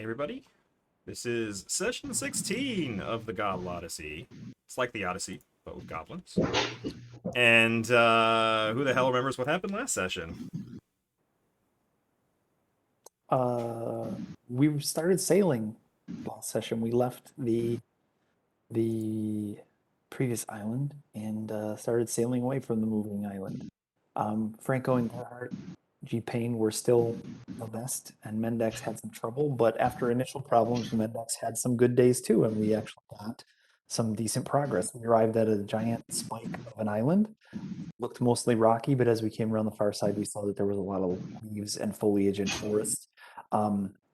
Hey everybody, this is session 16 of the Goblodyssey. It's like the Odyssey, but with goblins. And who the hell remembers what happened last session? We started sailing last session. We left the previous island and started sailing away from the moving island. Franco and Gerhardt, G Payne were still the best, and Mendex had some trouble. But after initial problems, Mendex had some good days too, and we actually got some decent progress. We arrived at a giant spike of an island. Looked mostly rocky, but as we came around the far side, we saw that there was a lot of leaves and foliage and forest.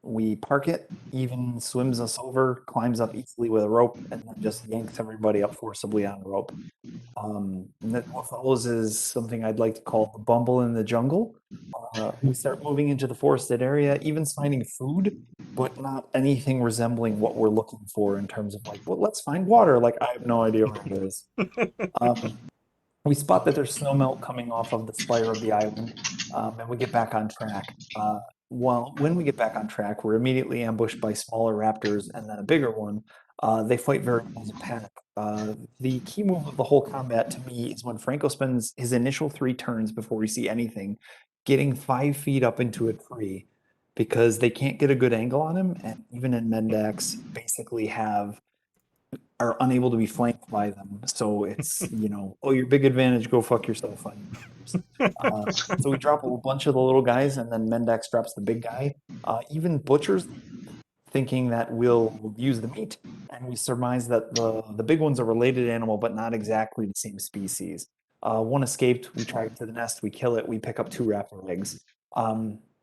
We park it, even swims us over, climbs up easily with a rope, and then just yanks everybody up forcibly on a rope. And then what follows is something I'd like to call the bumble in the jungle. We start moving into the forested area, even finding food, but not anything resembling what we're looking for in terms of like, well, let's find water. Like, I have no idea what it is. We spot that there's snowmelt coming off of the spire of the island, and we get back on track. Well, when we get back on track, we're immediately ambushed by smaller raptors and then a bigger one. They fight very as a pack. The key move of the whole combat to me is when Franco spends his initial 3 turns before we see anything, getting 5 feet up into a tree because they can't get a good angle on him, and even in Mendax basically are unable to be flanked by them. So it's, oh, your big advantage, go fuck yourself. So we drop a bunch of the little guys, and then Mendax drops the big guy. Even butchers, thinking that we'll use the meat, and we surmise that the big one's a related animal, but not exactly the same species. One escaped. We track it to the nest. We kill it. We pick up 2 raptor eggs.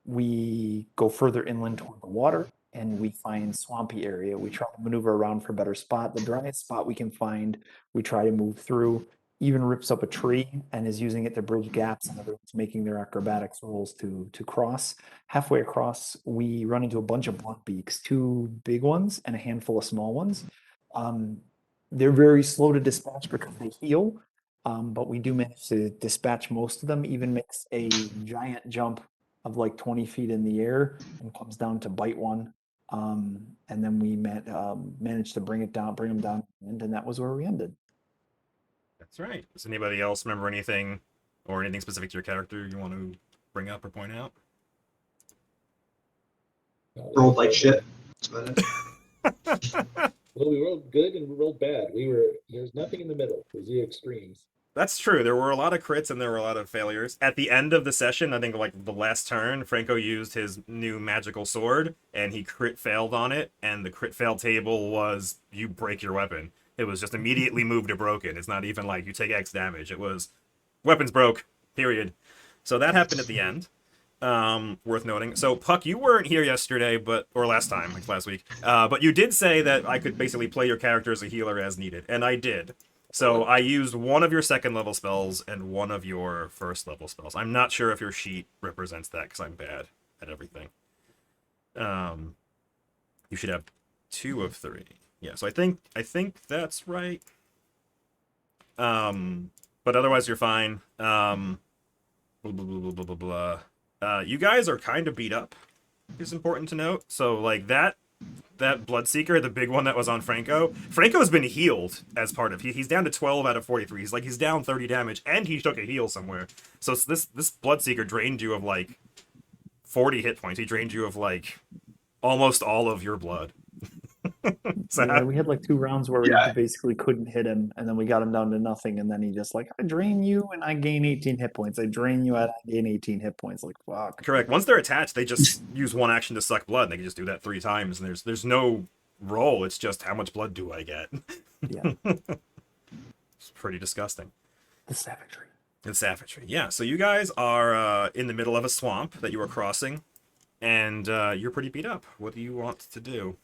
We go further inland toward the water, and we find swampy area. We try to maneuver around for a better spot. The driest spot we can find, we try to move through. Even rips up a tree and is using it to bridge gaps, and everyone's making their acrobatics rolls to cross. Halfway across, we run into a bunch of blunt beaks, 2 big ones and a handful of small ones. Um, they're very slow to dispatch because they heal, but we do manage to dispatch most of them. Even makes a giant jump of like 20 feet in the air and comes down to bite one. And then we managed to bring him down, and that was where we ended. That's right. Does anybody else remember anything or anything specific to your character you want to bring up or point out? Rolled like shit. That's about it. Well, we rolled good and we rolled bad. There's nothing in the middle. There's the extremes. That's true. There were a lot of crits and there were a lot of failures. At the end of the session, I think like the last turn, Franco used his new magical sword and he crit failed on it, and the crit fail table was you break your weapon. It was just immediately moved to broken. It's not even like you take X damage. It was weapons broke, period. So that happened at the end. Worth noting. So Puck, you weren't here yesterday, or last time, like last week. But you did say that I could basically play your character as a healer as needed, and I did. So I used one of your second level spells and one of your first level spells. I'm not sure if your sheet represents that because I'm bad at everything. You should have 2 of 3. Yeah, so I think that's right. But otherwise you're fine. Blah, blah, blah, blah, blah, blah. You guys are kind of beat up, is important to note. So, like, that Bloodseeker, the big one that was on Franco's been healed as part of... He's down to 12 out of 43. He's down 30 damage, and he took a heal somewhere. So this Bloodseeker drained you of, like, 40 hit points. He drained you of, like, almost all of your blood. So Yeah, we had like 2 rounds where we basically couldn't hit him, and then we got him down to nothing, and then he just like, I drain you and I gain 18 hit points. I drain you and I gain 18 hit points. Like, fuck. Correct. Once they're attached, they just use one action to suck blood, and they can just do that 3 times, and there's no roll. It's just how much blood do I get? Yeah. It's pretty disgusting. The savagery. The savagery. Yeah, so you guys are in the middle of a swamp that you are crossing, and you're pretty beat up. What do you want to do?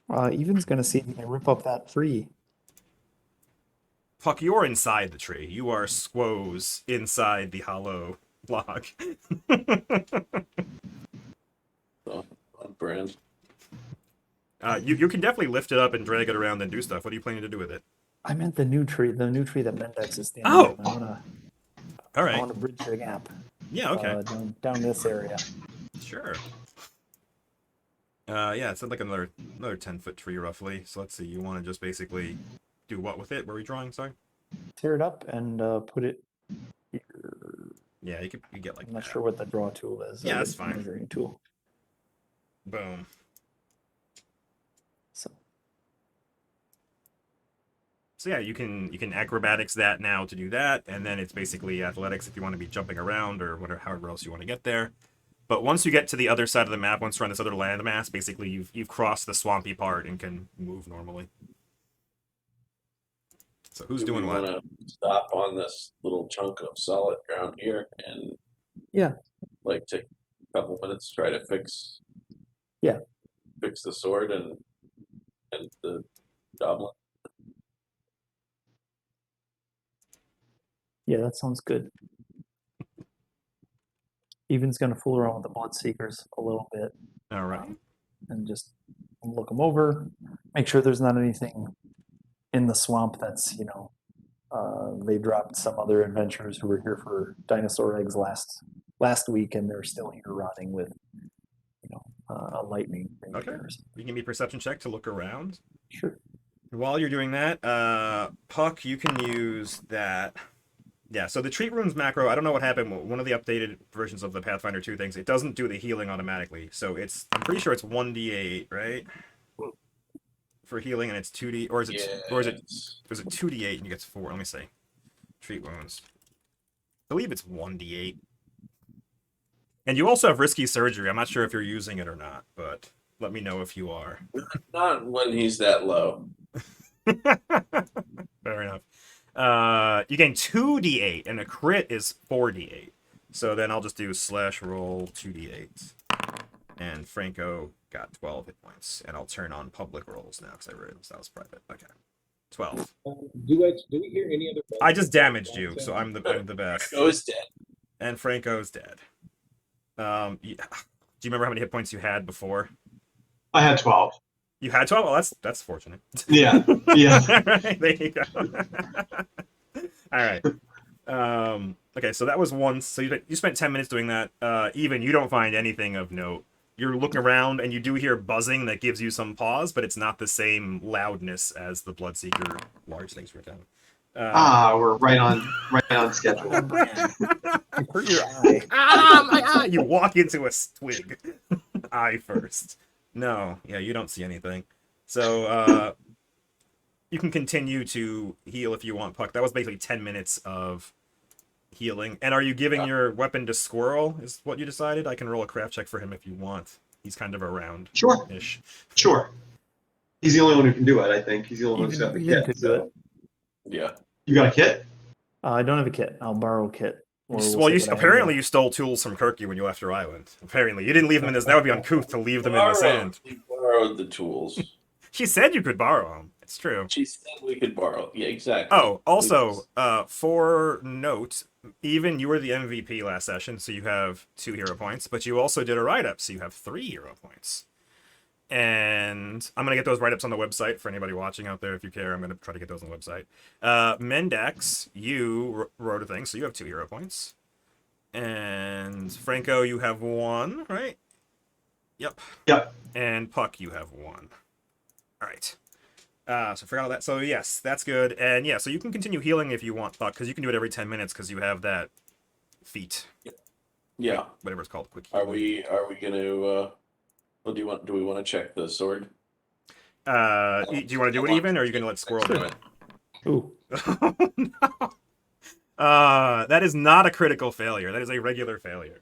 Evan's gonna see if he can rip up that tree. Puck, you're inside the tree. You are squoze inside the hollow log. On brand. You can definitely lift it up and drag it around and do stuff. What are you planning to do with it? I meant the new tree that Mendex is standing Oh! on. All right. I want to bridge the gap. Yeah, okay. Down this area. Sure. Yeah, it's like another 10-foot tree roughly. So let's see. You want to just basically do what with it? Where are we drawing? Sorry. Tear it up and put it here. Yeah, you get like I'm not that. sure what the draw tool is. Yeah, that's It's a fine. measuring tool. Boom. So So yeah, you can acrobatics that now to do that, and then it's basically athletics if you want to be jumping around or whatever, however else you want to get there. But once you get to the other side of the map, once you're on this other landmass, basically you've crossed the swampy part and can move normally. So who's Do we doing what? want to stop on this little chunk of solid ground here and yeah, like take a couple minutes, try to fix the sword and the goblin? yeah, that sounds good. Evan's gonna fool around with the blood seekers a little bit All right. and just look them over, make sure there's not anything in the swamp that's they dropped some other adventurers who were here for dinosaur eggs last week and they're still here rotting with a lightning. Okay. You can give me a perception check to look around. Sure. While you're doing that, Puck, you can use that. Yeah, so the treat runes macro, I don't know what happened. One of the updated versions of the Pathfinder 2 things, it doesn't do the healing automatically. So I'm pretty sure it's 1d8, right? For healing, and it's 2d, or is it 2d8 and you get 4? Let me see. Treat wounds. I believe it's 1d8. And you also have risky surgery. I'm not sure if you're using it or not, but let me know if you are. Not when he's that low. Fair enough. You gain 2d8, and a crit is 4d8. So then I'll just do /roll 2d8. And Franco got 12 hit points. And I'll turn on public rolls now, because I realized that was private. Okay. 12. Do we hear any other? I just damaged you, so I'm the best. Franco's dead. And Franco's dead. Do you remember how many hit points you had before? I had 12. You had 12? Well, that's fortunate. Yeah. Yeah. Right, there you go. All right. Okay, so that was one. So you spent 10 minutes doing that. Even you don't find anything of note. You're looking around and you do hear buzzing that gives you some pause, but it's not the same loudness as the Bloodseeker large things we're down. We're right on schedule. You hurt your eye. My eye! You walk into a twig. Eye first. No, yeah, you don't see anything. So, you can continue to heal if you want, Puck. That was basically 10 minutes of healing. And are you giving your weapon to Squirrel, is what you decided? I can roll a craft check for him if you want. He's kind of around. Sure. Sure. He's the only one who can do it, I think. He's the only one who's got the Even kit. could do it. Yeah. You got a kit? I don't have a kit. I'll borrow a kit. Or we'll Well, see what I have apparently there. you stole tools from Kirkee when you left your island. Apparently. You didn't leave them in this. That would be uncouth to leave them in the sand. We borrowed the tools. She said you could borrow them. It's true. She said we could borrow. Yeah, exactly. Oh, also, for note, even you were the MVP last session, so you have 2 hero points, but you also did a write-up, so you have 3 hero points. And I'm going to get those write-ups on the website for anybody watching out there. If you care, I'm going to try to get those on the website. Mendex, you wrote a thing, so you have 2 hero points. And Franco, you have 1, right? Yep. And Puck, you have 1. All right. So I forgot all that. So yes, that's good. And yeah, so you can continue healing if you want, Puck, because you can do it every 10 minutes because you have that feat. Yeah. Whatever it's called, quick. Are we gonna? Well, do we want to check the sword? Do you want to do it even, or are you gonna let Squirrel do it? Ooh. Oh, no. That is not a critical failure. That is a regular failure.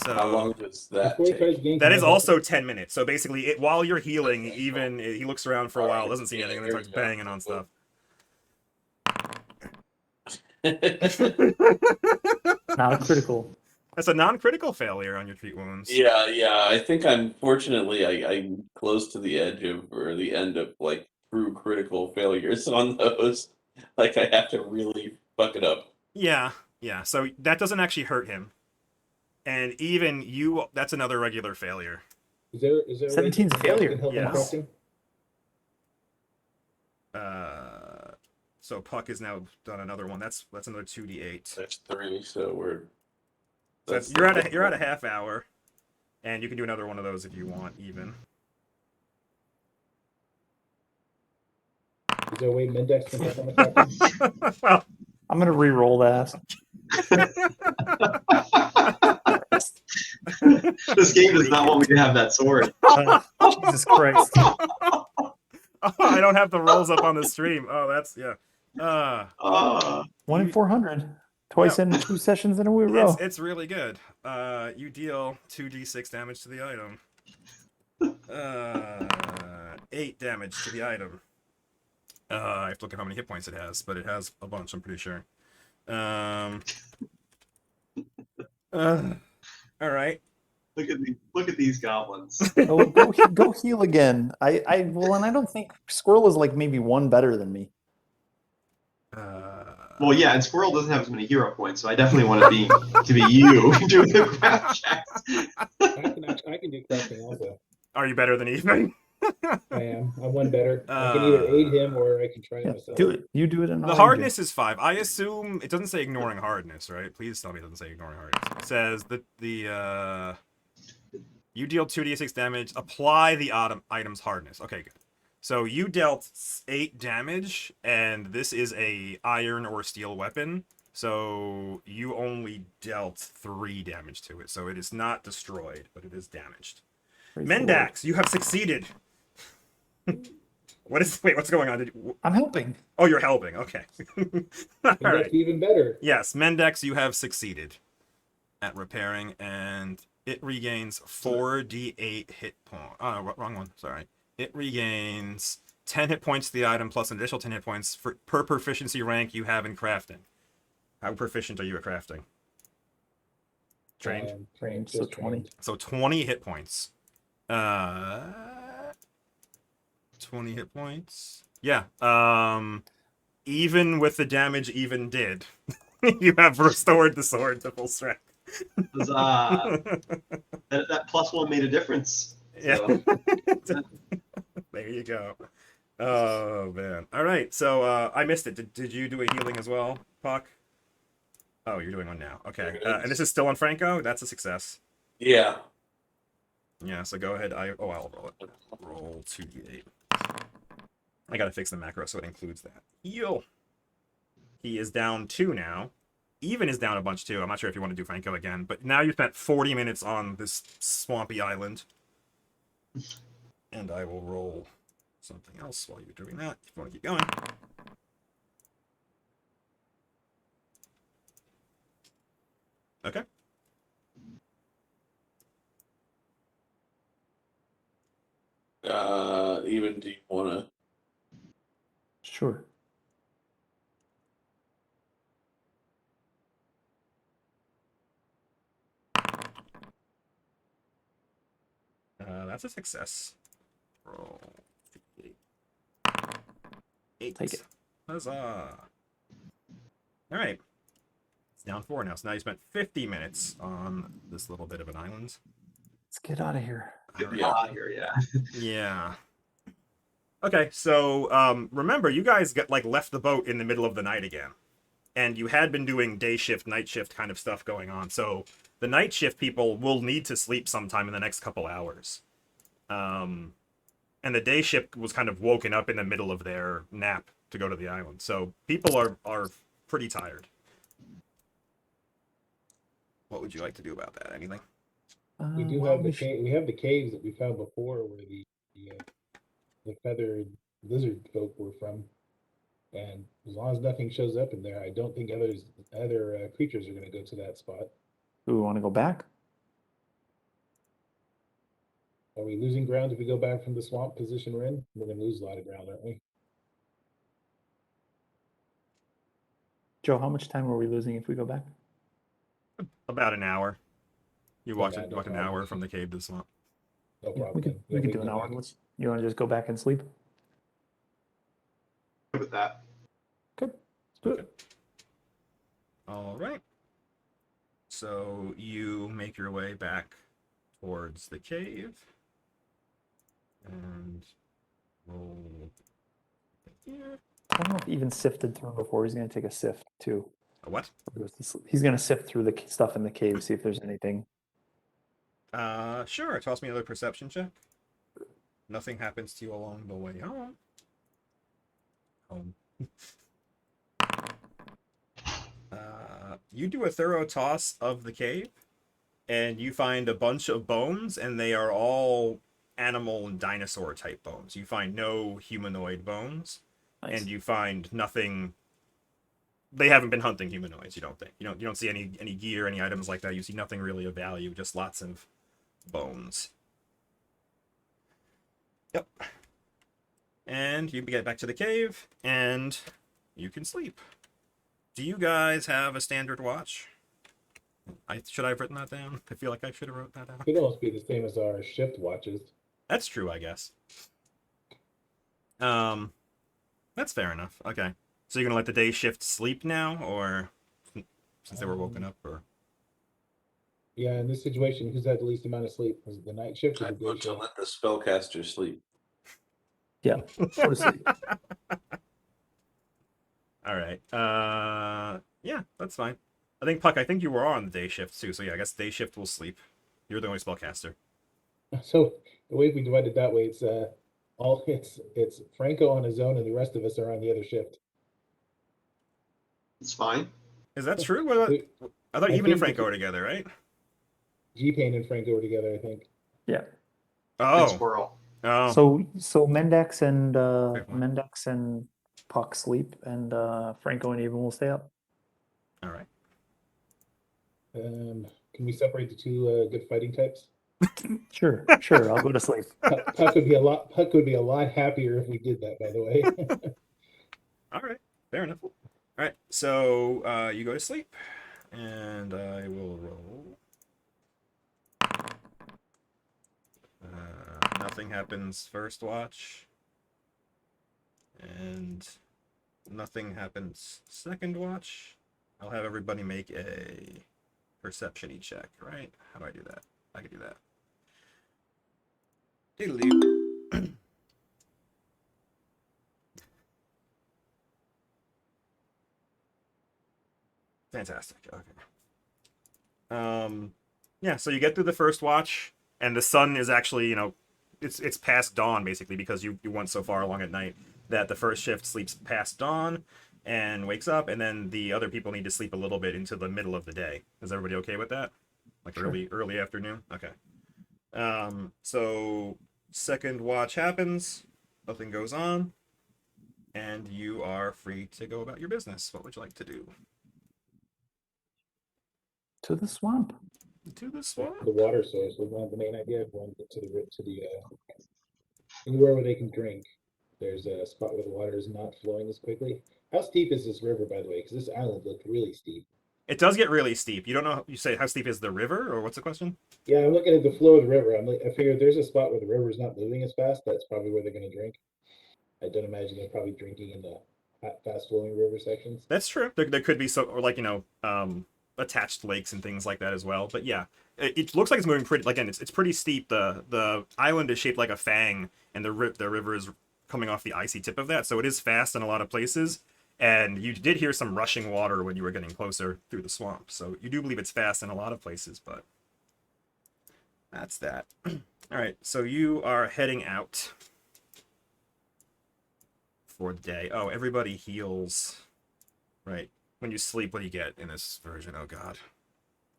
So How long does that Before he tries take? gain that is contact- also 10 minutes. So basically, while you're healing, even he looks around for a while, doesn't see anything, and then starts banging on stuff. Not critical. That's a non-critical failure on your treat wounds. Yeah. I think unfortunately I'm close to the edge of or the end of like true critical failures on those. Like I have to really fuck it up. Yeah. So that doesn't actually hurt him. And even you, that's another regular failure. Is there 17's a failure. Yes. Yes. So Puck has now done another one. That's another 2d8. That's 3, so we're So you're at a half hour, and you can do another one of those if you want, even. Is there a way Mendex can help on the property? Well, I'm gonna re-roll that. This game does not want me to have that sword. Jesus Christ. I don't have the rolls up on the stream. Oh, that's yeah. 1 in 400. Twice in 2 sessions in a row. It's really good. You deal 2d6 damage to the item. 8 damage to the item. I have to look at how many hit points it has, but it has a bunch, I'm pretty sure. All right. Look at these goblins. Go heal again. And I don't think Squirrel is like maybe 1 better than me. Well, yeah, and Squirrel doesn't have as many hero points, so I definitely want to be you doing the craft checks. I can do crafting also. Are you better than Ethan? I am. I'm 1 better. I can either aid him or I can try it myself. Do it. You do it and The I'll hardness is 5. I assume it doesn't say ignoring hardness, right? Please tell me it doesn't say ignoring hardness. It says that you deal 2d6 damage. Apply the item's hardness. Okay, good. So you dealt 8 damage, and this is a iron or steel weapon. So you only dealt 3 damage to it. So it is not destroyed, but it is damaged. Mendax, you have succeeded. What's going on? I'm helping. Oh, you're helping. Okay. All right. Even better. Yes, Mendex, you have succeeded at repairing, and it regains 4d8 hit point. Oh, wrong one. Sorry. It regains 10 hit points to the item plus an additional 10 hit points per proficiency rank you have in crafting. How proficient are you at crafting? Trained? Trained, so 20. So 20 hit points. 20 hit points. Yeah. Even with the damage Even did, you have restored the sword to full strength. That +1 made a difference. So. Yeah. There you go. Oh man. All right. So I missed it. Did you do a healing as well, Puck? Oh, you're doing one now. Okay. And this is still on Franco. That's a success. Yeah. Yeah. So go ahead. I'll roll it. Roll 2d8. I gotta fix the macro so it includes that. Heal. He is down 2 now. Even is down a bunch too. I'm not sure if you want to do Franco again, but now you spent 40 minutes on this swampy island. And I will roll something else while you're doing that, if you want to keep going. Okay. Even do you want to? Sure. That's a success. Roll 8. Take it. Huzzah. All right. It's down 4 now. So now you spent 50 minutes on this little bit of an island. Let's get out of here. Yeah. Yeah. Okay, so remember, you guys left the boat in the middle of the night again, and you had been doing day shift, night shift kind of stuff going on. So the night shift people will need to sleep sometime in the next couple hours, and the day shift was kind of woken up in the middle of their nap to go to the island. So people are pretty tired. What would you like to do about that? Anything? We do have the we have the caves that we found before where the feathered lizard folk were from, and as long as nothing shows up in there, I don't think other creatures are going to go to that spot. Do we want to go back? Are we losing ground if we go back from the swamp position we're in? We're going to lose a lot of ground, aren't we? Joe, how much time are we losing if we go back? About an hour. You No walk bad, no an problem. hour from the cave to the swamp. No Yeah, problem. we could do an go hour. back. You want to just go back and sleep? Good with that. Good. Let's do it. All right. So you make your way back towards the cave and roll here. I don't know if Even sifted through before. He's going to take a sift too. A what? He's gonna sift through the stuff in the cave, see if there's anything. Sure. Toss me another perception check. Nothing happens to you along the way home. You do a thorough toss of the cave, and you find a bunch of bones, and they are all animal and dinosaur type bones. You find no humanoid bones, Nice. and you find nothing. They haven't been hunting humanoids. You don't think you don't see any gear, any items like that. You see nothing really of value. Just lots of bones. Yep. And you get back to the cave, and you can sleep. Do you guys have a standard watch? Should I have written that down? I feel like I should have wrote that down. It'd almost be the same as our shift watches. That's true, I guess. That's fair enough. Okay. So you're gonna let the day shift sleep now, or since they were woken up, or? Yeah, in this situation, who's had the least amount of sleep? Was it the night shift or the I'd day want to shift? let the spellcaster sleep. Yeah. Go to sleep. All right. Yeah, that's fine. I think Puck. I think you were on the day shift too. So yeah, I guess day shift will sleep. You're the only spellcaster. So the way we divide it that way, it's Franco on his own, and the rest of us are on the other shift. It's fine. Is that true? What about, I thought I even and think Franco are together, right? G-Pain and Franco are together, I think. Yeah. Good Oh. squirrel. Oh. So Mendex and Fair point. Mendex and Puck sleep, and Franco and Even will stay up. All right. Can we separate the two good fighting types? Sure. I'll go to sleep. Puck would be a lot happier if we did that, by the way. All right. Fair enough. All right. So you go to sleep, and I will roll. Nothing happens first watch, and nothing happens second watch. I'll have everybody make a perception-y check, right? How do I do that? I can do that. Doodle-doo. Fantastic. Okay. Yeah, so you get through the first watch, and the sun is actually, it's past dawn basically, because you went so far along at night that the first shift sleeps past dawn and wakes up, and then the other people need to sleep a little bit into the middle of the day. Is everybody okay with that? Like Sure. early afternoon? Okay. So second watch happens, nothing goes on, and you are free to go about your business. What would you like to do? To the swamp. To the swamp. The water source was one of the main ideas. Going to the anywhere where they can drink. There's a spot where the water is not flowing as quickly. How steep is this river, by the way? Because this island looked really steep. It does get really steep. You don't know. You say how steep is the river, or what's the question? Yeah, I'm looking at the flow of the river. I figured there's a spot where the river is not moving as fast. That's probably where they're going to drink. I don't imagine they're probably drinking in the fast flowing river sections. That's true. There could be attached lakes and things like that as well. But yeah, it looks like it's moving pretty. Again, it's pretty steep. The island is shaped like a fang, and the river is coming off the icy tip of that, so it is fast in a lot of places. And you did hear some rushing water when you were getting closer through the swamp, so you do believe it's fast in a lot of places. But that's that. All right, so you are heading out for the day. Oh, everybody heals. Right. When you sleep, what do you get in this version? Oh, God.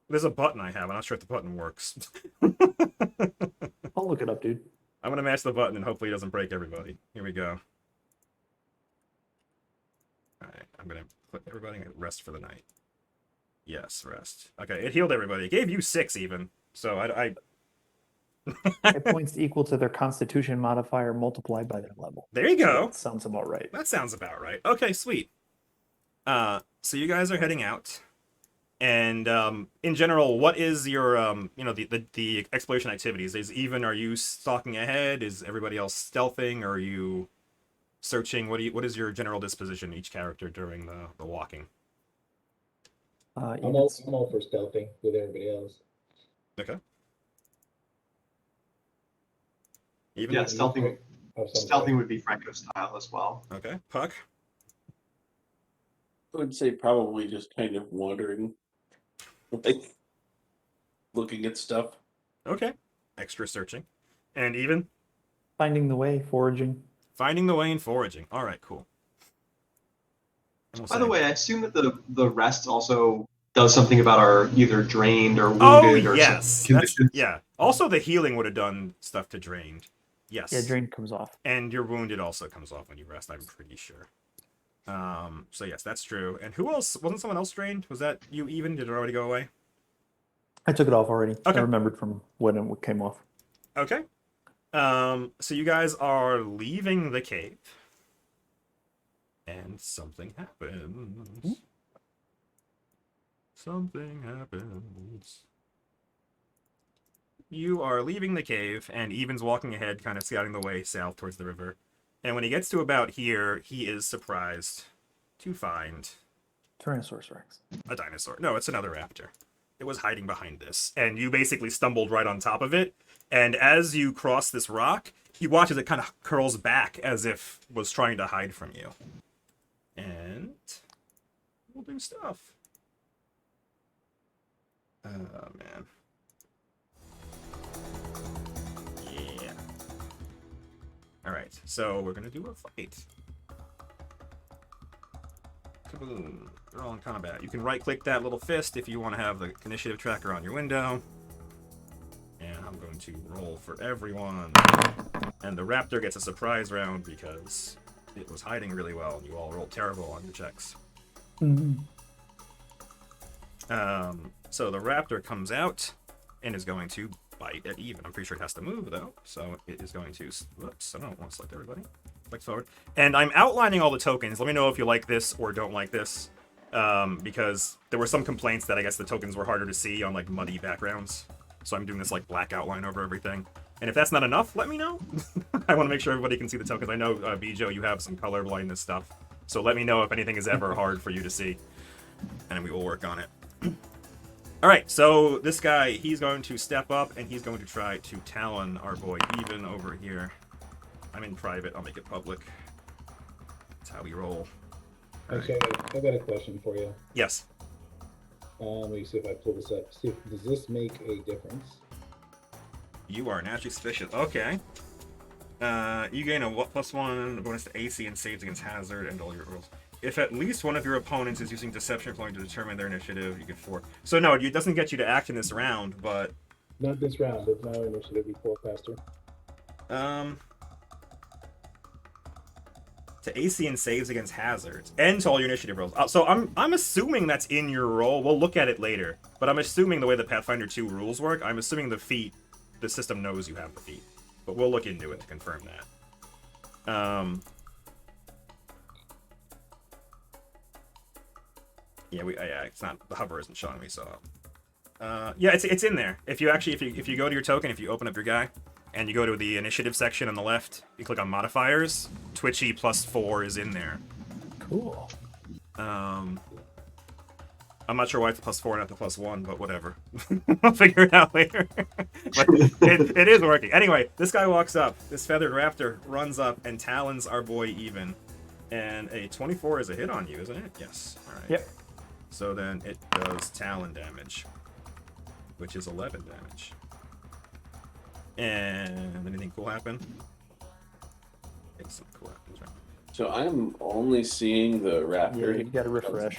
There's a button I have. I'm not sure if the button works. I'll look it up, dude. I'm going to match the button and hopefully it doesn't break everybody. Here we go. All right. I'm going to put everybody at rest for the night. Yes, rest. Okay, it healed everybody. It gave you 6 even. So I Hit points equal to their Constitution modifier multiplied by their level. There you So go. that sounds about right. That sounds about right. Okay, sweet. So you guys are heading out, and in general, what is your the exploration activities? Are you stalking ahead? Is everybody else stealthing? Or are you searching? What is your general disposition, each character, during the walking? I'm all for stealthing with everybody else. Okay. Even Yeah, stealthing Of some stealthing sort. would be Franco style as well. Okay, Puck. would say probably just kind of wandering, like looking at stuff. Okay. Extra searching. And even Finding the way, foraging. finding the way and foraging. All right, cool. And we'll By the say- way, I assume that the rest also does something about our either drained or Oh, wounded or yes. some That's, conditions. yeah. Also, the healing would have done stuff to drained. Yes. Yeah, drain comes off. And your wounded also comes off when you rest, I'm pretty sure. So yes, that's true. And who else? Wasn't someone else drained? Was that you even? Did it already go away? I took it off already. Okay. I remembered from when it came off. Okay. So you guys are leaving the cave. And something happens. Something happens. You are leaving the cave, and Even's walking ahead, kind of scouting the way south towards the river. And when he gets to about here, he is surprised to find Tyrannosaurus Rex. a dinosaur. No, it's another raptor. It was hiding behind this. And you basically stumbled right on top of it. And as you cross this rock, you watch as it kind of curls back as if was trying to hide from you. And we'll do stuff. Oh, man. Yeah. Alright, so we're gonna do a fight. Kaboom. They're all in combat. You can right-click that little fist if you want to have the initiative tracker on your window. And I'm going to roll for everyone. And the raptor gets a surprise round because it was hiding really well, and you all rolled terrible on your checks. Mm-hmm. So the raptor comes out and is going to bite at Even. I'm pretty sure it has to move, though. So it is going to... Whoops, I don't want to select everybody. Select forward. And I'm outlining all the tokens. Let me know if you like this or don't like this. Because there were some complaints that I guess the tokens were harder to see on, like, muddy backgrounds. So I'm doing this, like, black outline over everything. And if that's not enough, let me know. I want to make sure everybody can see the tokens. I know, Bijo, you have some color blindness stuff. So let me know if anything is ever hard for you to see. And we will work on it. Alright, so this guy, he's going to step up, and he's going to try to talon our boy Even over here. I'm in private, I'll make it public. That's how we roll. Okay, I got a question for you. Yes. Let me see if I pull this up. Does this make a difference? You are naturally suspicious. Okay. You gain a +1 bonus to AC and saves against hazard and all your rolls. If at least one of your opponents is using deception point to determine their initiative, you get 4. So no, it doesn't get you to act in this round, but... Not this round, but my initiative before faster. To AC and saves against hazards, and to all your initiative rolls. So I'm assuming that's in your roll. We'll look at it later, but I'm assuming the way the Pathfinder 2 rules work, I'm assuming the feat, the system knows you have the feat, but we'll look into it to confirm that. Yeah, it's not, the hover isn't showing me, so yeah, it's in there. If you go to your token, if you open up your guy and you go to the initiative section on the left, you click on modifiers, Twitchy +4 is in there. Cool. I'm not sure why it's +4 and not the +1, but whatever. I'll figure it out later. But it is working. Anyway, this guy walks up. This feathered raptor runs up and talons our boy Even. And a 24 is a hit on you, isn't it? Yes. All right. Yep. So then it does talon damage, which is 11 damage. And anything cool happen? I think something cool happens, right? So I'm only seeing the raptor. Yeah, you gotta refresh.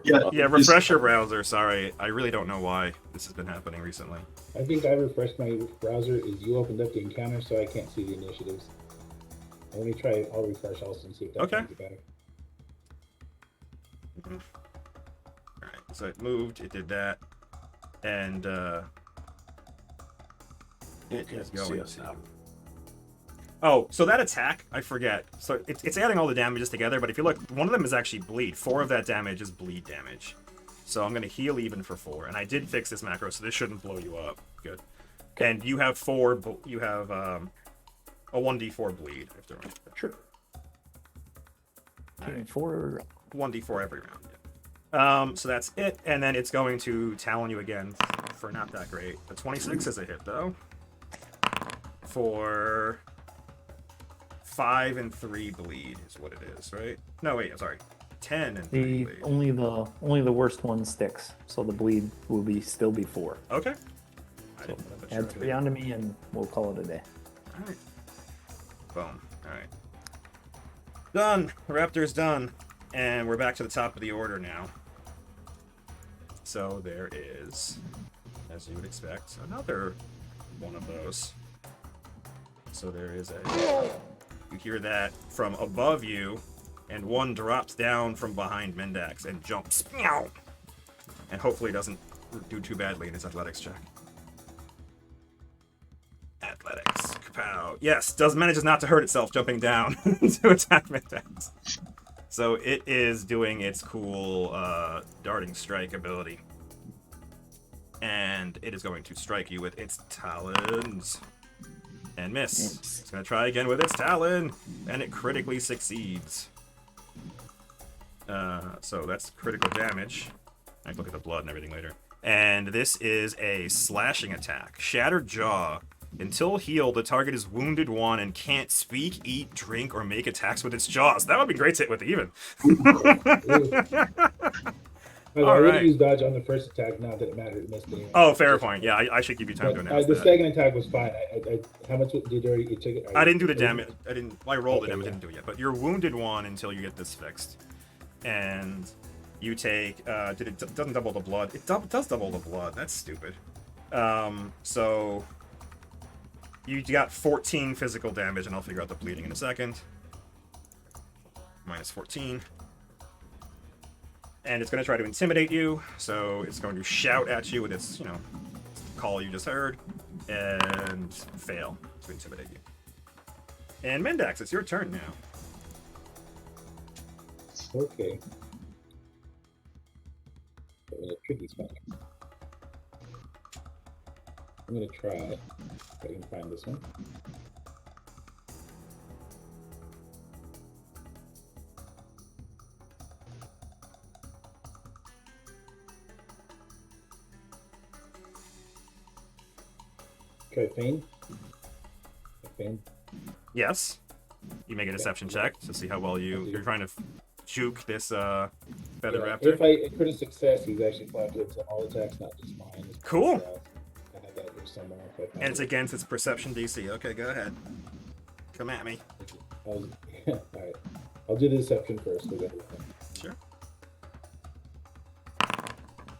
Yeah, refresh your browser. Sorry, I really don't know why this has been happening recently. I think I refreshed my browser as you opened up the encounter, so I can't see the initiatives. Let me try. I'll refresh also and see if that Okay. makes it better. Alright, so it moved, it did that, and it is going to... Oh, so that attack, I forget. So it's adding all the damages together, but if you look, one of them is actually bleed. 4 of that damage is bleed damage. So I'm going to heal Even for 4, and I did fix this macro, so this shouldn't blow you up. Good. And you have 4, you have a 1d4 bleed. If they're right. Sure. Alright. 4. 1d4 every round. So that's it, and then it's going to talon you again for not that great. The 26 is a hit, though. For 5 and 3 bleed is what it is, right? No, wait, I'm sorry. 10 and 3 The bleed. only the worst one sticks, so the bleed will still be 4. Okay. I So didn't know that add sure 3 did. onto me, and we'll call it a day. Alright. Boom. Alright. Done. Raptor's done. And we're back to the top of the order now. So there is, as you would expect, another one of those. So there is a... You hear that from above you, and one drops down from behind Mendax and jumps. Meow! And hopefully doesn't do too badly in his athletics check. Athletics. Kapow. Yes, manages not to hurt itself jumping down to attack Mendax. So it is doing its cool darting strike ability. And it is going to strike you with its talons. And miss. It's going to try again with its talon. And it critically succeeds. So that's critical damage. I can look at the blood and everything later. And this is a slashing attack. Shattered jaw. Until healed, the target is wounded 1 and can't speak, eat, drink, or make attacks with its jaws. That would be great to hit with even. I All already right. used dodge on the first attack. Not that it mattered. It missed it. Oh, fair point. Yeah, I should give you time to But, announce the that. second attack was fine. How much did you already take it? I didn't do the damage. I rolled the Okay, damage. yeah. Didn't do it yet. But you're wounded 1 until you get this fixed, and you take. It doesn't double the blood. It does double the blood. That's stupid. So you got 14 physical damage, and I'll figure out the bleeding in a second. Minus 14. And it's going to try to intimidate you, so it's going to shout at you with its, call you just heard, and fail to intimidate you. And Mendax, it's your turn now. Okay. I'm gonna tricky spot. I'm gonna try if I can find this one. Okay, feign. Feign. Yes. You make a deception check to see how well you're trying to juke this feather raptor. If I crit a success, he's actually flat-footed to all attacks, not just mine. Cool. I have that here somewhere. If I find And it's it. against its perception DC. Okay, go ahead. Come at me. Alright. I'll do the deception first. With everything. Sure.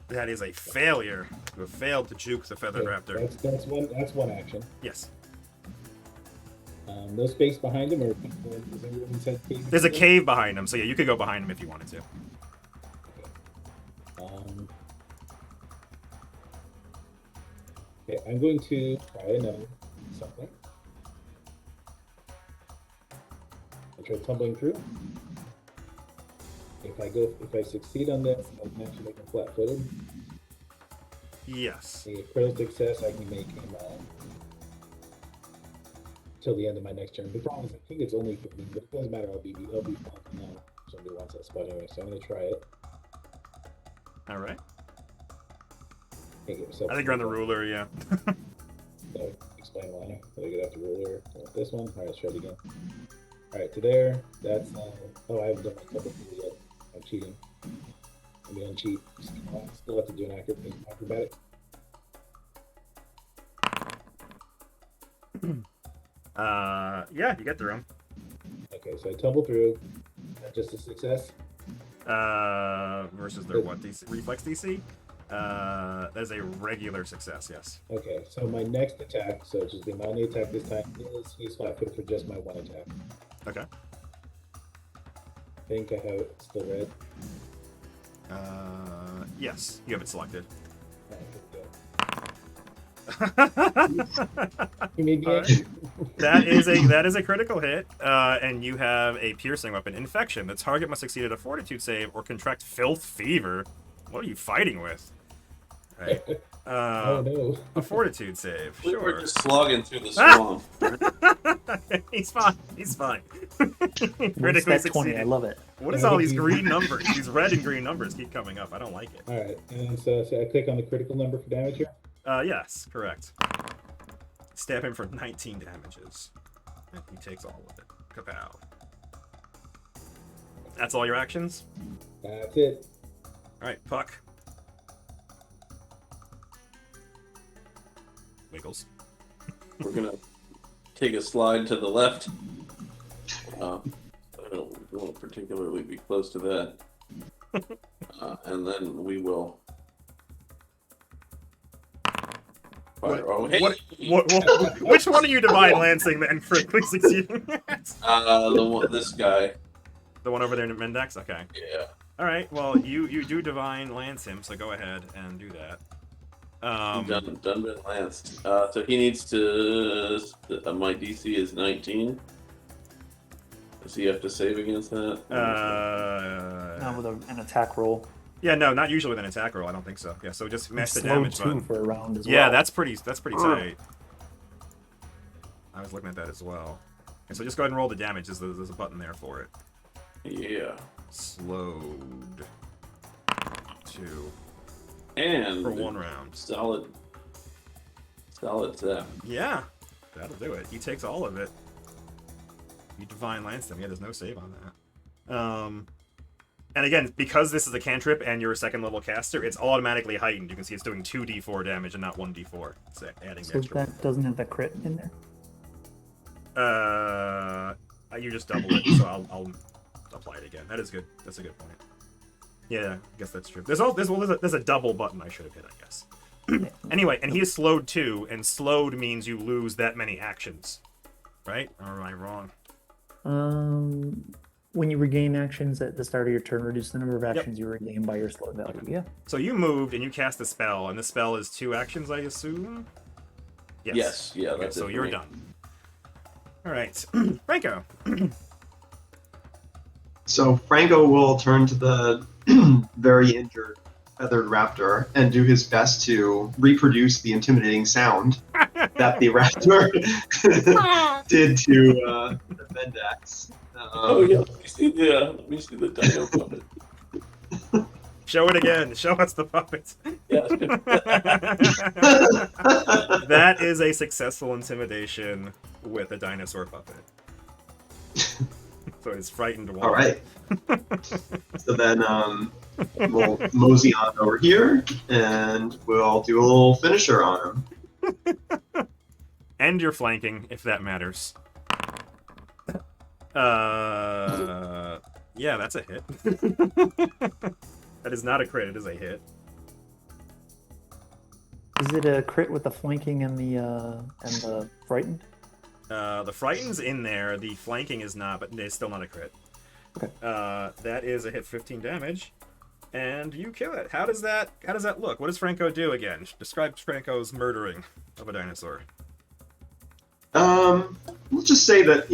That is a failure. You have failed to juke the feather raptor. That's one action. Yes. No space behind him, or is everyone said cave? There's a cave behind him, so yeah, you could go behind him if you wanted to. Okay, I'm going to try another something. I try tumbling through. If I succeed on this, I can actually make him flat-footed. Yes. A critical success, I can make him till the end of my next turn. The problem is, I think it's only 15, but it doesn't matter. I'll be fine now. Somebody wants that spot anyway, so I'm going to try it. All right. Make it myself I think you're on the ruler, yeah. So explain why. Did I get off the ruler? This one? Alright, let's try it again. Alright, to there. That's oh, I haven't done my couple yet. I'm cheating. I'm gonna cheat. Still have to do an acrobatic. Yeah, you get through him. Okay, so I tumble through. Just a success. Versus their what DC? Reflex DC? That is a regular success, yes. Okay, so my next attack, so it's just the amount of the attack this time, is he's flat-footed for just my one attack. Okay. I think I have it still red. Yes, you have it selected. You made me Alright. that is a critical hit, and you have a piercing weapon. Infection. The target must succeed at a fortitude save or contract filth fever. What are you fighting with? Right. Oh no. A fortitude save. We were Sure. just slogging through the swamp. He's fine. He's fine. Critically Critically 20. I succeeded. love it. What is all these green numbers? These red and green numbers keep coming up. I don't like it. Alright, and so I click on the critical number for damage here. Yes, correct. Stab him for 19 damages. And he takes all of it. Kapow. That's all your actions? That's it. Alright, Puck. Wiggles. We're gonna take a slide to the left. I don't want to particularly be close to that. And then we will fire. Which one are you divine lancing then critically succeeding at? This guy. The one over there in Mendax? Okay. Yeah. Alright, well, you do divine lance him, so go ahead and do that. Done been lanced. So he needs to. My DC is 19. Does he have to save against that? Not with an attack roll. Yeah, no, not usually with an attack roll. I don't think so. Yeah, so just match the Slowed damage 2 button. for a round as well. Yeah, that's pretty tight. I was looking at that as well. And so just go ahead and roll the damage. There's a button there for it. Yeah. Slowed 2 And for 1 round. Solid zap. Yeah, that'll do it. He takes all of it. You divine lance them. Yeah, there's no save on that. And again, because this is a cantrip and you're a 2nd level caster, it's automatically heightened. You can see it's doing 2d4 damage and not 1d4. It's adding the So extra. that doesn't have the crit in there? You just double it, so I'll apply it again. That is good. That's a good point. Yeah, I guess that's true. There's a double button I should have hit, I guess. Anyway, and he is slowed too, and slowed means you lose that many actions. Right? Or am I wrong? When you regain actions at the start of your turn, reduce the number of actions you regain by your slowed value. Yeah. So you moved and you cast a spell, and the spell is 2 actions, I assume? Yes. Yeah. Okay, That's so it you're for me. done. All right, Franco. So Franco will turn to the very injured feathered raptor and do his best to reproduce the intimidating sound that the raptor did to the Mendax. Oh yeah. Let me see the dino puppet. Show it again. Show us the puppet. Yeah. That is a successful intimidation with a dinosaur puppet. So it's frightened one. All right. So then we'll mosey on over here and we'll do a little finisher on him. And you're flanking, if that matters. Yeah, that's a hit. That is not a crit, it is a hit. Is it a crit with the flanking and the frightened? The frightened's in there, the flanking is not, but it's still not a crit. Okay. That is a hit 15 damage. And you kill it. How does that look? What does Franco do again? Describe Franco's murdering of a dinosaur. Let's just say that,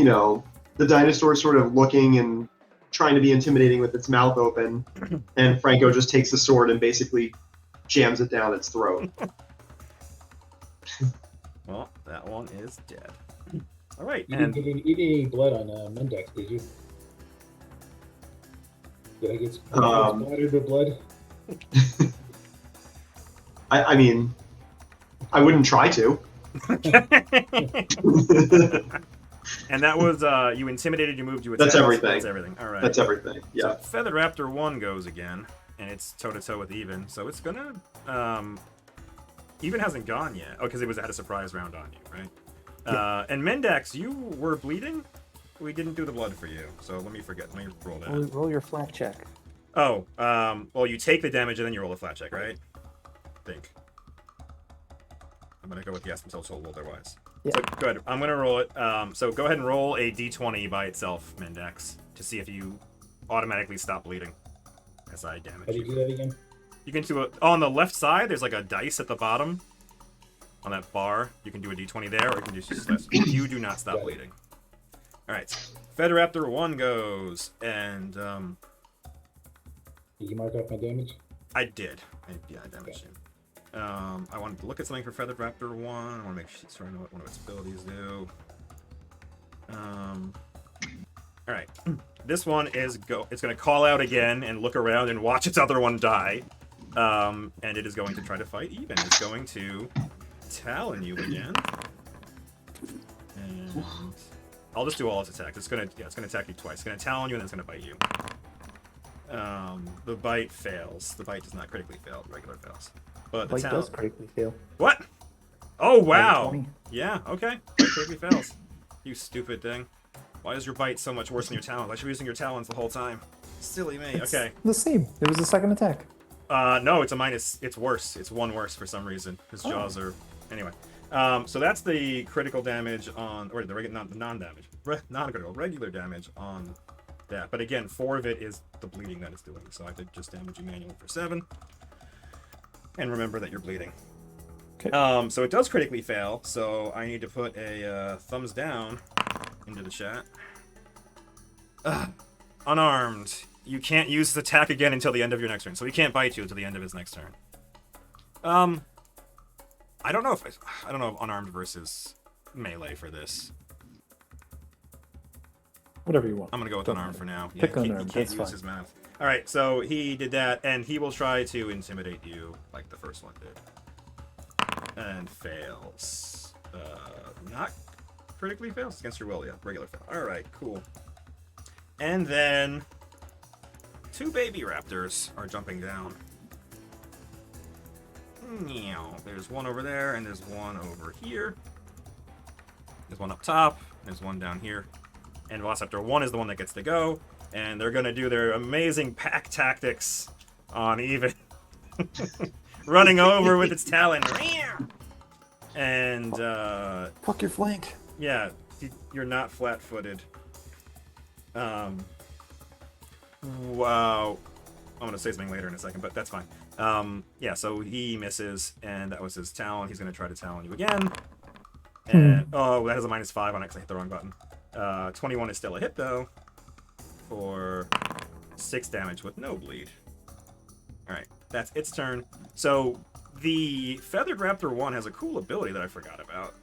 the dinosaur is sort of looking and trying to be intimidating with its mouth open, and Franco just takes the sword and basically jams it down its throat. Well, that one is dead. All right, You and didn't get any blood on Mendax, did you? Did I get splattered with blood? I mean, I wouldn't try to. and that was you intimidated, you moved, you attacked. That's everything. That's everything. All right. That's everything. Yeah. So Feathered Raptor 1 goes again, and it's toe to toe with Even. So it's gonna Even hasn't gone yet. Oh, because it had a surprise round on you, right? Yeah. And Mendax, you were bleeding. We didn't do the blood for you, so let me roll that. Roll your flat check. Oh, well, you take the damage and then you roll a flat check, right? I think. I'm gonna go with yes until told otherwise. Yeah. So, good. I'm gonna roll it. So go ahead and roll a d20 by itself, Mendax, to see if you automatically stop bleeding as I damage How do you do that again? You can do on the left side, there's like a dice at the bottom. On that bar, you can do a d20 there, or you can do just you do not stop bleeding. Alright. Featheraptor 1 goes, and Did you mark off my damage? I did. I damaged him. I wanted to look at something for Feathered Raptor 1. I want to make sure I know what one of its abilities do. Alright. This one is it's going to call out again and look around and watch its other one die. And it is going to try to fight Even. It's going to talon you again. And I'll just do all its attacks. It's gonna attack you twice. It's gonna talon you and then it's gonna bite you. The bite fails. The bite does not critically fail. The regular fails. But the Bite talon. does critically fail. What? Oh Over wow. 20. Yeah. Okay. Bite critically fails. You stupid thing. Why is your bite so much worse than your talons? I should be using your talons the whole time. Silly me. It's Okay. the same. It was the second attack. No, it's a minus. It's worse. It's one worse for some reason. His jaws are. Anyway. So that's the critical damage on, or the non-damage, non-critical, regular damage on that. But again, 4 of it is the bleeding that it's doing. So I did just damage you manually for 7. And remember that you're bleeding. Okay. So it does critically fail. So I need to put a thumbs down into the chat. Unarmed. You can't use the attack again until the end of your next turn. So he can't bite you until the end of his next turn. I don't know if unarmed versus melee for this. Whatever you want. I'm gonna go with Don't unarmed matter. for now. Pick he unarmed, can't that's use fine. his mouth. All right, so he did that, and he will try to intimidate you like the first one did, and fails. Not critically fails against your will. Yeah, regular fail. All right, cool. And then 2 baby raptors are jumping down. There's one over there, and there's one over here. There's one up top, there's one down here. And Velociraptor 1 is the one that gets to go. And they're going to do their amazing pack tactics on even. Running over with its talon. And, Fuck your flank. yeah, you're not flat-footed. Wow. I'm going to say something later in a second, but that's fine. Yeah, so he misses, and that was his talon. He's going to try to talon you again. And, oh, that has a -5 on it because I hit the wrong button. 21 is still a hit, though, for 6 damage with no bleed. Alright, that's its turn. So, the Feathered Raptor 1 has a cool ability that I forgot about.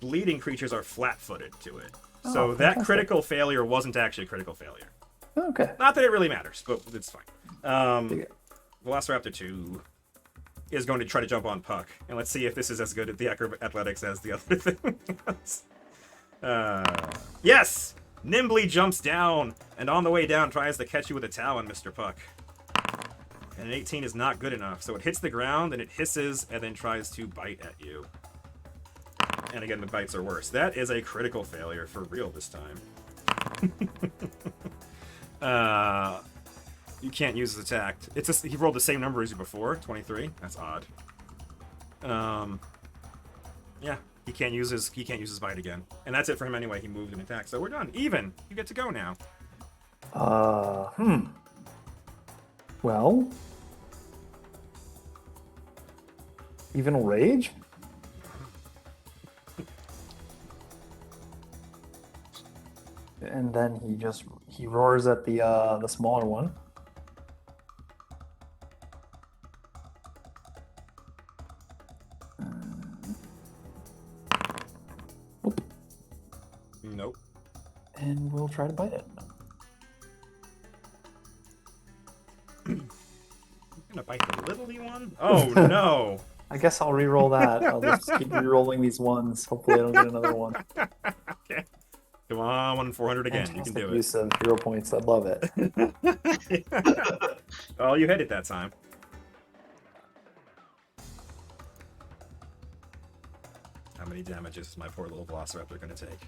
Bleeding creatures are flat-footed to it. So Oh, that fantastic. critical failure wasn't actually a critical failure. Okay. Not that it really matters, but it's fine. Dig it. Velociraptor 2 is going to try to jump on Puck. And let's see if this is as good at the athletics as the other thing was. Yes! Nimbly jumps down, and on the way down tries to catch you with a talon, Mr. Puck. And an 18 is not good enough, so it hits the ground, and it hisses, and then tries to bite at you. And again, the bites are worse. That is a critical failure for real this time. You can't use his attack. It's just, he rolled the same number as you before, 23. That's odd. Yeah, he can't use his bite again, and that's it for him anyway. He moved and attacked, so we're done. Even. You get to go now. Well, even rage. And then he roars at the smaller one. Nope. And we'll try to bite it. I'm gonna bite the little one. Oh no. I guess I'll re-roll that. I'll just keep re-rolling these ones. Hopefully I don't get another one. Okay. Come on, 1 in 400 again. You can Fantastic do it. use of hero points. I love it. Oh, you hit it that time. How many damages is my poor little Velociraptor gonna take?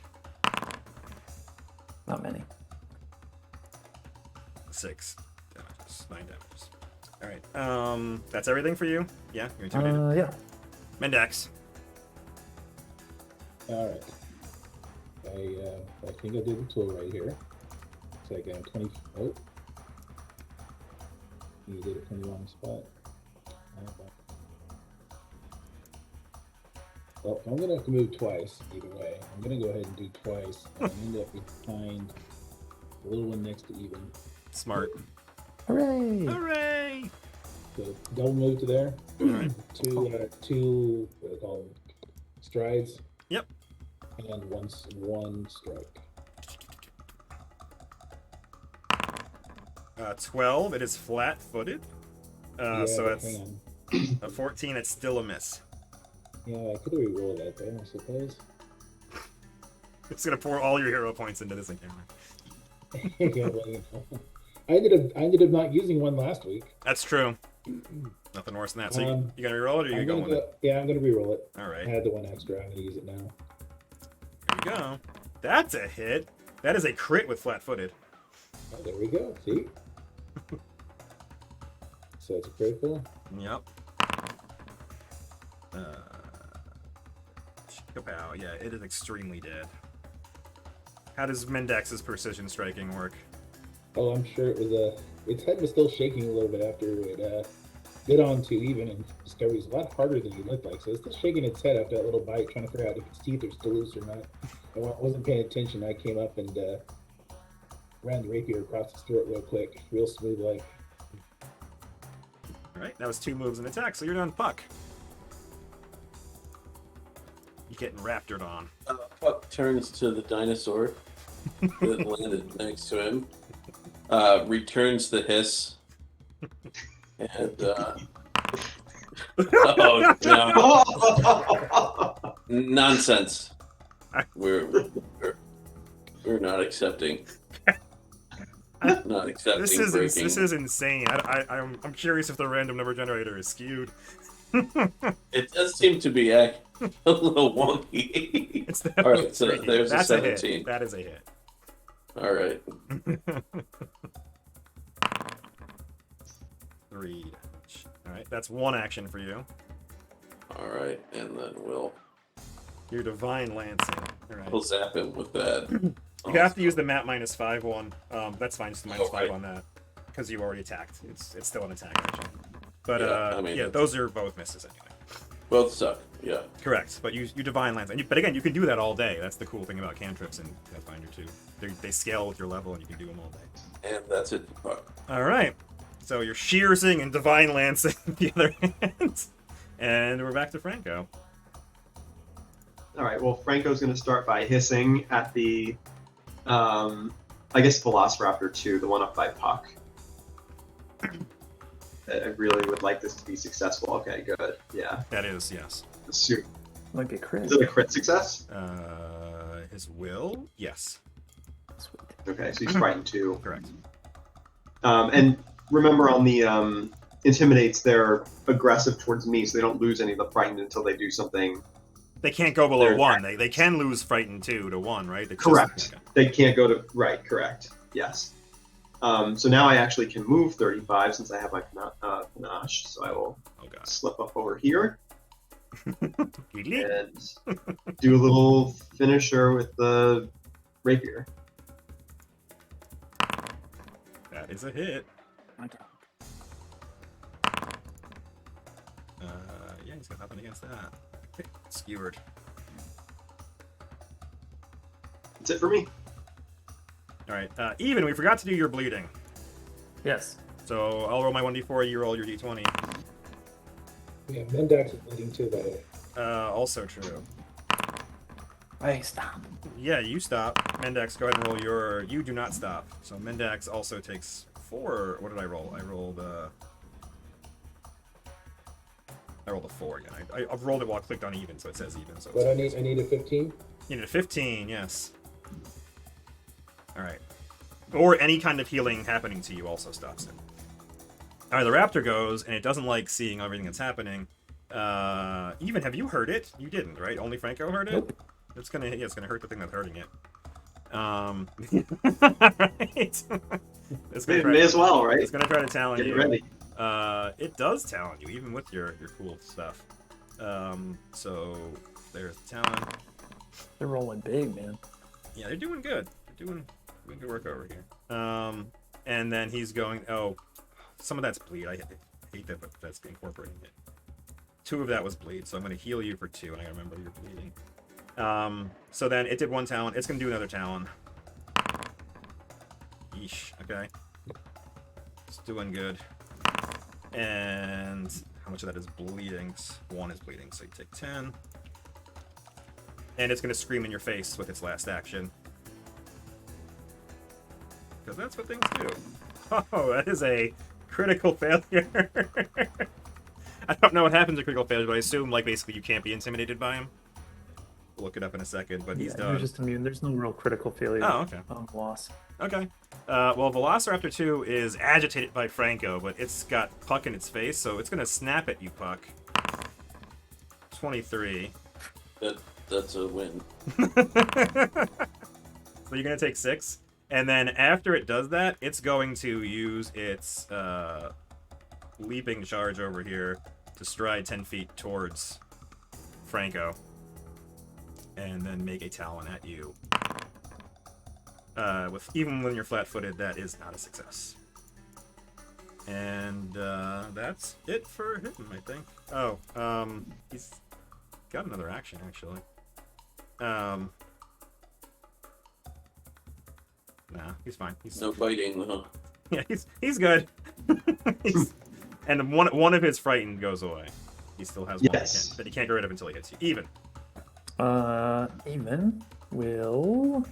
Not many. 6 damages. 9 damages. Alright. That's everything for you? Yeah? You're intimidated? Yeah. Mendax. All right. I think I did the tool right here. So I got 20. Oh. You did it from the wrong spot. Okay. Well, I'm gonna have to move twice either way. I'm gonna go ahead and do twice. And end up behind the little one next to even. Smart. Hooray! Hooray! So double move to there. Alright. Two what do they call them? Strides. Yep. And one strike. 12, it is flat-footed. Yeah, So it's hang on. a 14, it's still a miss. Yeah, I could re-roll that there, I suppose. It's gonna pour all your hero points into this encounter. Yeah, well, you know. ended up not using one last week. That's true. Nothing worse than that. So you gonna reroll it, or you I'm going gonna with go. Yeah, I'm gonna re-roll it. it? All right. I had the one extra. I'm gonna use it now. Here we go. That's a hit. That is a crit with flat-footed. Oh, there we go. See. So it's a critical. Yep. Kapow. Yeah, it is extremely dead. How does Mendex's precision striking work? Oh, I'm sure it was its head was still shaking a little bit after it did on to even and discovered it was a lot harder than it looked like. So it's still shaking its head after that little bite, trying to figure out if its teeth are still loose or not. And when I wasn't paying attention, I came up and ran the rapier across its throat real quick, real smooth like. All right, that was 2 moves and attack, so you're done, Puck. You're getting raptored on. Puck turns to the dinosaur that landed next to him, returns the hiss, and oh no, nonsense. We're not accepting. Not accepting. This is insane. I'm curious if the random number generator is skewed. It does seem to be a little wonky. It's All right, so there's That's a a 17. hit. That is a hit. All right. 3 damage. All right, that's 1 action for you. All right, and then we'll Your divine lancing. All right. zap him with that. You have to use the map -5 one. That's fine. Just the -5 right. on that because you already attacked. It's still an attack action. But Yeah, I mean, yeah, those are both misses anyway. Both suck. Yeah. Correct. But you divine lance, but again, you can do that all day. That's the cool thing about cantrips and Pathfinder 2. They scale with your level, and you can do them all day. And that's it for Puck. All right. So you're shearsing and divine lancing the other hand, and we're back to Franco. All right. Well, Franco's going to start by hissing at the, I guess, Velociraptor 2, the one up by Puck. I really would like this to be successful. Okay, good. Yeah. That is, yes. Super. Like a crit. Is it a crit success? His will? Yes. Sweet. Okay, so he's frightened 2. Correct. And remember on the intimidates, they're aggressive towards me, so they don't lose any of the frightened until they do something. They can't go below They're 1. They can lose frightened 2 to 1, right? They just- Correct. okay. They can't go to right. Correct. Yes. So now I actually can move 35 since I have my panache. So I will Oh god. slip up over here Giggly. and do a little finisher with the rapier. That is a hit. My dog. Yeah, he's got nothing against that. Okay, skewered. That's it for me. All right, even. We forgot to do your bleeding. Yes. So I'll roll my 1d4. You roll your d20. Yeah, Mendax is leading too, by the way. Also true. Hey, stop. Yeah, you stop. Mendax, go ahead and roll your. You do not stop. So Mendax also takes 4. What did I roll? I rolled a 4 again. I've rolled it while I clicked on even, so it says even. So But it's, I need a 15. you need a 15. Yes. All right. Or any kind of healing happening to you also stops it. All right, the raptor goes, and it doesn't like seeing everything that's happening. Even, have you heard it? You didn't, right? Only Franco heard it? Nope. It's gonna hurt the thing that's hurting it. Right. It's gonna May as well, right? It's gonna try to talon Get you. ready. It does talon you, even with your cool stuff. So there's the talon. They're rolling big, man. Yeah, they're doing good. They're doing good work over here. And then he's going. Oh, some of that's bleed. I hate that, but that's incorporating it. 2 of that was bleed, so I'm going to heal you for 2, and I gotta remember you're bleeding. So then it did 1 talon. It's going to do another talon. Yeesh. Okay. It's doing good. And how much of that is bleeding? 1 is bleeding, so you take 10. And it's going to scream in your face with its last action. Because that's what things do. Oh, that is a critical failure. I don't know what happens to critical failure, but I assume, like, basically you can't be intimidated by him. We'll look it up in a second, but he's You're done. just immune. There's no real critical failure. Oh, okay. Loss. Okay. Well, Velociraptor 2 is agitated by Franco, but it's got Puck in its face, so it's gonna snap at you, Puck. 23. That's a win. So you're gonna take 6, and then after it does that, it's going to use its leaping charge over here to stride 10 feet towards Franco, and then make a Talon at you. Even when you're flat-footed, that is not a success. And that's it for him, I think. Oh, he's got another action actually. Nah, he's fine. He's No fighting, huh? yeah, he's good. And one of his frightened goes away. He still has one Yes. that he can't get rid of until he hits you. Even. Even will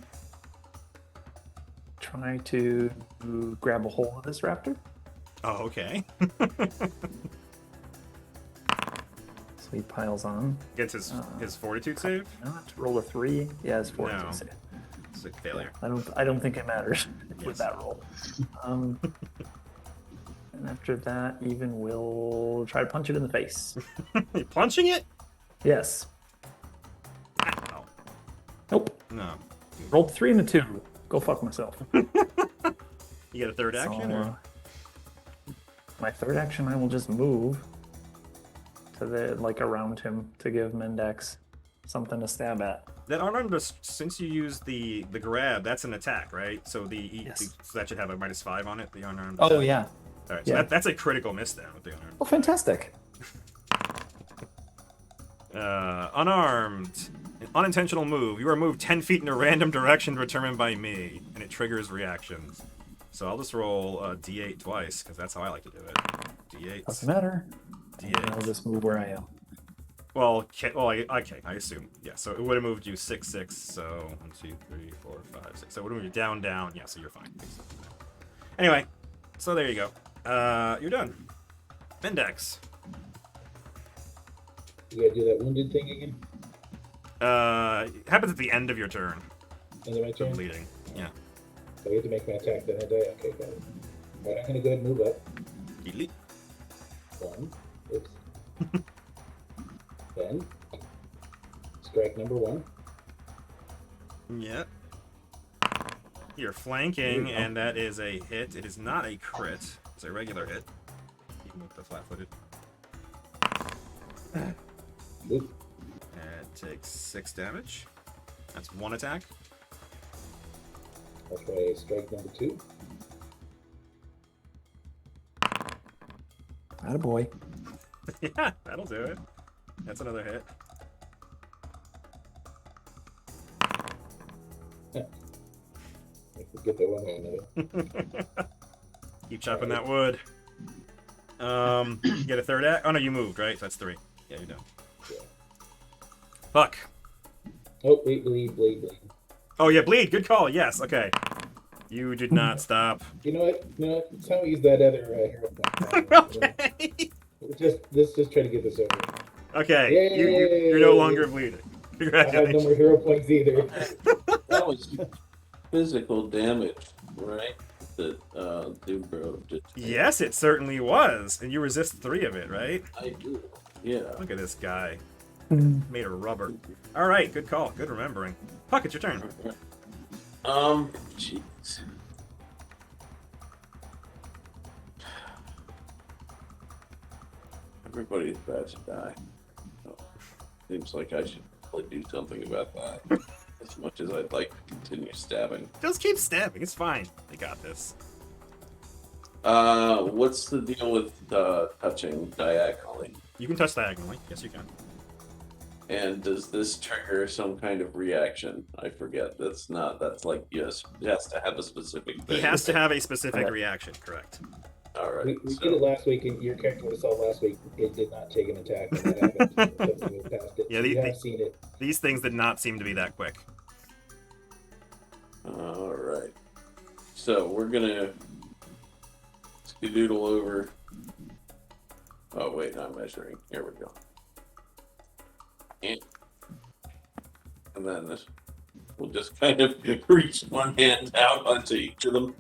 try to grab a hold of this raptor. Oh, okay. So he piles on. Gets his fortitude save. Not roll a 3. Yeah, it's 4. No. It's a failure. I don't think it matters Yes. with that roll. And after that, Even will try to punch it in the face. You punching it? Yes. Ow. Nope. No. Rolled 3 and a 2. Go fuck myself. You get a third action, So, or my third action, I will just move to the around him to give Mendex something to stab at. that unarmed? Since you used the grab, that's an attack, right? So Yes. so that should have a -5 on it. The unarmed. Oh attack. yeah. All right, so Yeah. that's a critical miss then with the unarmed. Oh, fantastic. Unarmed. An unintentional move. You are moved 10 feet in a random direction determined by me, and it triggers reactions. So I'll just roll D8 twice, because that's how I like to do it. D8. Doesn't matter. D8. And I'll just move where I am. Well, okay, I assume. Yeah, so it would have moved you 6, 6, so 1, 2, 3, 4, 5, 6. So it would have moved you down, down. Yeah, so you're fine. Anyway, so there you go. You're done. Mendex. You gotta do that wounded thing again. It happens at the end of your turn. And then my turn. Bleeding. Yeah. So I get to make my attack, then I die. Okay, got it. Alright, I'm gonna go ahead and move up. Elite. 1. Oops. Then strike number 1. Yeah. You're flanking, and that is a hit. It is not a crit. It's a regular hit. Even with the flat-footed. Oop. It takes 6 damage. That's 1 attack. I'll try strike number 2. Attaboy. Yeah, that'll do it. That's another hit. I forget that one way or another. Keep chopping that wood. You get a third act. Oh no, you moved, right? So that's 3. Yeah, you're done. Yeah. Fuck. Oh, wait, bleed. Oh yeah, bleed. Good call. Yes. Okay. You did not stop. You know what? Let's how we use that other hero point. Okay. Let's just try to get this over. Okay. You're no longer bleeding. I have no Congratulations. more hero points either. That was physical damage, right? That Dubro did. Yes, it certainly was. And you resist 3 of it, right? I do. Yeah. Look at this guy. Made of rubber. All right. Good call. Good remembering. Puck, it's your turn. Jeez. Everybody's about to die. Oh, seems like I should probably do something about that. As much as I'd like to continue stabbing. Just keep stabbing. It's fine. They got this. What's the deal with touching diagonally? You can touch diagonally. Yes, you can. And does this trigger some kind of reaction? I forget. That's like, yes, it has to have a specific thing. He has to have a specific reaction, correct? Alright. We did it last week, and your character was saw last week. It did not take an attack. And that happened. Something was past it. Yeah, So the- you have seen it. These things did not seem to be that quick. Alright. So we're gonna skedoodle over. Oh wait, I'm measuring. Here we go. And then this will just kind of reach one hand out onto each of them.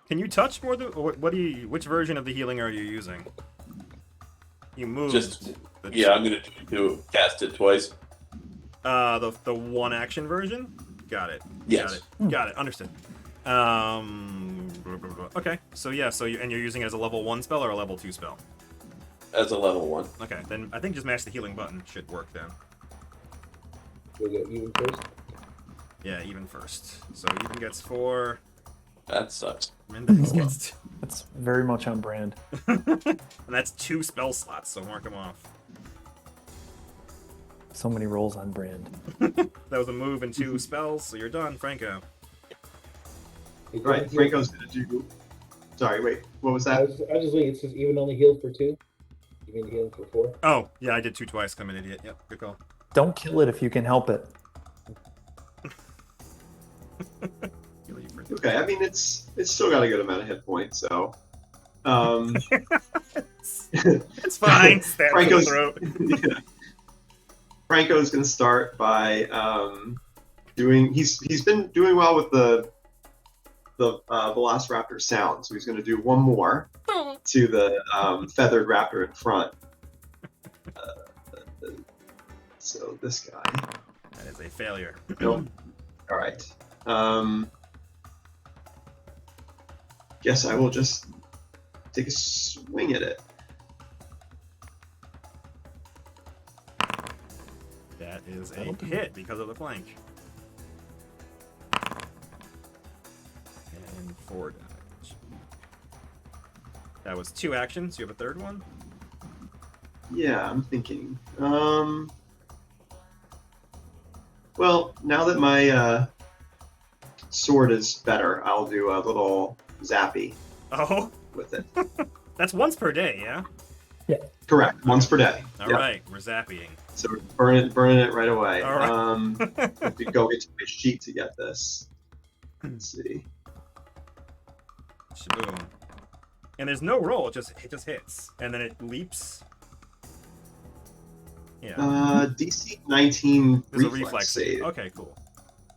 Can you touch more than what do you? Which version of the healing are you using? You moved. Just yeah, I'm gonna do cast it twice. The one action version. Got it. Yes. Got it. Understood. Okay. So yeah. So you're using it as a level 1 spell or a level 2 spell? As a level 1. Okay. Then I think just mash the healing button should work then. We'll go even first. Yeah, even first. So even gets 4. That sucks. Mendex gets 2. That's very much on brand. And that's 2 spell slots. So mark them off. So many rolls on brand. That was a move and 2 spells. So you're done, Franco. It Right, doesn't Franco's gonna do. Sorry, wait. What was I that? was just thinking it says even only healed for 2. You mean healing for 4? Oh yeah, I did 2 twice. I'm an idiot. Yep. Good call. Don't kill it if you can help it. Heal you for Okay, I mean it's still got a good amount of hit points, so. It's fine. Stab in the Franco's throat. yeah. Franco's gonna start by doing. He's been doing well with the Velociraptor sound, so he's gonna do one more to the feathered raptor in front. So this guy. That is a failure. Nope. All right. Guess I will just take a swing at it. That is a hit because of the flank. And 4 damage. That was 2 actions. You have a third one? Yeah, I'm thinking. Well, now that my sword is better, I'll do a little zappy Oh, with it. that's once per day, yeah? Correct, once per day. All Yep. right, we're zapping. So burning it right away. All right. I have to go into my sheet to get this. Let's see. Shaboom. And there's no roll, it just hits. And then it leaps. Yeah. DC 19 There's a reflex reflex save. Okay, cool.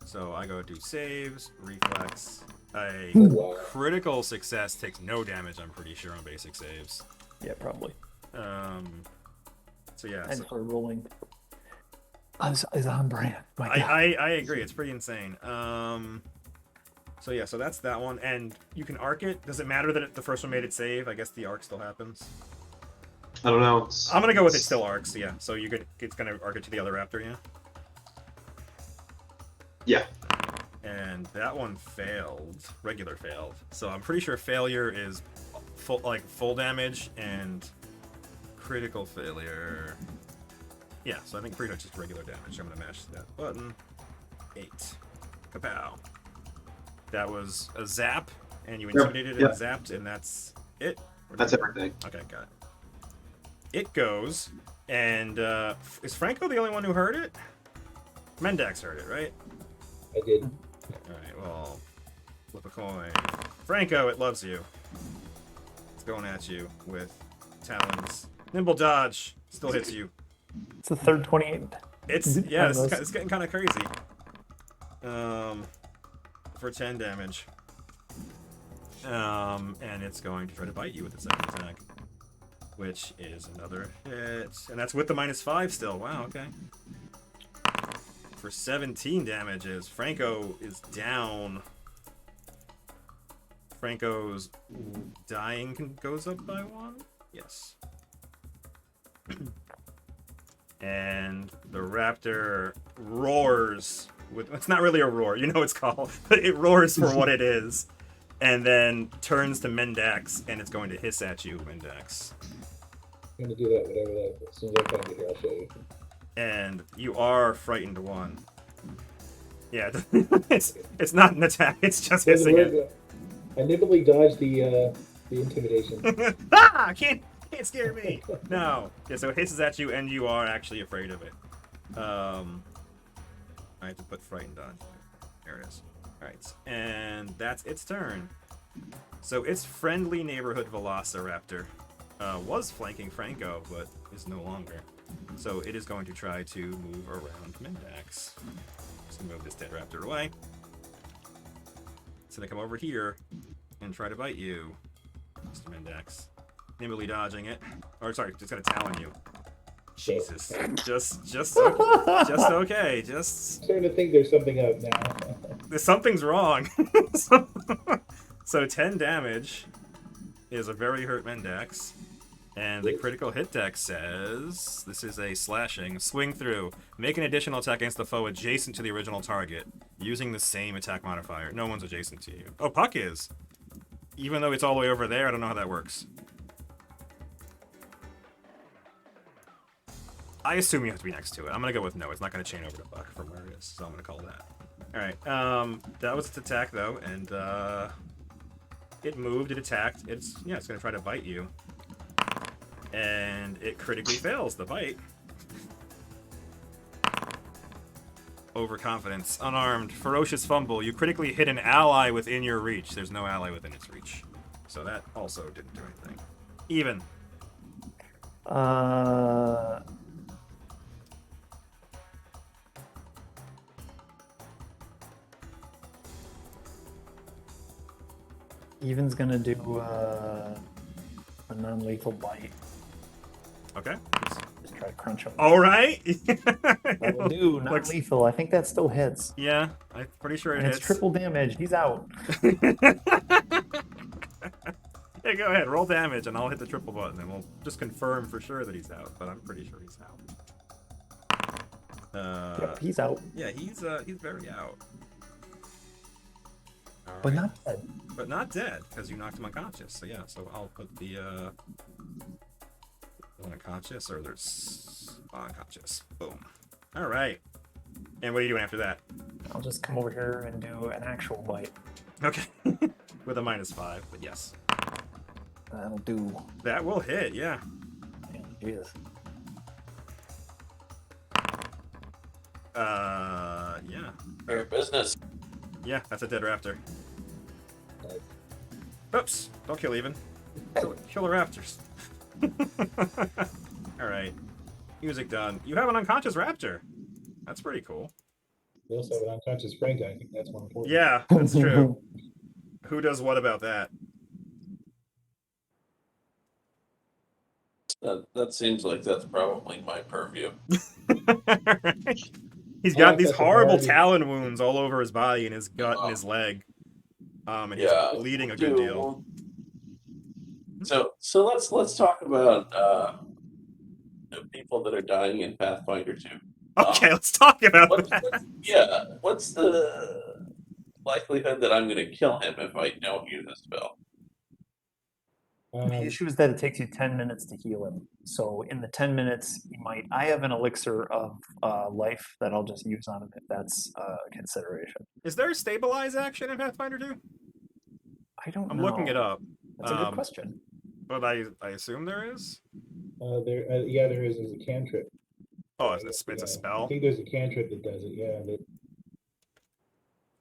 So I go do saves, reflex. A Wow. critical success takes no damage, I'm pretty sure, on basic saves. Yeah, probably. So yeah. And So for rolling. Is on brand. My God. I agree, it's pretty insane. So yeah, so that's that one. And you can arc it. Does it matter that the first one made it save? I guess the arc still happens. I don't know. I'm gonna go with it still arcs, yeah. So it's gonna arc it to the other raptor, yeah? Yeah. And that one failed. Regular failed. So I'm pretty sure failure is full damage and critical failure. Yeah, so I think pretty much just regular damage. I'm gonna mash that button. 8. Kapow. That was a zap, and you intimidated Yep. and zapped, and that's it. That's everything. Okay, got it. It goes, and is Franco the only one who heard it? Mendex heard it, right? I did. Alright, well, flip a coin. Franco, it loves you. It's going at you with talons. Nimble dodge. Still hits you. It's the third 28. It's, yeah, it's getting kind of crazy. For 10 damage. And it's going to try to bite you with its second attack. Which is another hit. And that's with the -5 still. Wow, okay. For 17 damages, Franco is down. Franco's dying goes up by 1? Yes. And the raptor roars with, it's not really a roar, you know what it's called. It roars for what it is. And then turns to Mendax, and it's going to hiss at you, Mendax. I'm gonna do that, whatever that. As soon as I find it here, I'll show you. And you are frightened 1. Yeah, it's not an attack, it's just hissing it. I nimbly dodged the intimidation. Ah! Can't scare me! No. Yeah, so it hisses at you, and you are actually afraid of it. I have to put frightened on. There it is. Alright, and that's its turn. So it's friendly neighborhood Velociraptor was flanking Franco, but is no longer. So it is going to try to move around Mendax. Just move this dead raptor away. It's gonna come over here and try to bite you, Mr. Mendax. Nimbly dodging it. Or sorry, just gonna talon you. Jesus. Just okay. Just I'm starting to think there's something up now. something's wrong. So 10 damage is a very hurt Mendax. And the critical hit dex says this is a slashing. Swing through. Make an additional attack against the foe adjacent to the original target, using the same attack modifier. No one's adjacent to you. Oh, Puck is. Even though it's all the way over there, I don't know how that works. I assume you have to be next to it. I'm gonna go with no. It's not gonna chain over to Puck from where it is, so I'm gonna call that. Alright, that was its attack though, and it moved, it attacked. It's gonna try to bite you. And it critically fails the bite. Overconfidence, unarmed, ferocious fumble. You critically hit an ally within your reach. There's no ally within its reach. So that also didn't do anything. Even. Even's gonna do a non-lethal bite. Okay. Just try to crunch him. Alright! That will do, non-lethal. I think that still hits. Yeah, I'm pretty sure it And hits. it's triple damage. He's out. Yeah, go ahead, roll damage, and I'll hit the triple button, and we'll just confirm for sure that he's out, but I'm pretty sure he's out. Yep, he's out. Yeah, he's very out. But Alright. not dead. But not dead, because you knocked him unconscious. So yeah, so I'll put the unconscious, or there's unconscious. Boom. Alright. And what are you doing after that? I'll just come over here and do an actual bite. Okay. With a -5, but yes. That'll do. That will hit, yeah. Jesus. Yeah. Fair business. Yeah, that's a dead raptor. Nice. Oops, don't kill even. Kill the raptors. Alright. Music done. You have an unconscious raptor. That's pretty cool. We also have an unconscious Frank. I think that's more important. Yeah, that's true. Who does what about that? That seems like that's probably my purview. He's got these that's a horrible variety. talon wounds all over his body and his gut and his leg. And he's bleeding a good deal. So let's talk about the people that are dying in Pathfinder 2. Okay, let's talk about that. What's the likelihood that I'm going to kill him if I don't use a spell? The issue is that it takes you 10 minutes to heal him. So in the 10 minutes, you might. I have an elixir of life that I'll just use on him if that's a consideration. Is there a stabilize action in Pathfinder 2? I don't know. I'm looking it up. That's a good question. But I assume there is? There is a cantrip. Oh, it's a I spell? think there's a cantrip that does it. Yeah.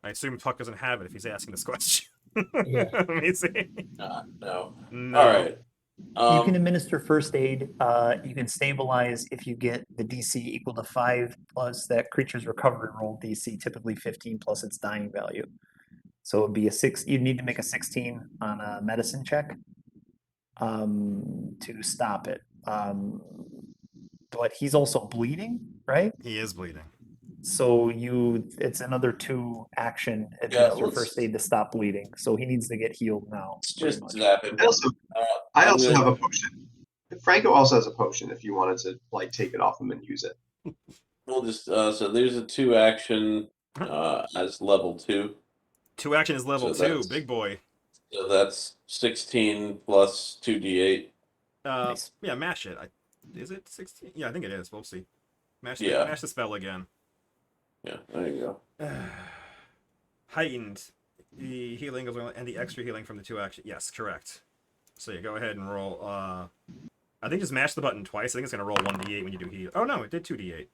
I assume Puck doesn't have it if he's asking this question. Yeah. Let me see. No. No. All right. You can administer first aid. You can stabilize if you get the DC equal to 5 plus that creature's recovery roll DC, typically 15 plus its dying value. So it'd be a 6. You'd need to make a 16 on a medicine check to stop it. But he's also bleeding, right? He is bleeding. So it's another 2 action administer first aid to stop bleeding. So he needs to get healed now. It's just pretty much. zap him. I also have a potion. Franco also has a potion if you wanted to take it off him and use it. We'll just so there's a 2 action as level 2. 2 action is level So 2, that's- big boy. So that's 16 plus 2d8. Nice. Yeah, mash it. Is it 16? Yeah, I think it is. We'll see. Mash the spell again. Yeah, there you go. Heightened. The healing goes and the extra healing from the 2 action. Yes, correct. So you go ahead and roll. I think just mash the button twice. I think it's going to roll 1d8 when you do heal. Oh, no, it did 2d8.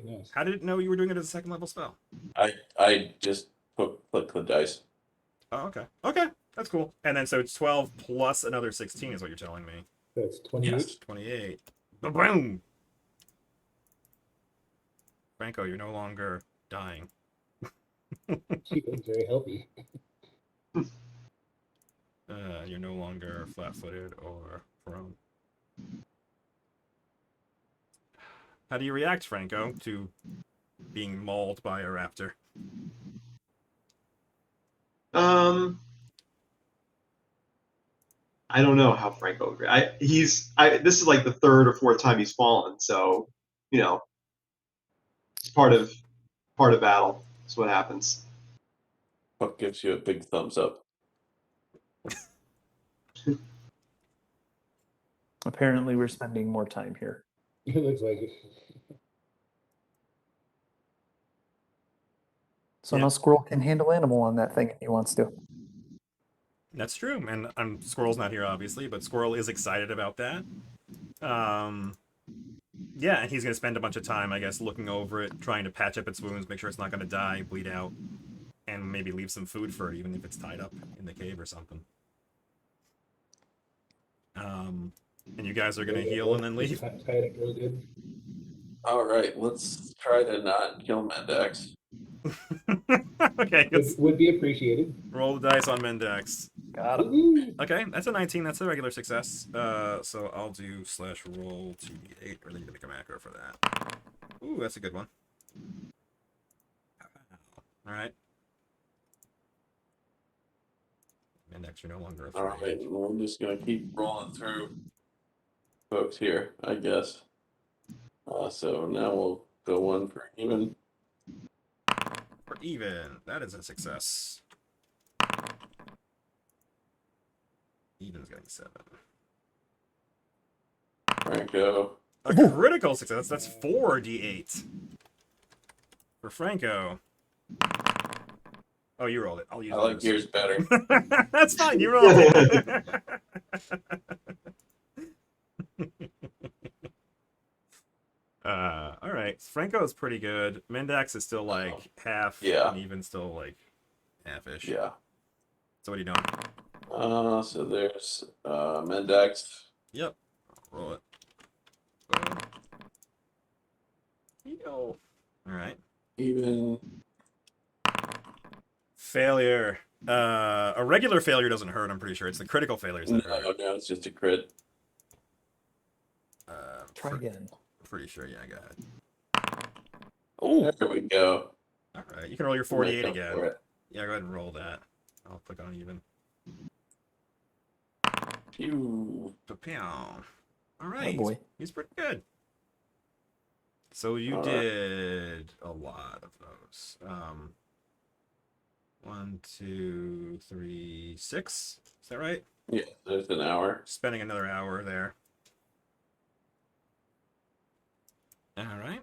Nice. How did it know you were doing it as a 2nd level spell? I just click the dice. Oh, okay. Okay, that's cool. And then so it's 12 plus another 16 is what you're telling me. That's 28. Yes. 28. Boom! Franco, you're no longer dying. She looks very healthy. You're no longer flat-footed or prone. How do you react, Franco, to being mauled by a raptor? I don't know how Franco. This is like the third or fourth time he's fallen, so you know, it's part of battle. That's what happens. Puck gives you a big thumbs up. Apparently, we're spending more time here. It looks like it. So Yeah. now Squirrel can handle animal on that thing if he wants to. That's true, and Squirrel's not here, obviously, but Squirrel is excited about that. Yeah, and he's going to spend a bunch of time, I guess, looking over it, trying to patch up its wounds, make sure it's not going to die, bleed out, and maybe leave some food for it, even if it's tied up in the cave or something. And you guys are going to heal and then leave? Tied it real good. All right, let's try to not kill Mendax. Okay, Would be appreciated. roll the dice on Mendax. Got him. Woo-hoo. Okay, that's a 19. That's a regular success. So I'll do /roll 2d8, or then you can make a macro for that. Ooh, that's a good one. All right. Mendax, you're no longer afraid. All right, well, I'm just gonna keep rolling through folks here, I guess. So now we'll go one for even. For even. That is a success. Even's getting 7. Franco. A critical success. That's 4d8. For Franco. Oh, you rolled it. I'll use I like yours. yours better. That's fine. You rolled it. All right. Franco is pretty good. Mendax is still like half. Yeah. And even still like half-ish. Yeah. So what are you doing? So there's Mendax. Yep. Roll it. Boom. Yo. All right. Even. Failure. A regular failure doesn't hurt, I'm pretty sure. It's the critical failures that hurt. No, it's just a crit. Try again. Pretty sure, yeah, go ahead. Oh, there we go. All right, you can roll your Make 48 up again. for it. Yeah, go ahead and roll that. I'll click on even. Phew. All Oh right, boy. he's pretty good. So you All right. did a lot of those. 1, 2, 3, 6. Is that right? Yeah, there's an hour. Spending another hour there. All right.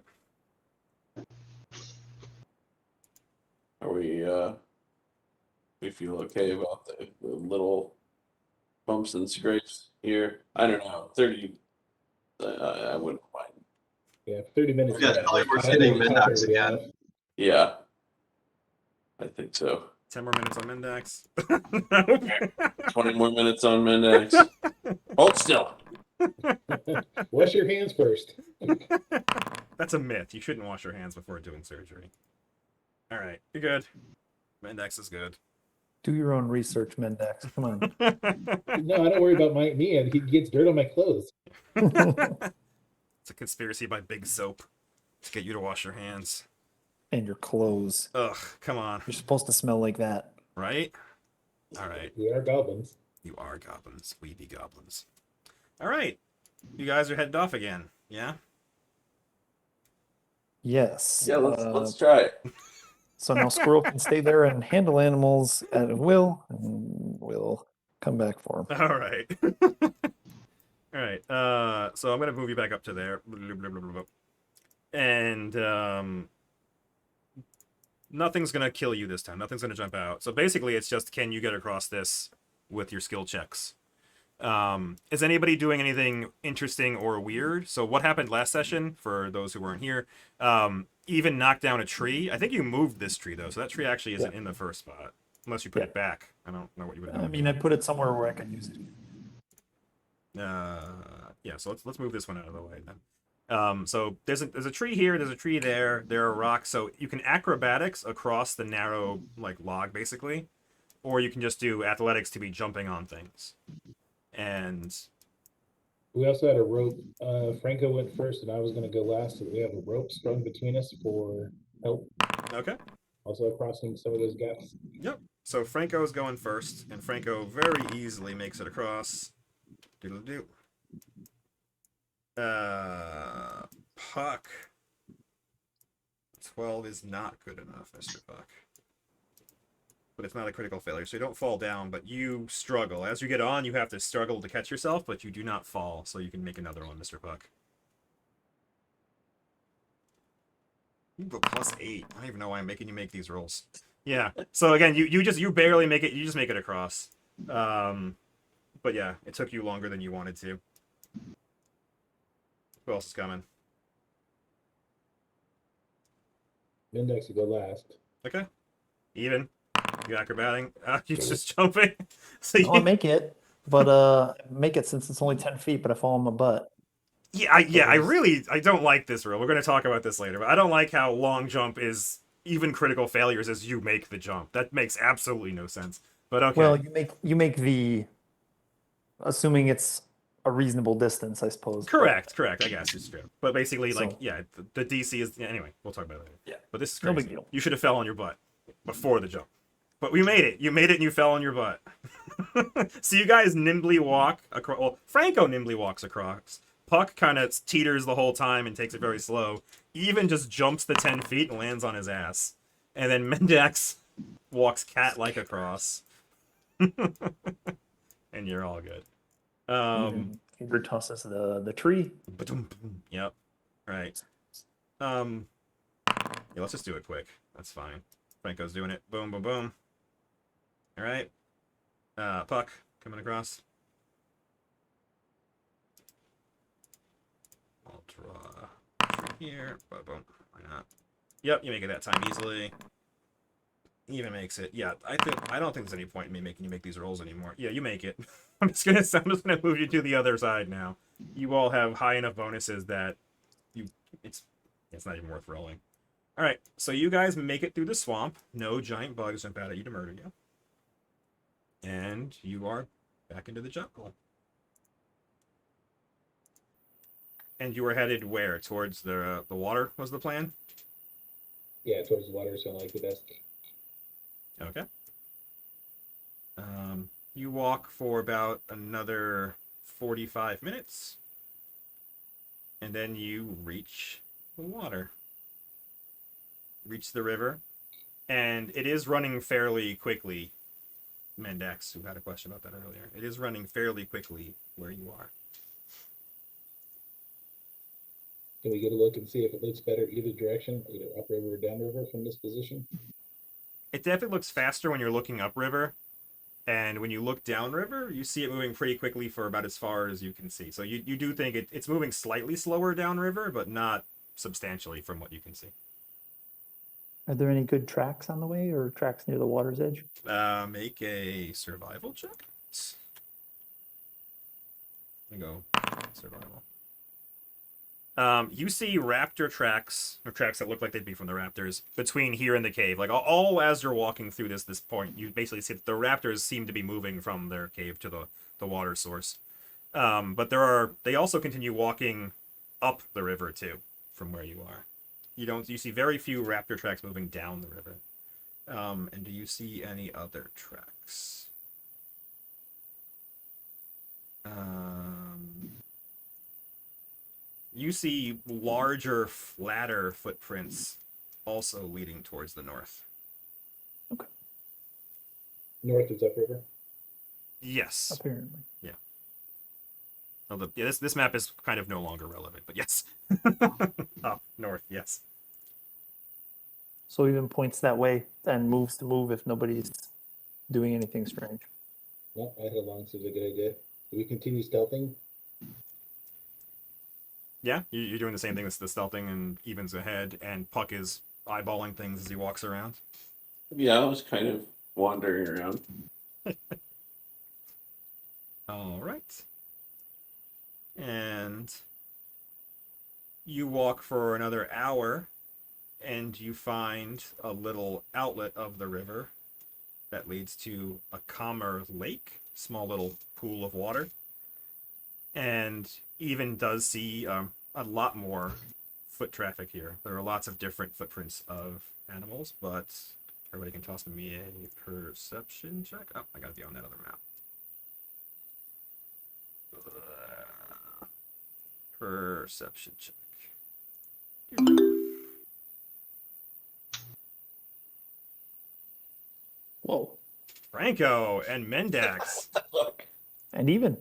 Are we feel okay about the little bumps and scrapes here? I don't know. 30. I wouldn't mind. Yeah, 30 minutes. Yeah, it's probably worth hitting Mendax again. Yeah. I think so. 10 more minutes on Mendax. Nope. 20 more minutes on Mendax. Hold still. Wash your hands first. That's a myth. You shouldn't wash your hands before doing surgery. All right, you're good. Mendax is good. Do your own research, Mendax. Come on. No, I don't worry about me. And he gets dirt on my clothes. It's a conspiracy by Big Soap to get you to wash your hands. And your clothes. Ugh, come on. You're supposed to smell like that. Right? All right. We are goblins. You are goblins. We be goblins. All right. You guys are headed off again. Yeah? Yes. Yeah, let's try it. So now Squirrel can stay there and handle animals at will, and we'll come back for him. All right. All right. So I'm going to move you back up to there. And nothing's going to kill you this time. Nothing's going to jump out. So basically, it's just, can you get across this with your skill checks? Is anybody doing anything interesting or weird? So what happened last session, for those who weren't here, even knocked down a tree. I think you moved this tree, though, so that tree actually isn't in the first spot. Unless you put it back. I don't know what you would have done. I mean, I put it somewhere where I could use it. Yeah. So let's move this one out of the way then. So there's a tree here. There's a tree there. There are rocks. So you can acrobatics across the narrow like log basically, or you can just do athletics to be jumping on things. And We also had a rope. Franco went first, and I was going to go last. So we have a rope strung between us for help. okay. Also crossing some of those gaps. Yep. So Franco's going first, and Franco very easily makes it across. Doodle-doo. Puck. 12 is not good enough, Mr. Puck. But it's not a critical failure, so you don't fall down, but you struggle. As you get on, you have to struggle to catch yourself, but you do not fall, so you can make another one, Mr. Puck. You can go +8. I don't even know why I'm making you make these rolls. Yeah. So again, you barely make it. You just make it across. But yeah, it took you longer than you wanted to. Who else is coming? Index to go last. Okay. Even. You acrobating. You just jumping. So I make it, but make it since it's only 10 feet, but I fall on my butt. Yeah, I don't like this rule. We're going to talk about this later, but I don't like how long jump is even critical failures as you make the jump. That makes absolutely no sense. But okay. Well, you make the, assuming it's a reasonable distance, I suppose. Correct. I guess it's true. But basically, like, So- yeah, the DC is anyway. We'll talk about it later. Yeah. But this is No crazy. big deal. You should have fell on your butt before the jump. But we made it. You made it, and you fell on your butt. So you guys nimbly walk across. Well, Franco nimbly walks across. Puck kind of teeters the whole time and takes it very slow. Even just jumps the 10 feet and lands on his ass. And then Mendax walks cat-like across. And you're all good. Andrew tosses the tree. Yep. Right. Yeah, let's just do it quick. That's fine. Franco's doing it. Boom, boom, boom. All right. Puck coming across. I'll draw here. Boom, boom. Why not? Yep, you make it that time easily. Even makes it. Yeah, I don't think there's any point in me making you make these rolls anymore. Yeah, you make it. I'm just gonna move you to the other side now. You all have high enough bonuses that it's not even worth rolling. All right, so you guys make it through the swamp. No giant bugs jump out at you to murder you, and you are back into the jungle. And you were headed where? Towards the water was the plan? Yeah, towards the water, so like the best. Okay. You walk for about another 45 minutes, and then you reach the water. Reach the river, and it is running fairly quickly. Mendax, who had a question about that earlier. It is running fairly quickly where you are. Can we get a look and see if it looks better either direction, either upriver or downriver from this position? It definitely looks faster when you're looking upriver, and when you look downriver, you see it moving pretty quickly for about as far as you can see. So you do think it's moving slightly slower downriver, but not substantially from what you can see. Are there any good tracks on the way or tracks near the water's edge? Make a survival check. Let me go survival. You see raptor tracks, or tracks that look like they'd be from the raptors, between here and the cave. Like all as you're walking through this point, you basically see that the raptors seem to be moving from their cave to the water source. But they also continue walking up the river too, from where you are. You see very few raptor tracks moving down the river. And do you see any other tracks? You see larger, flatter footprints also leading towards the north. North is upriver. Yes. Apparently. Although, yeah, this map is kind of no longer relevant, but yes. Up north, yes. So even points that way and moves to move if nobody's doing anything strange. No, I had a long, so it's a good idea. Do we continue stealthing? Yeah, you're doing the same thing as the stealthing, and Even's ahead, and Puck is eyeballing things as he walks around. Yeah, I was kind of wandering around. All right. And you walk for another hour, and you find a little outlet of the river that leads to a calmer lake, small little pool of water, and even does see a lot more foot traffic here. There are lots of different footprints of animals, but everybody can toss me a perception check. Oh, I gotta be on that other map. Perception check. Whoa. Franco and Mendax. Look. And even.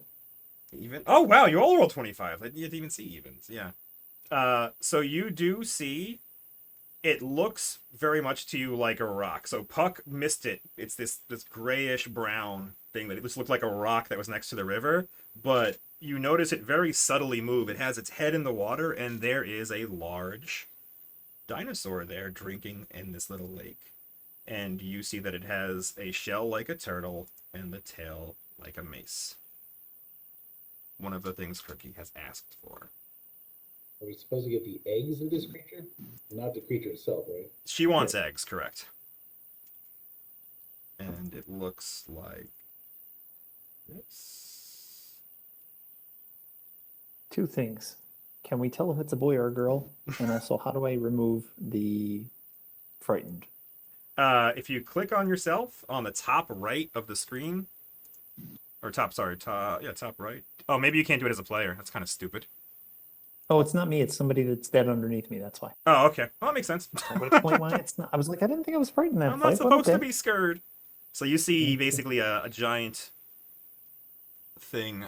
Even. Oh wow, you all rolled 25. You didn't even see evens. Yeah. So you do see. It looks very much to you like a rock. So Puck missed it. It's this grayish brown thing that it just looked like a rock that was next to the river, but you notice it very subtly move. It has its head in the water, and there is a large dinosaur there drinking in this little lake. And you see that it has a shell like a turtle and the tail like a mace. One of the things Kirkee has asked for. Are we supposed to get the eggs of this creature? Not the creature itself, right? She wants eggs, correct. And it looks like this. Two things. Can we tell if it's a boy or a girl? And also, how do I remove the frightened? If you click on yourself on the top right of the screen, or top right. Oh, maybe you can't do it as a player. That's kind of stupid. Oh, it's not me. It's somebody that's dead underneath me. That's why. Oh, okay. Well, that makes sense. That would explain why it's not. I was like, I didn't think I was frightened that I'm fight, not but supposed to okay. be scared. So you see basically a giant thing,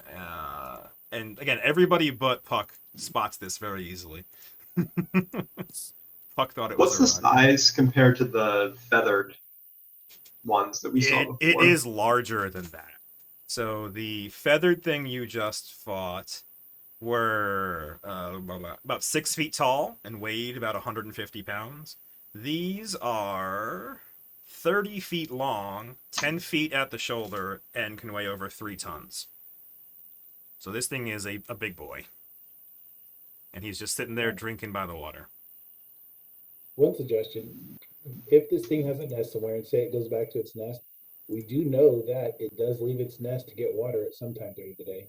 and again, everybody but Puck spots this very easily. Puck thought it What's the was a rock. size compared to the feathered ones that we saw before? It is larger than that. So the feathered thing you just fought were about 6 feet tall and weighed about 150 pounds. These are 30 feet long, 10 feet at the shoulder, and can weigh over 3 tons. So this thing is a big boy. And he's just sitting there drinking by the water. One suggestion, if this thing has a nest somewhere and say it goes back to its nest, we do know that it does leave its nest to get water at some time during the day.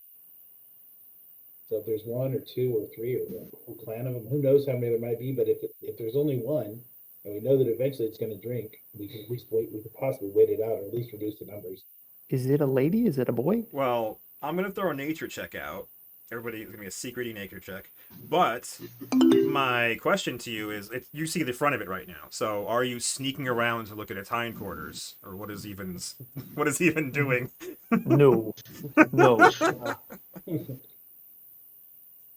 So if there's one or two or three or a whole clan of them, who knows how many there might be, but if there's only one, and we know that eventually it's going to drink, we can at least wait, we could possibly wait it out or at least reduce the numbers. Is it a lady? Is it a boy? Well, I'm going to throw a nature check out. Everybody, it's going to be a secret nature check. But my question to you is, you see the front of it right now. So are you sneaking around to look at its hindquarters? Or what is even doing? No. No.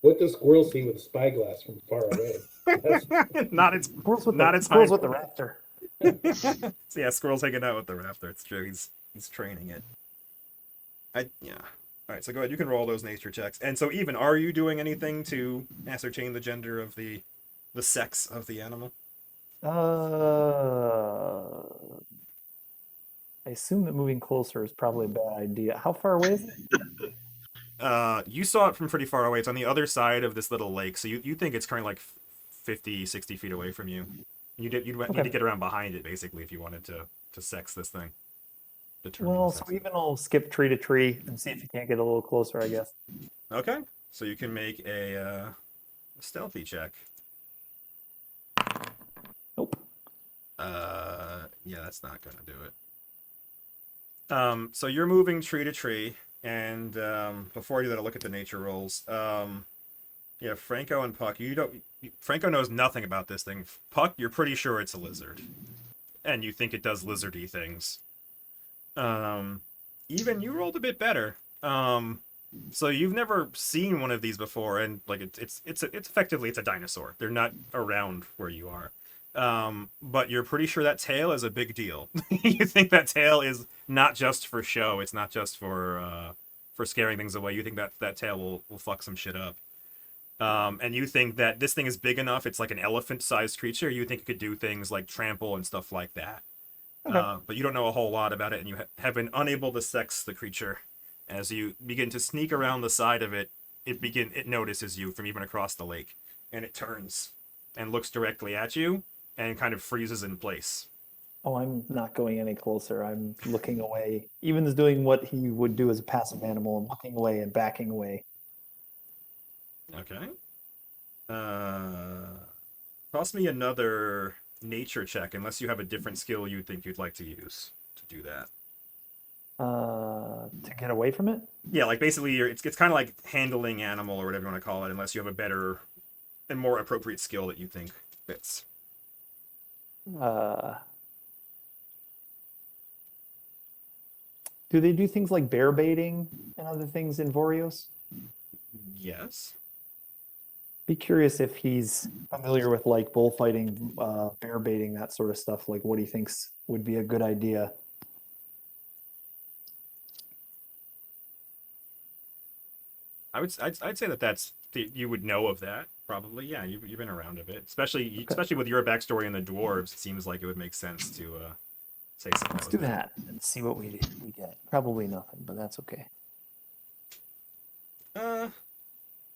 What does squirrel see with a spyglass from far away? Not its Squirrels with Not the, its squirrels with the raptor. So yeah, squirrel's hanging out with the raptor. It's true. He's training it. All right, so go ahead. You can roll those nature checks. And so, even, are you doing anything to ascertain the gender of the sex of the animal? I assume that moving closer is probably a bad idea. How far away is it? You saw it from pretty far away. It's on the other side of this little lake, so you think it's currently like 50, 60 feet away from you. You'd need to get around behind it, basically, if you wanted to sex this thing. Well, so even I'll skip tree to tree and see if you can't get a little closer, I guess. Okay, so you can make a stealthy check. Nope. Yeah, that's not gonna do it. So you're moving tree to tree, and before I do that, I'll look at the nature rolls. Yeah, Franco and Puck. Franco knows nothing about this thing. Puck, you're pretty sure it's a lizard, and you think it does lizardy things. Even you rolled a bit better. So you've never seen one of these before, and like it's effectively a dinosaur. They're not around where you are. But you're pretty sure that tail is a big deal. You think that tail is not just for show. It's not just for scaring things away. You think that tail will fuck some shit up. And you think that this thing is big enough. It's like an elephant-sized creature. You think it could do things like trample and stuff like that. Okay. But you don't know a whole lot about it, and you have been unable to sex the creature. As you begin to sneak around the side of it, it notices you from even across the lake, and it turns and looks directly at you and kind of freezes in place. Oh, I'm not going any closer. I'm looking away. Even as doing what he would do as a passive animal, I'm looking away and backing away. Okay. Toss me another nature check, unless you have a different skill you think you'd like to use to do that. To get away from it? Yeah, like basically, it's kind of like handling animal or whatever you want to call it, unless you have a better and more appropriate skill that you think fits. Do they do things like bear baiting and other things in Vorios? Yes. Be curious if he's familiar with like bullfighting, bear baiting, that sort of stuff, like what he thinks would be a good idea. I'd say that's you would know of that probably. Yeah, you've been around a bit, especially with your backstory in the dwarves. It seems like it would make sense to say something. Let's do that and see what we get. Probably nothing, but that's okay.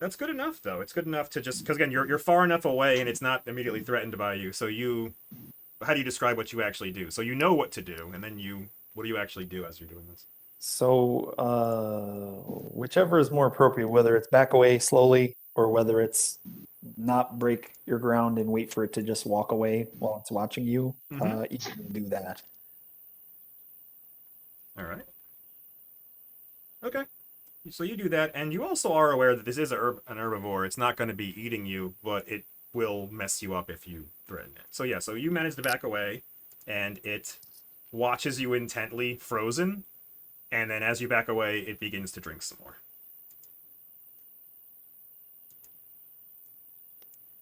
That's good enough though. It's good enough to just because again you're far enough away and it's not immediately threatened by you. So how do you describe what you actually do? So you know what to do, and then what do you actually do as you're doing this? So whichever is more appropriate, whether it's back away slowly or whether it's not break your ground and wait for it to just walk away while it's watching you, you can do that. All right. Okay. So you do that, and you also are aware that this is an herbivore. It's not going to be eating you, but it will mess you up if you threaten it. So yeah, so you manage to back away, and it watches you intently, frozen, and then as you back away, it begins to drink some more.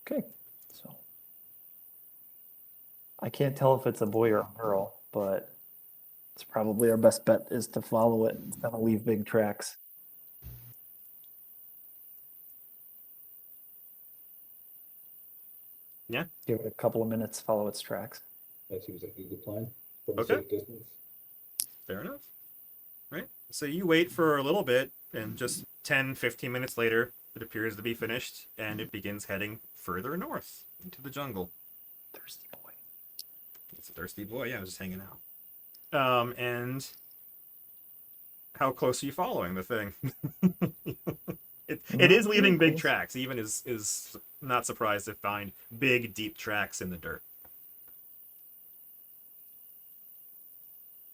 Okay, so I can't tell if it's a boy or a girl, but it's probably our best bet is to follow it. It's gonna leave big tracks. Yeah. Give it a couple of minutes, follow its tracks. That seems like a good plan. From a Okay. safe distance. Fair enough. Right. So you wait for a little bit, and just 10, 15 minutes later, it appears to be finished, and it begins heading further north into the jungle. Thirsty boy. It's a thirsty boy. Yeah, I was just hanging out. And how close are you following the thing? It is leaving big tracks. Even is not surprised to find big, deep tracks in the dirt.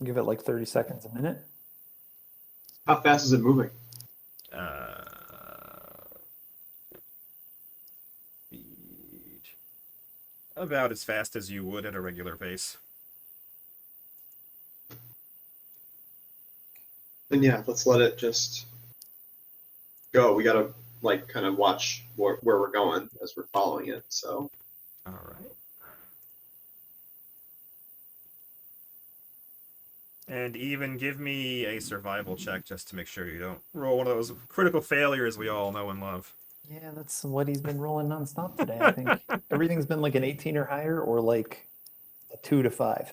Give it like 30 seconds, a minute. How fast is it moving? About as fast as you would at a regular pace. Then yeah, let's let it just go. We gotta like kind of watch where we're going as we're following it. So All right. And even give me a survival check just to make sure you don't roll one of those critical failures we all know and love. Yeah, that's what he's been rolling nonstop today, I think. Everything's been like an 18 or higher or like a 2 to 5.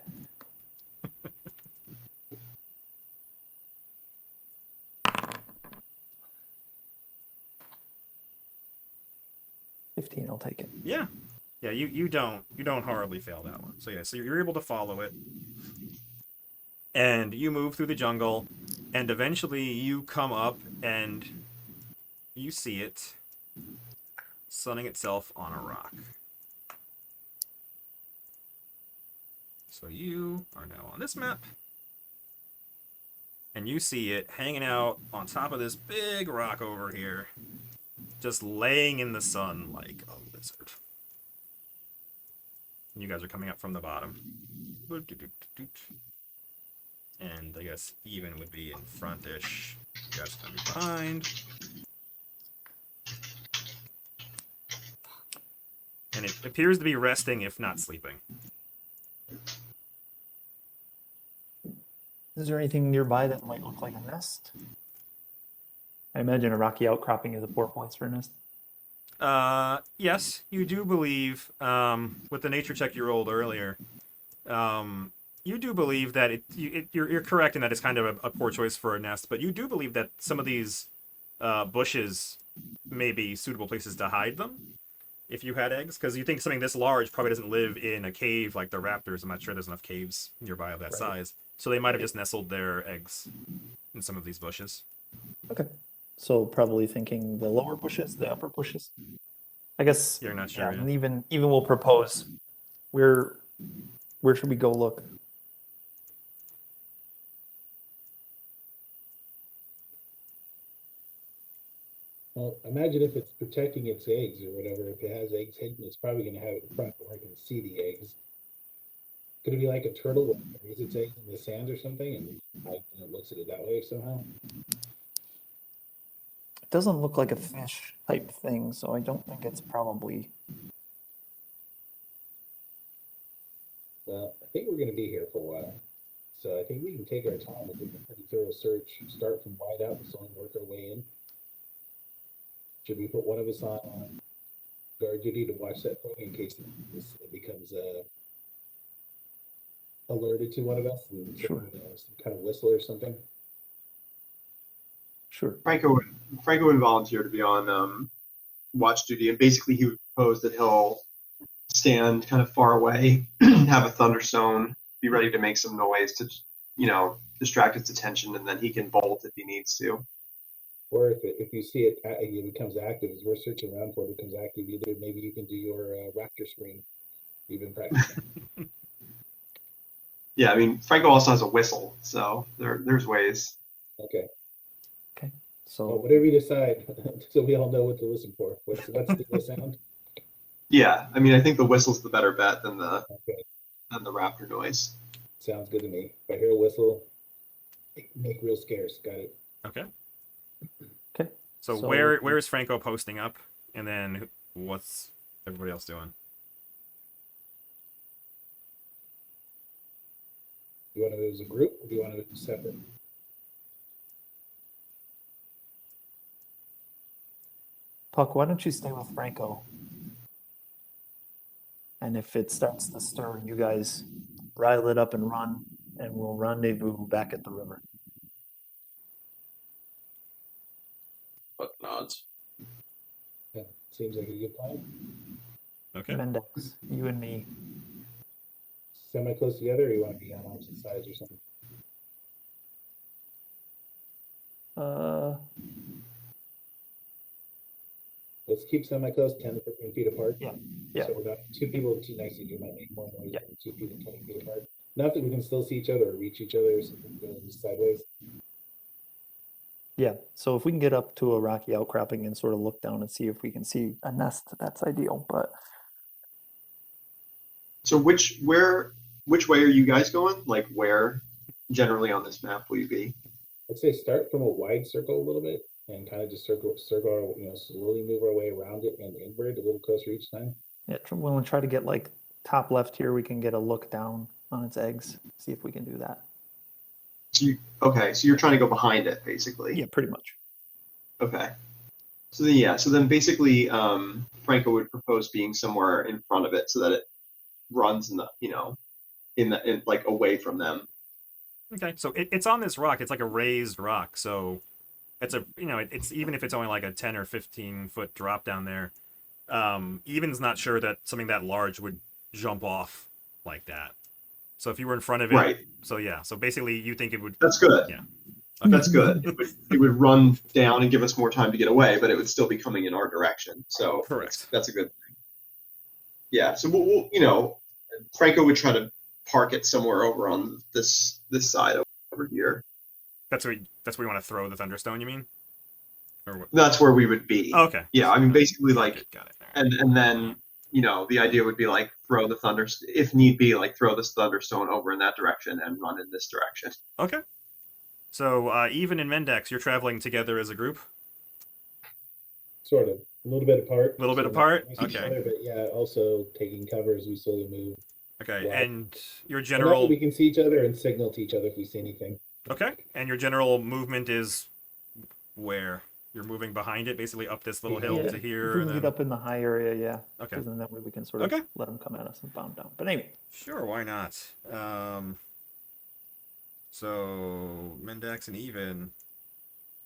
$15, I'll take it. Yeah. Yeah, you don't horribly fail that one. So yeah, so you're able to follow it. And you move through the jungle, and eventually you come up and you see it sunning itself on a rock. So you are now on this map, and you see it hanging out on top of this big rock over here, just laying in the sun like a lizard. You guys are coming up from the bottom. And I guess even would be in front-ish. You guys are going to be behind. And it appears to be resting, if not sleeping. Is there anything nearby that might look like a nest? I imagine a rocky outcropping is a poor place for a nest. Yes, you do believe, with the nature check you rolled earlier, you do believe that you're correct in that it's kind of a poor choice for a nest, but you do believe that some of these bushes may be suitable places to hide them if you had eggs, because you think something this large probably doesn't live in a cave like the raptors. I'm not sure there's enough caves nearby of that Right. size, so they might have just nestled their eggs in some of these bushes. Okay. So probably thinking the lower bushes, the upper bushes. I guess. You're not sure, Yeah, yeah. and even we'll propose. Where should we go look? Well, imagine if it's protecting its eggs or whatever. If it has eggs hidden, it's probably going to have it in front where I can see the eggs. Could it be like a turtle that buries its eggs in the sand or something, and it looks at it that way somehow? It doesn't look like a fish type thing, so I don't think it's probably. Well, I think we're going to be here for a while, so I think we can take our time and do a pretty thorough search. Start from wide out and slowly work our way in. Should we put one of us on guard duty to watch that thing in case it becomes alerted to one of us and Sure. some kind of whistle or something? Sure. Franco would volunteer to be on watch duty, and basically he would propose that he'll stand kind of far away, have a thunderstone, be ready to make some noise to, distract its attention, and then he can bolt if he needs to. Or if you see it becomes active, as we're searching around for it becomes active, either maybe you can do your raptor scream. You've been practicing. Yeah, I mean, Franco also has a whistle, so there's ways. Okay. Okay. Well, So whatever you decide, so we all know what to listen for. What's the sound? Yeah, I mean, I think the whistle's the better bet than the Okay, raptor noise. sounds good to me. If I hear a whistle, make real scarce. Got it. Okay. okay. So, So- where is Franco posting up, and then what's everybody else doing? Do you want to do it as a group, or do you want to do it separate? Puck, why don't you stay with Franco? And if it starts to stir, you guys rile it up and run, and we'll rendezvous back at the river. But nods. Yeah, seems like a good plan. Okay. Mendex, you and me. Semi close together, or you want to be on opposite sides or something? Let's keep semi close, 10 to 15 feet apart. Yeah, yeah. So we're not two people too next to you might make more noise Yeah. than 2 feet and 20 feet apart. Not that we can still see each other or reach each other or something going sideways. Yeah, so if we can get up to a rocky outcropping and sort of look down and see if we can see a nest, that's ideal. But So which way are you guys going? Like, where generally on this map will you be? I'd say start from a wide circle a little bit and kind of just circle, slowly move our way around it and inward a little closer each time. yeah, we'll try to get like top left here. We can get a look down on its eggs. See if we can do that. So you're trying to go behind it, basically. Yeah, pretty much. Okay. So then basically, Franco would propose being somewhere in front of it so that it runs in like away from them. Okay. So it's on this rock. It's like a raised rock. So it's it's even if it's only like a 10 or 15 foot drop down there. Even's not sure that something that large would jump off like that. So if you were in front of it, Right. So yeah. So basically, you think it would. That's good. Yeah. That's good. It would run down and give us more time to get away, but it would still be coming in our direction. So Correct. That's a good thing. Yeah. So we'll Franco would try to park it somewhere over on this side over here. That's where you want to throw the thunderstone. You mean? Or what? That's where we would be. Oh, okay. Yeah. I mean, basically, like, Got it. All right. and then the idea would be like throw the if need be, like throw this thunderstone over in that direction and run in this direction. Okay. So even in Mendex, you're traveling together as a group. Sort of. A little bit apart. A little bit so apart? not next to each Okay. other, but yeah, also taking cover as we slowly move. Okay. Yeah. And your Enough that general. we can see each other and signal to each other if we see anything. Okay. And your general movement is where you're moving behind it, basically up this little hill Yeah, to if here. we And can get then... up in the high area, yeah. Okay. Because then that way we can sort of Okay. let them come at us and bound down. But anyway, Sure. Why not? So Mendex and even.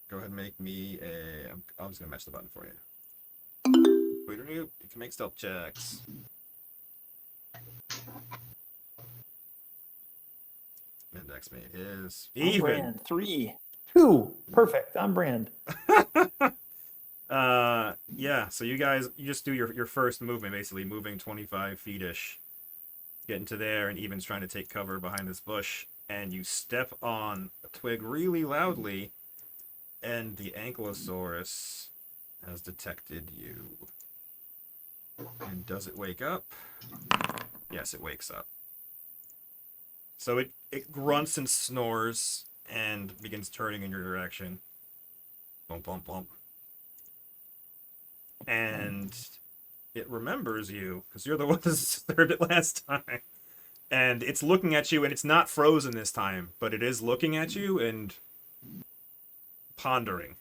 Go ahead and make me a. I'm just gonna match the button for you. You can make stealth checks. Mendex made his. I'm Even. Brand 3, 2. Perfect. I'm Brand. Yeah, so you guys, you just do your first movement, basically moving 25 feet-ish. Get into there, and Even's trying to take cover behind this bush, and you step on a twig really loudly, and the Ankylosaurus has detected you. And does it wake up? Yes, it wakes up. So it grunts and snores, and begins turning in your direction. Bump, bump, bump. And it remembers you, because you're the one that disturbed it last time. And it's looking at you, and it's not frozen this time, but it is looking at you and pondering.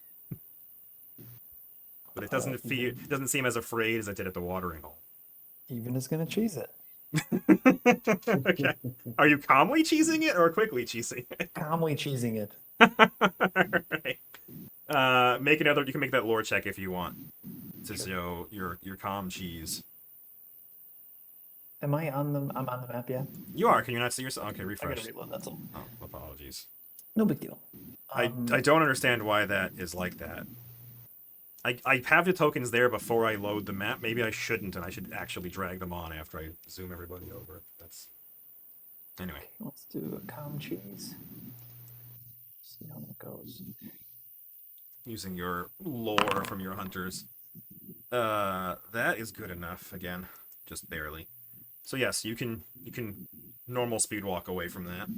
But it doesn't feel, it doesn't seem as afraid as it did at the watering hole. Even is going to cheese it. Okay. Are you calmly cheesing it or quickly cheesing it? Calmly cheesing it. Alright. Make another, you can make that lore check if you want. To show your calm cheese. Am I on the? I'm on the map yet. You are. Can you not see yourself? Okay, I refresh. gotta reload. That's all. Oh, apologies. No big deal. I don't understand why that is like that. I have the tokens there before I load the map. Maybe I shouldn't, and I should actually drag them on after I zoom everybody over. That's anyway. Okay, let's do a calm cheese. See how that goes. Using your lore from your hunters. That is good enough. Again, just barely. So yes, you can normal speed walk away from that.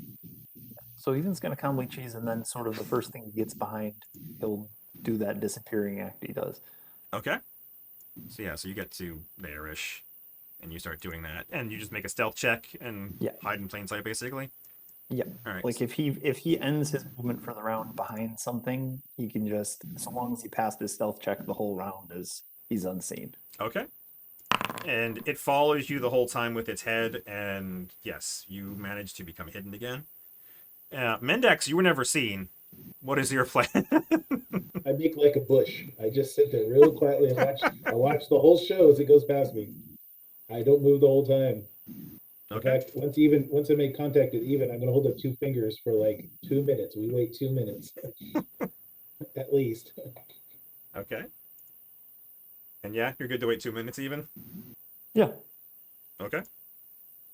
So Even's gonna calmly cheese, and then sort of the first thing he gets behind, he'll do that disappearing act he does. Okay. So yeah, so you get to there-ish, and you start doing that, and you just make a stealth check and hide in plain sight, basically. Yep. All right. Like if he ends his movement for the round behind something, he can just, so long as he passed his stealth check the whole round, he's unseen. Okay. And it follows you the whole time with its head, and yes, you manage to become hidden again. Mendex, you were never seen. What is your plan? I make like a bush. I just sit there real quietly and watch. I watch the whole show as it goes past me. I don't move the whole time. Okay. In fact, once I make contact with Even, I'm gonna hold up two fingers for like 2 minutes. We wait 2 minutes, at least. Okay. And yeah, you're good to wait 2 minutes even? Yeah. Okay.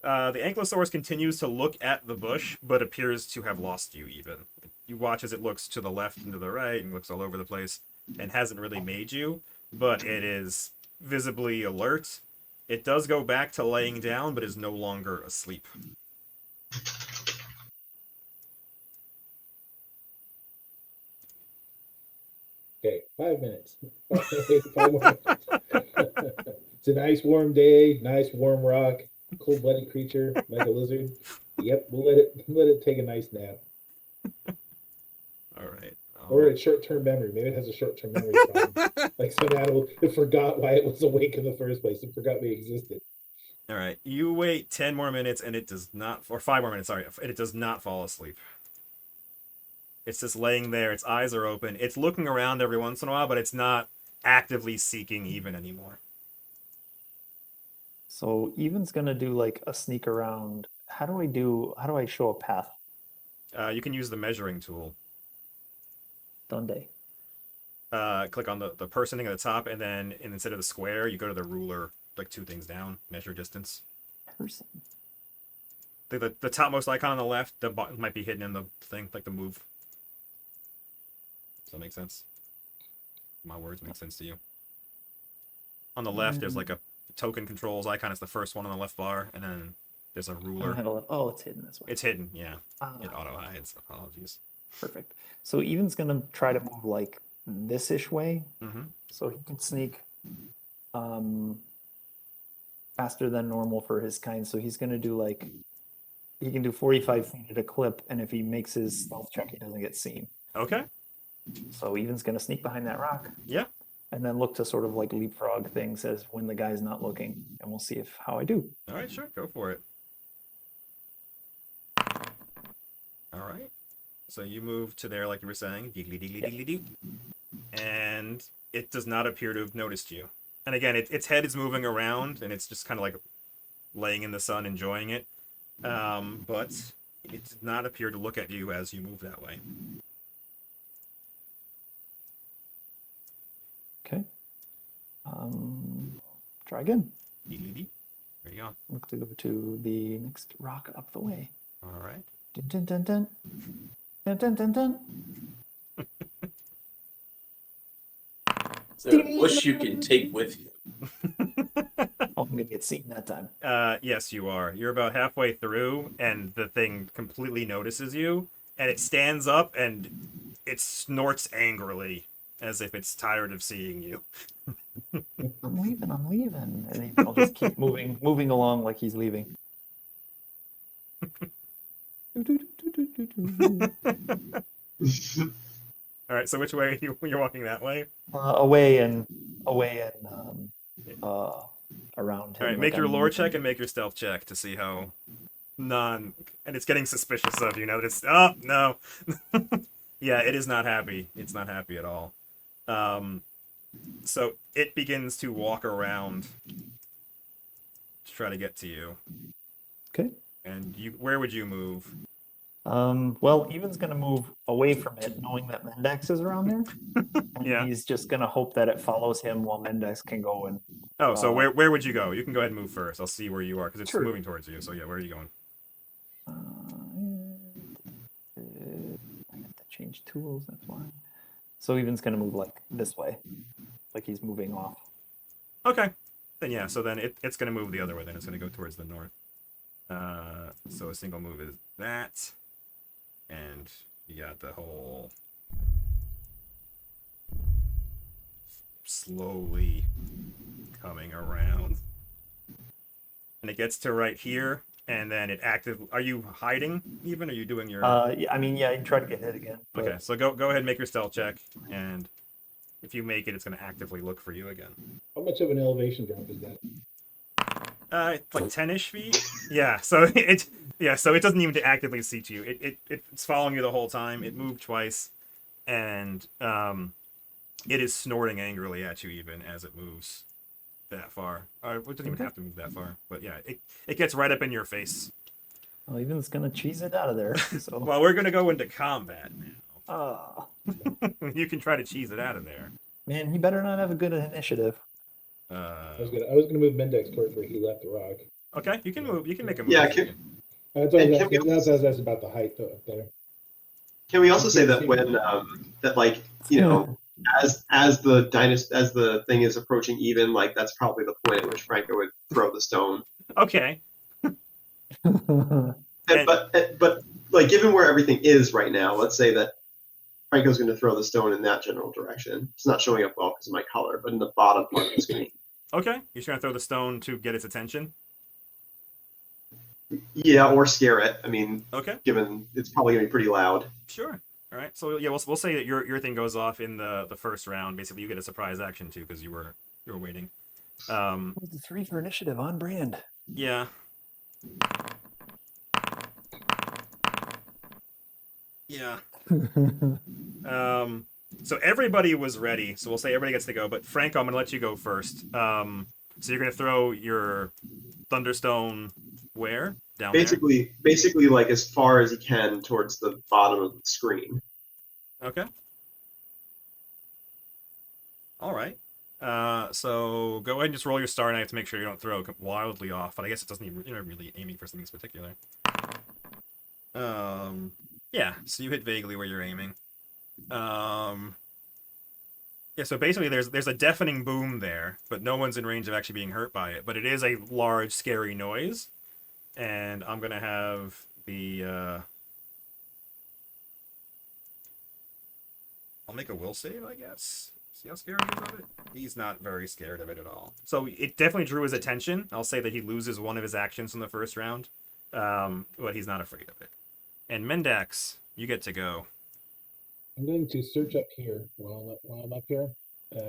The Ankylosaurus continues to look at the bush, but appears to have lost you even. You watch as it looks to the left and to the right and looks all over the place and hasn't really made you, but it is visibly alert. It does go back to laying down, but is no longer asleep. Okay, 5 minutes. 5 more minutes. It's a nice warm day, nice warm rock, cold-blooded creature like a lizard. Yep, we'll let it take a nice nap. All right. Or it's short-term memory. Maybe it has a short-term memory problem. Like some animal, it forgot why it was awake in the first place. It forgot we existed. All right. You wait 10 more minutes, and it does not, or 5 more minutes, sorry, and it does not fall asleep. It's just laying there. Its eyes are open. It's looking around every once in a while, but it's not actively seeking Even anymore. So Even's gonna do like a sneak around. How do I show a path? You can use the measuring tool. Dundee. Click on the person thing at the top, and then instead of the square, you go to the ruler, like 2 things down, measure distance. Person. The topmost icon on the left, the button might be hidden in the thing, like the move. Does that make sense? My words make sense to you. On the left, there's like a token controls icon. It's the first one on the left bar, and then there's a ruler. Oh, it's hidden this way. It's hidden, yeah. Ah, It auto hides. Apologies. perfect. So Even's gonna try to move like this-ish way, Mm-hmm. so he can sneak faster than normal for his kind. So he's gonna do like, he can do 45 feet at a clip, and if he makes his stealth check, he doesn't get seen. Okay. So Even's gonna sneak behind that rock. Yeah. And then look to sort of like leapfrog things as when the guy's not looking, and we'll see how I do. All right, sure. Go for it. All right. So you move to there, like you were saying, diggly diggly diggly doo, and it does not appear to have noticed you. And again, its head is moving around, and it's just kind of like laying in the sun, enjoying it. But it did not appear to look at you as you move that way. Okay. Try again. Diggly dee. There you go. Look to go to the next rock up the way. All right. Dun, dun, dun, dun. Dun, dun, dun, dun. Is there a bush you can take with you? Oh, I'm gonna get seen that time. Yes, you are. You're about halfway through, and the thing completely notices you, and it stands up and it snorts angrily, as if it's tired of seeing you. I'm leaving. I'm leaving. And I'll just keep moving along like he's leaving. All right. So which way are you're walking that way? Away and around him. All right. like Make your I'm lore moving. check and make your stealth check to see how and it's getting suspicious of you now that it's no. Yeah, it is not happy. It's not happy at all. So it begins to walk around to try to get to you. Okay. And where would you move? Well, Evan's gonna move away from it, knowing that Mendex is around there. And Yeah. he's just gonna hope that it follows him while Mendex can go and. Oh, so where would you go? You can go ahead and move first. I'll see where you are because it's Sure. moving towards you. So yeah, where are you going? I have to change tools. That's why. So Evan's gonna move like this way, like he's moving off. Okay. Then yeah, so then it's going to move the other way. Then it's going to go towards the north. So a single move is that. And you got the whole slowly coming around. And it gets to right here, and then it Are you hiding even? Are you doing your... Yeah, I mean, yeah, you try to get hit again. But... Okay, so go ahead and make your stealth check, and if you make it, it's going to actively look for you again. How much of an elevation drop is that? It's like 10-ish feet. Yeah, so it doesn't even actively see to you. It's following you the whole time. It moved twice, and it is snorting angrily at you even as it moves that far. It doesn't even have to move that far, but yeah, it gets right up in your face. Well, Evan's gonna cheese it out of there. So. Well, we're gonna go into combat now. Ah, You can try to cheese it out of there. man, he better not have a good initiative. I was gonna move Mendex towards where he left the rock. Okay, you can move. You can make a move. Yeah, That's what I was can we asking. That's about the height up there. Can we also say that when that like you know as the thing is approaching even, like that's probably the point at which Franco would throw the stone. Okay. But like given where everything is right now, let's say that Franco's going to throw the stone in that general direction. It's not showing up well because of my color, but in the bottom part of the screen. Okay, you're just gonna throw the stone to get its attention. Yeah, or scare it. I mean, Okay. given it's probably going to be pretty loud. Sure. All right. So yeah, we'll say that your thing goes off in the first round. Basically, you get a surprise action too because you were waiting. The 3 for initiative on brand. Yeah. Yeah. So everybody was ready. So we'll say everybody gets to go. But Franco, I'm gonna let you go first. So you're gonna throw your Thunderstone where? Down Basically, like as far as he can towards the bottom of the screen. there? Okay. All right. So go ahead and just roll your star knife to make sure you don't throw wildly off. But I guess it doesn't even, you're not really aiming for something particular. Yeah. So you hit vaguely where you're aiming. Yeah, so basically there's a deafening boom there, but no one's in range of actually being hurt by it. But it is a large, scary noise. And I'm going to have the... I'll make a will save, I guess. See how scared he is of it? He's not very scared of it at all. So it definitely drew his attention. I'll say that he loses one of his actions in the first round. But he's not afraid of it. And Mendax, you get to go. I'm going to search up here while I'm up here,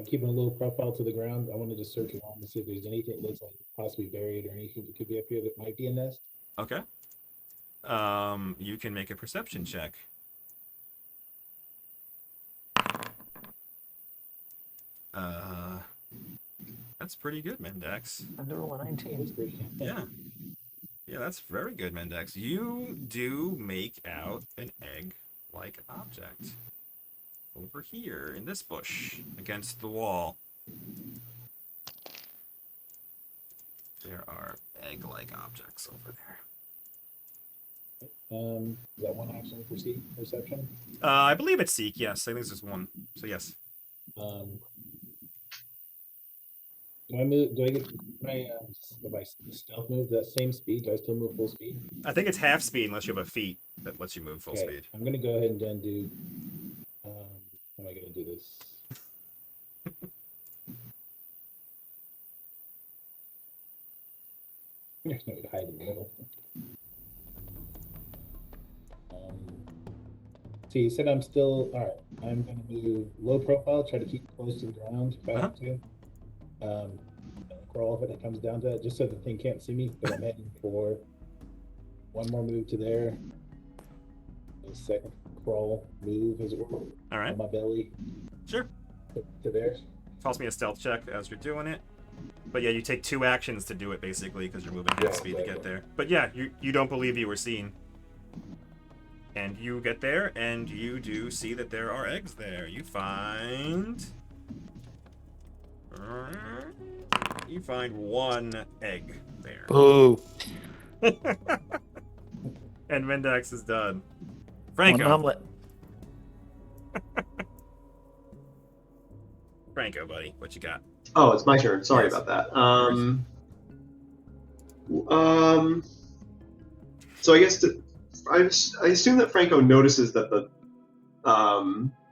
keeping a little profile to the ground. I want to just search around to see if there's anything that's like possibly buried or anything that could be up here that might be a nest. Okay. You can make a perception check. That's pretty good, Mendex. Under roll a That 19. was pretty. Yeah. Yeah, that's very good, Mendex. You do make out an egg-like object over here in this bush against the wall. There are egg-like objects over there. Is that one action for perception? I believe it's seek. Yes, I think it's just one. So yes. Do I move? Do I get my if I stealth move that same speed? Do I still move full speed? I think it's half speed unless you have a feat that lets you move full Okay, speed. I'm gonna go ahead and then do. How am I gonna do this? There's no way to hide in the middle. So you said I'm still all right. I'm gonna move low profile, try to keep close to the ground if I have to. Crawl if it comes down to it, just so the thing can't see me. But I'm heading for one more move to there. A second crawl move, as it were. All right. On my belly. Sure. To there. Toss me a stealth check as you're doing it. But yeah, you take 2 actions to do it basically because you're moving half Yeah, speed to get exactly. there. But yeah, you don't believe you were seen. And you get there, and you do see that there are eggs there. You find 1 egg there. Boo. And Mendex is done. One Franco. omelet. Franco, buddy, what you got? Oh, it's my turn. Sorry Yes. about that. So I guess I assume that Franco notices that the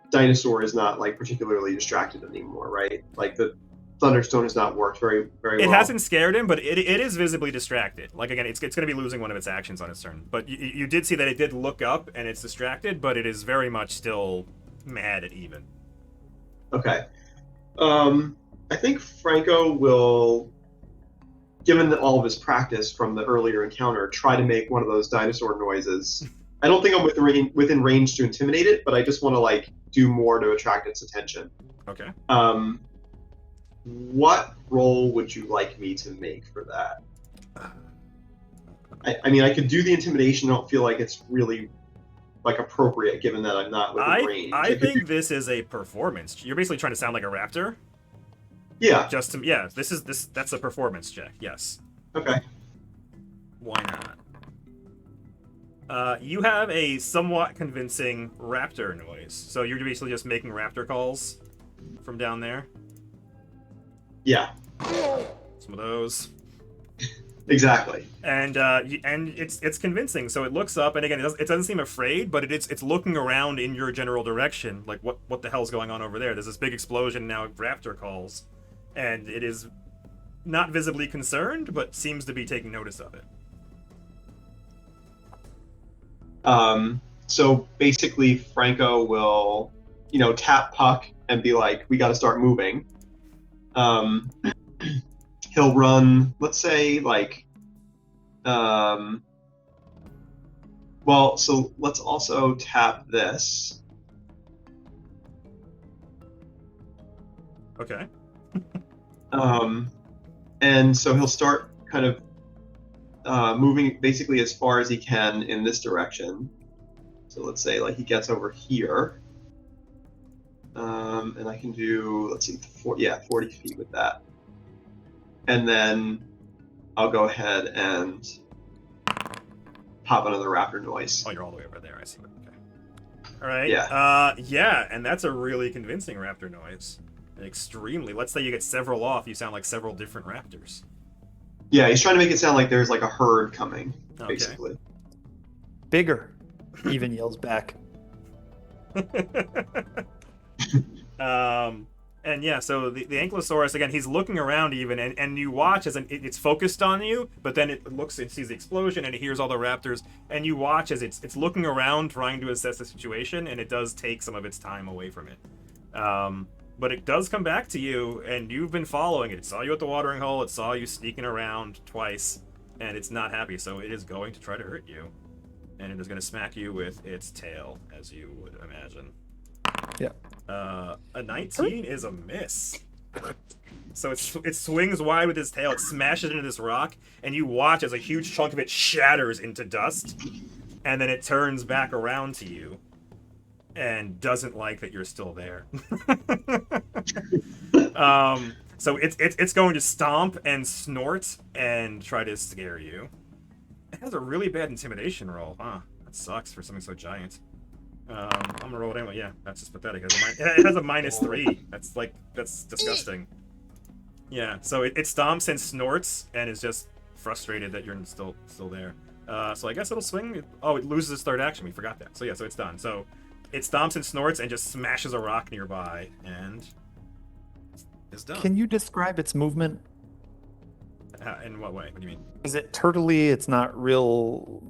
dinosaur is not like particularly distracted anymore, right? Like the Thunderstone has not worked very well. It hasn't scared him, but it is visibly distracted. Like again, it's going to be losing one of its actions on its turn. But you did see that it did look up and it's distracted, but it is very much still mad at even. Okay. I think Franco will, given all of his practice from the earlier encounter, try to make one of those dinosaur noises. I don't think I'm within range to intimidate it, but I just want to like do more to attract its attention. Okay. What role would you like me to make for that? I mean, I could do the intimidation. I don't feel like it's really like appropriate given that I'm not within range. I think this is a performance. You're basically trying to sound like a raptor. Yeah. That's a performance check. Yes. Okay. Why not? You have a somewhat convincing raptor noise. So you're basically just making raptor calls from down there. Yeah. Some of those. Exactly. And it's convincing. So it looks up, and again, it doesn't seem afraid, but it's looking around in your general direction, like what the hell's going on over there? There's this big explosion now. Raptor calls, and it is not visibly concerned, but seems to be taking notice of it. So basically, Franco will, tap Puck and be like, "We got to start moving." He'll run, let's say, like, well, so let's also tap this. Okay. And so he'll start kind of moving basically as far as he can in this direction. So let's say like he gets over here. And I can do, let's see, 40 feet with that. And then I'll go ahead and pop another raptor noise. Oh, you're all the way over there. I see. Okay. All right. Yeah. Yeah, and that's a really convincing raptor noise. Extremely. Let's say you get several off. You sound like several different raptors. Yeah, he's trying to make it sound like there's like a herd coming, Okay. basically. Bigger. Even yells back. And yeah, so the Ankylosaurus, again, he's looking around even, and you watch as it's focused on you, but then it looks and sees the explosion, and it hears all the raptors, and you watch as it's looking around trying to assess the situation, and it does take some of its time away from it. But it does come back to you, and you've been following it. It saw you at the watering hole, it saw you sneaking around twice, and it's not happy, so it is going to try to hurt you. And it is going to smack you with its tail, as you would imagine. Yeah. A 19 is a miss. So it swings wide with its tail, it smashes into this rock, and you watch as a huge chunk of it shatters into dust, and then it turns back around to you, and doesn't like that you're still there. So it's going to stomp and snort and try to scare you. It has a really bad intimidation roll, huh? That sucks for something so giant. I'm gonna roll it anyway. Yeah, that's just pathetic. It has a -3. That's disgusting. Yeah, so it stomps and snorts and is just frustrated that you're still there. So I guess it'll swing. Oh, it loses its third action. We forgot that. So yeah, so it's done. So it stomps and snorts and just smashes a rock nearby and is done. Can you describe its movement? In what way? What do you mean? Is it turtley? It's not real.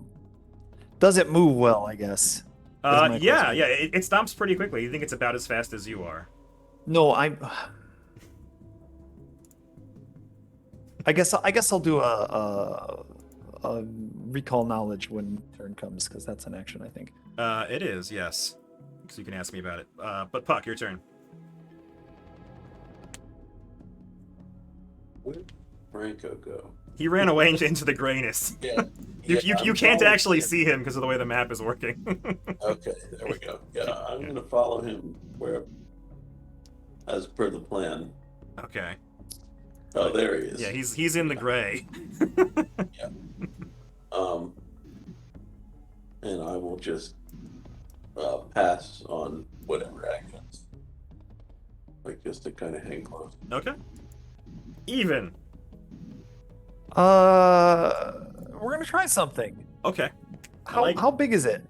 Does it move well? I guess. Yeah. It stomps pretty quickly. You think it's about as fast as you are? No, I guess I'll do a recall knowledge when turn comes, because that's an action, I think. It is, yes. So you can ask me about it. But Puck, your turn. Where did Franco go? He ran away into the grayness. Yeah. You can't actually see him because of the way the map is working. Okay, there we go. Yeah, I'm gonna follow him where, as per the plan. Okay. Oh, there he is. Yeah, he's in the gray. And I will just pass on whatever actions, like just to kind of hang close. Okay. Even. We're gonna try something. Okay. How big is it?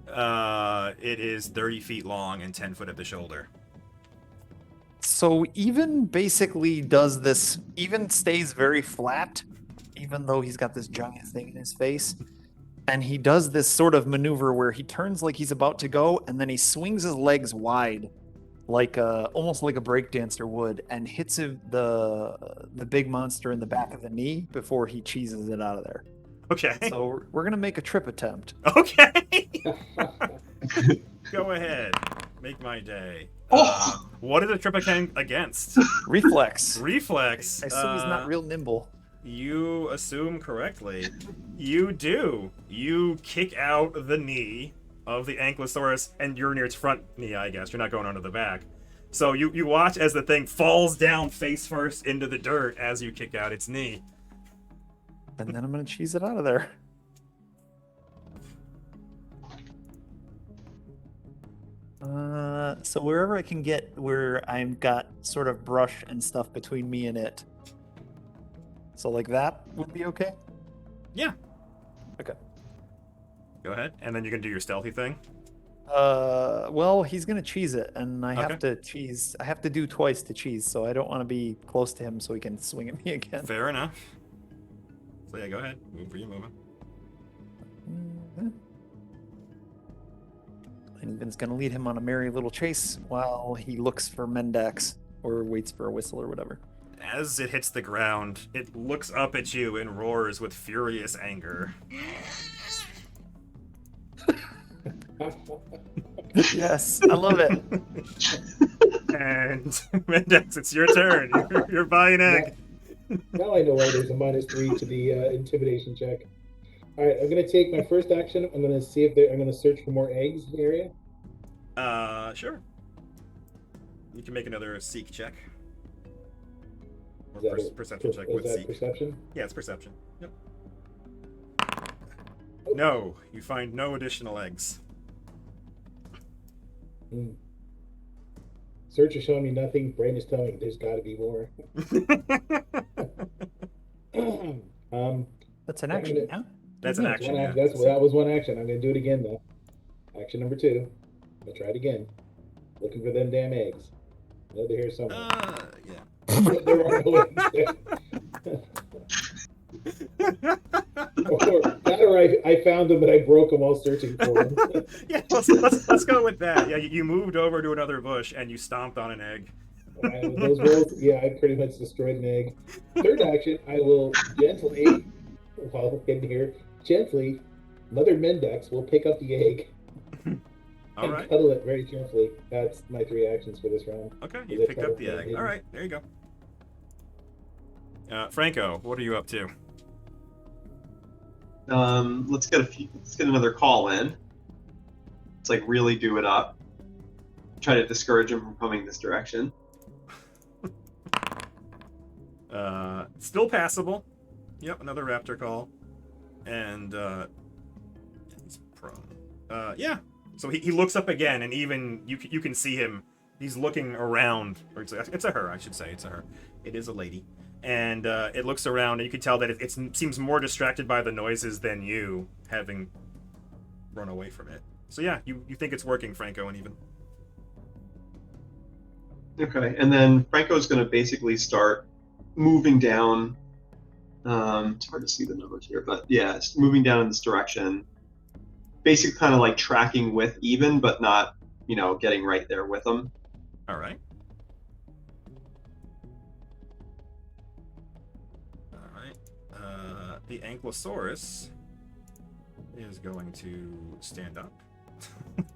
It is 30 feet long and 10 foot at the shoulder. So even basically does this, even stays very flat, even though he's got this giant thing in his face. And he does this sort of maneuver where he turns like he's about to go, and then he swings his legs wide, like almost like a breakdancer would, and hits the big monster in the back of the knee before he cheeses it out of there. Okay. So we're gonna make a trip attempt. Okay. Go ahead. Make my day. What is a trip against? Reflex. Reflex. I assume he's not real nimble. You assume correctly. You do. You kick out the knee of the Ankylosaurus, and you're near its front knee, I guess. You're not going onto the back. So you watch as the thing falls down face first into the dirt as you kick out its knee. And then I'm gonna cheese it out of there. So wherever I can get where I've got sort of brush and stuff between me and it. So like that would be okay? Yeah. Okay. Go ahead. And then you can do your stealthy thing. Well, he's gonna cheese it, and I have Okay. to cheese. I have to do twice to cheese, so I don't want to be close to him so he can swing at me again. Fair enough. So yeah, go ahead. Move where you're moving. Mhm. And Evan's gonna lead him on a merry little chase while he looks for Mendax or waits for a whistle or whatever. As it hits the ground, it looks up at you and roars with furious anger. Yes, I love it. And Mendex, it's your turn. You're buying egg. Now I know why there's a -3 to the intimidation check. All right, I'm gonna take my first action. I'm gonna see if I'm gonna search for more eggs in the area. Sure. You can make another seek check. Or Is that a- perception check is with that seek. perception? Yeah, it's perception. Yep. No, you find no additional eggs. Hmm. Search is showing me nothing. Brain is telling me there's got to be more. That's an action, yeah? That's an Yeah, action. one Yeah. that was one action. I'm gonna do it again though. Action number 2. I'm gonna try it again. Looking for them damn eggs. I know they're here somewhere. Yeah. There are no eggs there. or I found them, but I broke them while searching for them. Yeah, let's go with that. Yeah, you moved over to another bush and you stomped on an egg. With those rolls, yeah, I pretty much destroyed an egg. Third action, I will gently, while in here, gently, Mother Mendex will pick up the egg All and right. cuddle it very carefully. That's my 3 actions for this round. Okay, Is you it picked try up to the find egg. hidden? All right, there you go. Franco, what are you up to? Let's get another call in. Let's like really do it up. Try to discourage him from coming this direction. Still passable. Yep, another raptor call. And he's prone. Yeah. So he looks up again, and even you can see him. He's looking around, or it's a her, I should say. It's a her. It is a lady, and it looks around, and you can tell that it seems more distracted by the noises than you, having run away from it. So yeah, you think it's working, Franco, and even. Okay, and then Franco's going to basically start moving down. It's hard to see the numbers here, but yeah, it's moving down in this direction. Basically, kind of like tracking with even, but not, getting right there with them. All right. All right. The Ankylosaurus is going to stand up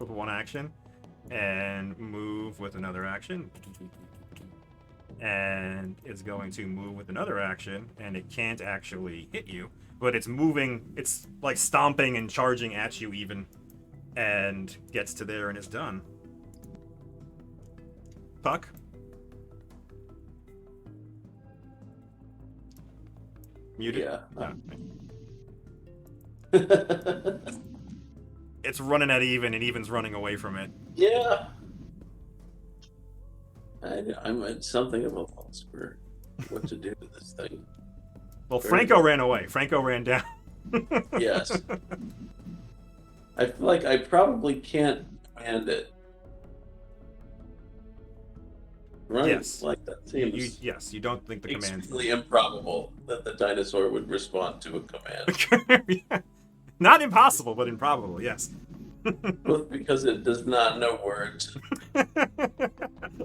with one action and move with another action. And it's going to move with another action, and it can't actually hit you, but it's moving, it's like stomping and charging at you even, and gets to there and is done. Puck? Muted? Yeah. It's running at even, and even's running away from it. Yeah. I'm at something of a loss for what to do with this thing. Well, Very Franco good. ran away. Franco ran down. Yes. I feel like I probably can't command it. Right? Yes. Like that seems Yes, you don't think the command. extremely improbable that the dinosaur would respond to a command. Yeah. Not impossible, but improbable, yes. Both because it does not know words.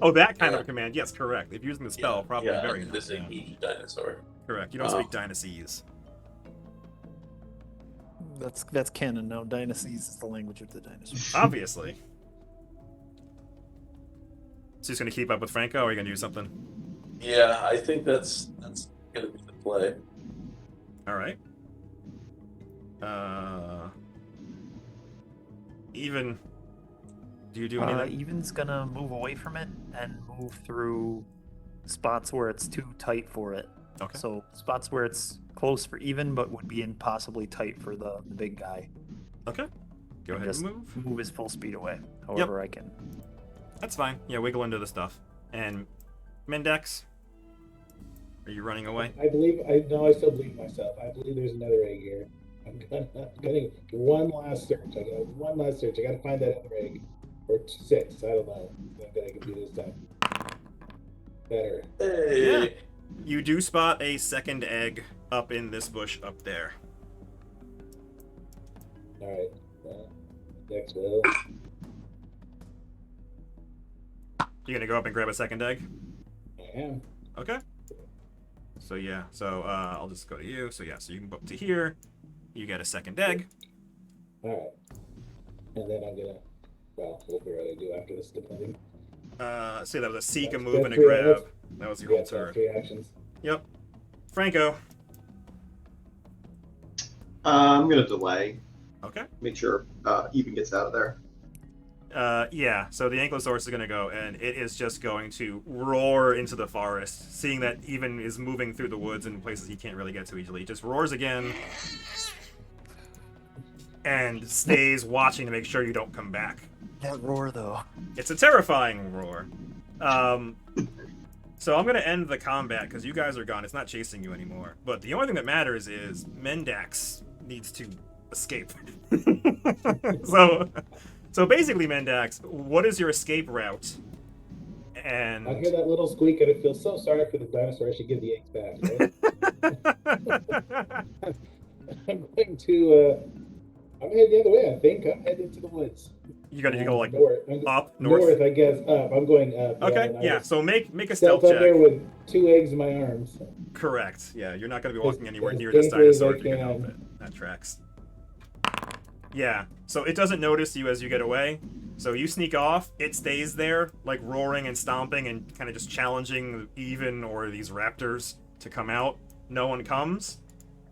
Oh, that kind of Yeah. a command. Yes, correct. If using the spell, probably yeah, very this is a yeah. huge dinosaur. Correct. You don't Oh. speak Dynasties. That's canon now. Dynasties is the language of the dinosaurs. Obviously. So he's going to keep up with Franco, or are you going to do something? Yeah, I think that's gonna be the play. All right. Even. Do you do anything? Even's gonna move away from it and move through spots where it's too tight for it. Okay. So spots where it's close for even, but would be impossibly tight for the big guy. Okay. Go ahead Just and move. move his full speed away, however I can. That's fine. Yeah, wiggle into the stuff. And Mendex, are you running away? I still believe myself. I believe there's another egg here. I'm getting one last search. I gotta find that other egg. Or 6, I don't know. I bet I can do this time. Better. Hey. Yeah. You do spot a second egg up in this bush up there. Alright. Next will. You gonna go up and grab a second egg? I am. Okay. So yeah, I'll just go to you. So yeah, so you can go up to here. You get a second egg. Alright. And then I'm gonna, we'll figure out what I do after this, depending. Say that was a seek, a That's move, and a three- grab. That was your whole Yeah, turn. 3 actions. Yep. Franco. I'm going to delay. Okay. Make sure even gets out of there. Yeah, so the Ankylosaurus is going to go, and it is just going to roar into the forest, seeing that even is moving through the woods in places he can't really get to easily. It just roars again, and stays watching to make sure you don't come back. That roar, though. It's a terrifying roar. So I'm going to end the combat, because you guys are gone. It's not chasing you anymore. But the only thing that matters is Mendax needs to escape. So basically, Mendax, what is your escape route? And I hear that little squeak and I feel so sorry for the dinosaur. I should give the eggs back, right? I'm going to, I'm heading the other way, I think. I'm heading to the woods. you got to go like north. up, north. I guess, up. I'm going up. Okay, and I yeah. just So make a stealth stealth up there check. with 2 eggs in my arms. Correct. Yeah, you're not going to be walking As- anywhere as near this daintily as dinosaur I if you can help can. it. That tracks. Yeah. So it doesn't notice you as you get away. So you sneak off, it stays there, like roaring and stomping and kind of just challenging Even or these raptors to come out. No one comes.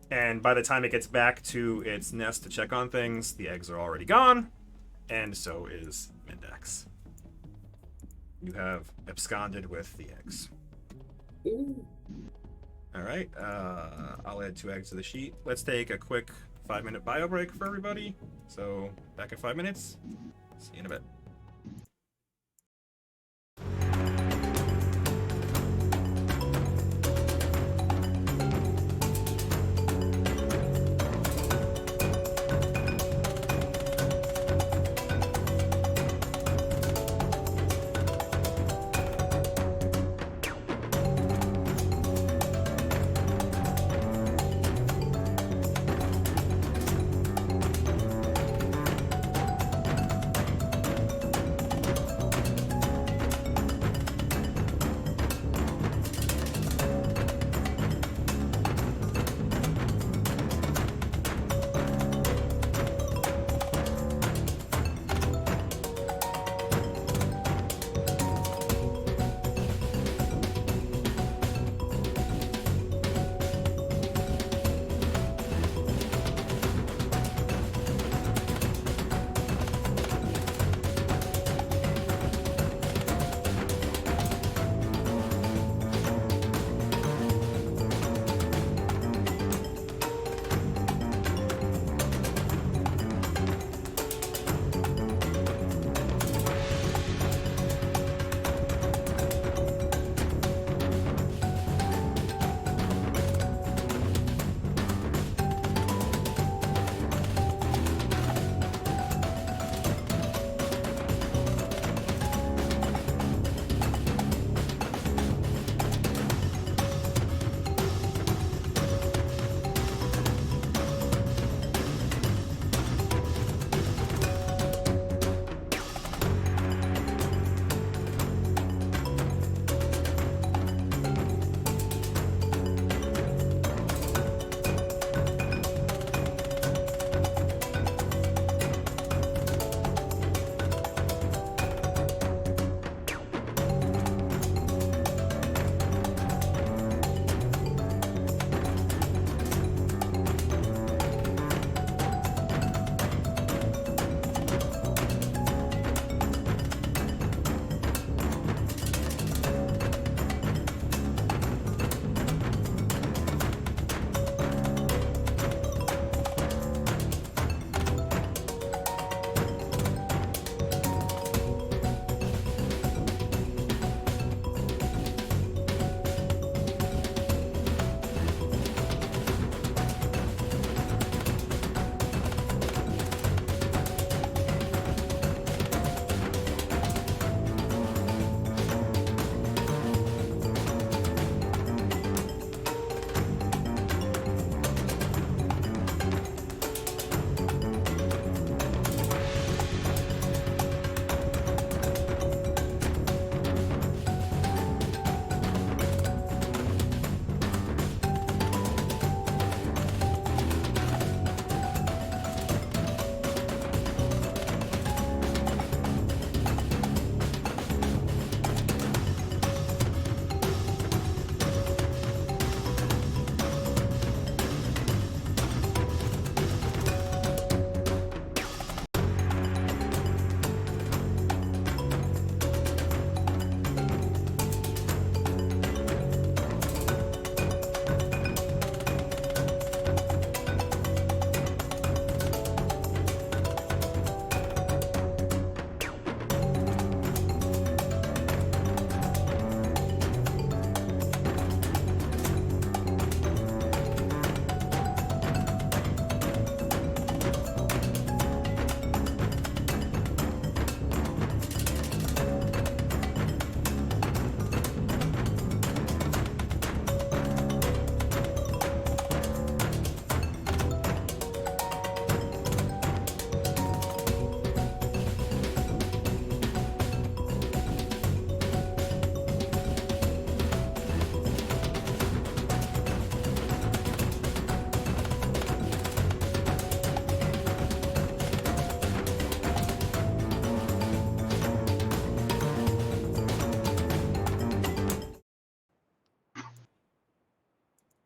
And by the time it gets back to its nest to check on things, the eggs are already gone. And so is Mendex. You have absconded with the eggs. Alright, I'll add 2 eggs to the sheet. Let's take a quick 5-minute bio break for everybody. So, back in 5 minutes. See you in a bit.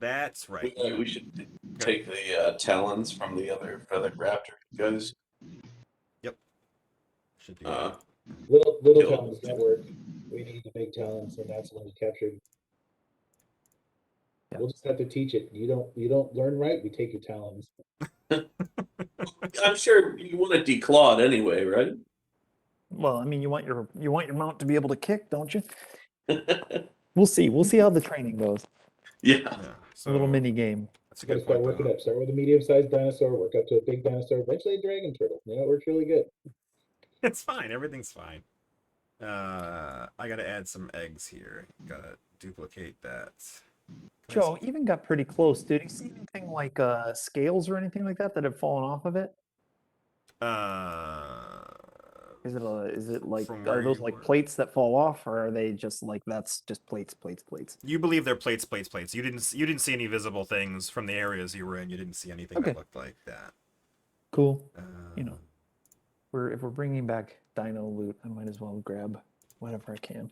That's right. We should take the talons from the other feathered raptor guys. Should do Uh, that. Little Kill. talons don't work. We need the big talons, and that's when we captured. Yeah. We'll just have to teach it. You don't learn right. We take your talons. I'm sure you want to declawed anyway, right? Well, I mean, you want your mount to be able to kick, don't you? We'll see. We'll see how the training goes. Yeah. Yeah. A So little mini game. that's a Gotta good start point. working Though. up. Start with a medium-sized dinosaur. Work up to a big dinosaur. Eventually, a dragon turtle. You know, it works really good. It's fine. Everything's fine. I gotta add some eggs here. Gotta duplicate that. Can I Joe even got pretty close. Did you see anything like scales or anything like that had fallen off of it? Is it like From where are those you like were. plates that fall off, or are they just like that's just plates? You believe they're plates. You didn't see any visible things from the areas you were in. You didn't see anything Okay. that looked like that. Cool. Uh, You know, if we're bringing back dino loot, I might as well grab whatever I can.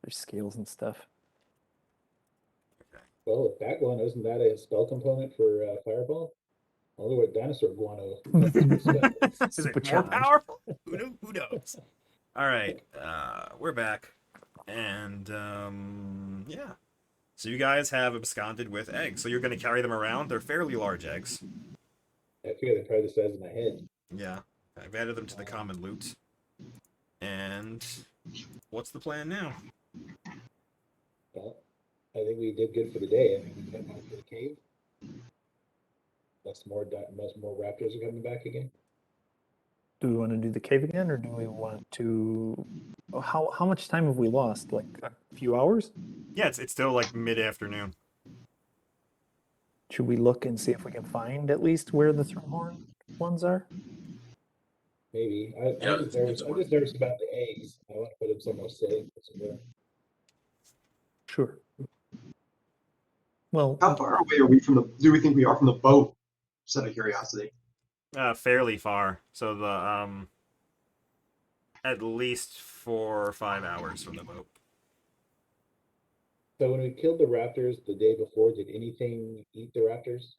There's scales and stuff. Well, if that guano isn't that a spell component for Fireball? I wonder what dinosaur guano. Is it more Supercharged. powerful? Who knows? All right, we're back, and yeah. So you guys have absconded with eggs. So you're going to carry them around. They're fairly large eggs. I figure they're probably the size of my head. Yeah, I've added them to the common loot. And what's the plan now? Well, I think we did good for the day. I mean, we head back to the cave. Most more raptors are coming back again. Do we want to do the cave again, or do we want to? How much time have we lost? Like a few hours? Yeah, it's still like mid-afternoon. Should we look and see if we can find at least where the three-horn ones are? Maybe. Yeah, I'm just nervous about the eggs. I want to put them somewhere safe. Sure. Well, How far away are we from the? Do we think we are from the boat? Just out of curiosity. Fairly far. So the at least 4 or 5 hours from the boat. So when we killed the raptors the day before, did anything eat the raptors?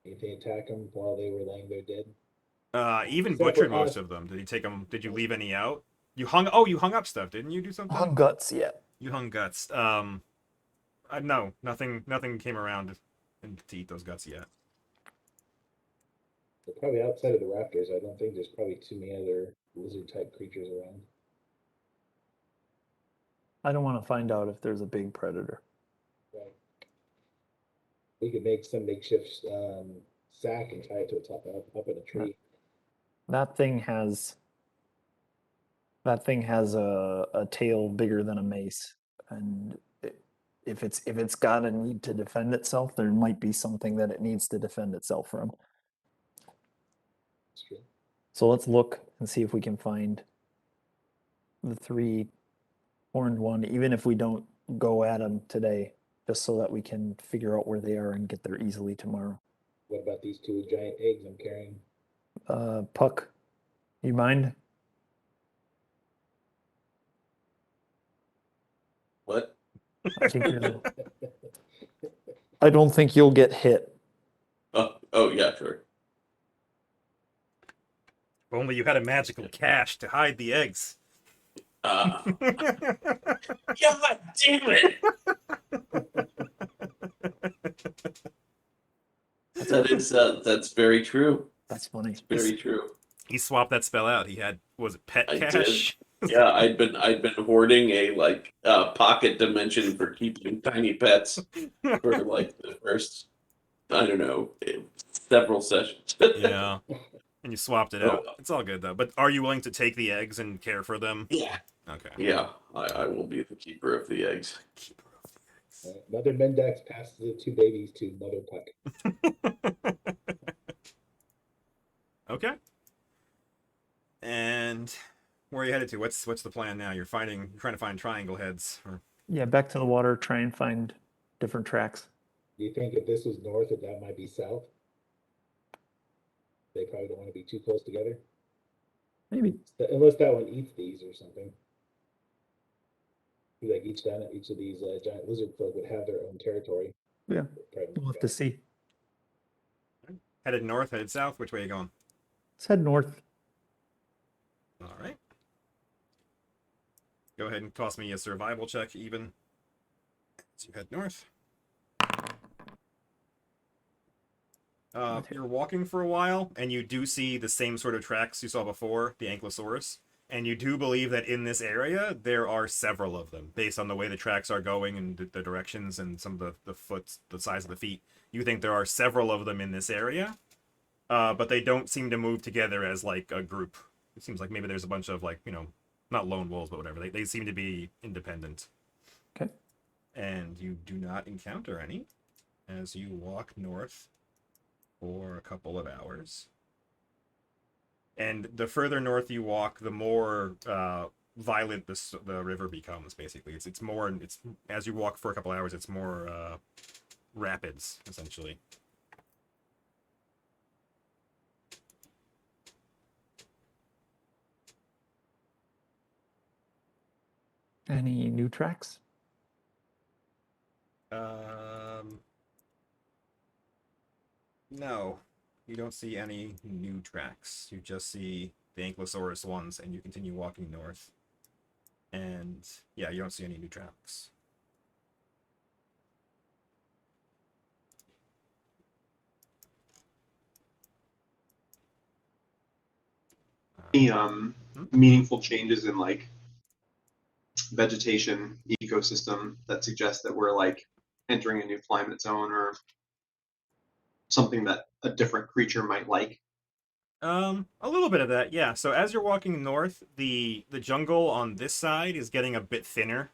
Anything attack them while they were laying there dead? Even Except butchered for most us. of them. Did you take them? Did you leave any out? You hung up stuff, didn't you? Do something? hung guts, yeah. You hung guts. No, nothing came around to eat those guts yet. They're probably outside of the raptors. I don't think there's probably too many other lizard-type creatures around. I don't want to find out if there's a big predator. Right. We could make some makeshift sack and tie it to a top up in a tree. That thing has a tail bigger than a mace, and if it's got a need to defend itself, there might be something that it needs to defend itself from. That's true. So let's look and see if we can find the three-horned one, even if we don't go at them today, just so that we can figure out where they are and get there easily tomorrow. What about these two giant eggs I'm carrying? Puck, you mind? What? I think I don't think you'll get hit. Oh yeah, sure. If only you had a magical cache to hide the eggs. God damn it! That's very true. That's funny. Very true. He swapped that spell out. He had was it pet I cache? Yeah, I'd been hoarding a pocket dimension for keeping tiny pets for like the first, I don't know, several sessions. Yeah. And you swapped it out. It's all good though. But are you willing to take the eggs and care for them? Yeah. Okay. Yeah, I will be the keeper of the eggs. Mother Mendax passes the two babies to Mother Puck. Okay. And where are you headed to? What's the plan now? You're trying to find triangle heads. Or... Yeah, back to the water, try and find different tracks. Do you think if this was north, that might be south? They probably don't want to be too close together. Maybe. Unless that one eats these or something. Like each of these giant lizard folk would have their own territory. Yeah, Probably we'll have to see. Headed north, headed south. Which way are you going? Let's head north. All right. Go ahead and toss me a survival check, even. So you head north. You're walking for a while, and you do see the same sort of tracks you saw before, the Ankylosaurus. And you do believe that in this area, there are several of them, based on the way the tracks are going and the directions and some of the foot, the size of the feet. You think there are several of them in this area, but they don't seem to move together as, like, a group. It seems like maybe there's a bunch of, like, you know, not lone wolves, but whatever. They seem to be independent. Okay. And you do not encounter any as you walk north for a couple of hours. And the further north you walk, the more violent the river becomes. Basically, it's more. It's as you walk for a couple hours, it's more rapids essentially. Any new tracks? No, you don't see any new tracks. You just see the Ankylosaurus ones, and you continue walking north. And yeah, you don't see any new tracks. Any meaningful changes in like vegetation ecosystem that suggest that we're like entering a new climate zone or something that a different creature might like? A little bit of that, yeah. So as you're walking north, the jungle on this side is getting a bit thinner.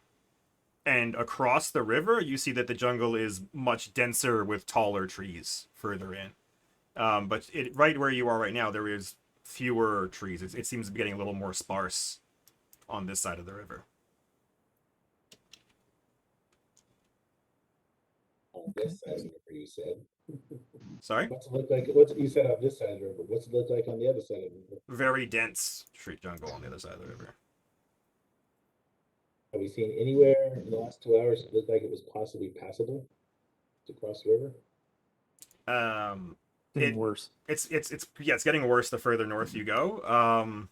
And across the river, you see that the jungle is much denser with taller trees further in. But right where you are right now, there is fewer trees. It seems to be getting a little more sparse on this side of the river. on this side of the river, you said. Sorry? What's it look like? What's you said on this side of the river? What's it look like on the other side of the river? Very dense tree jungle on the other side of the river. Have we seen anywhere in the last 2 hours it looked like it was possibly passable to cross the river? Getting worse. It's getting worse the further north you go.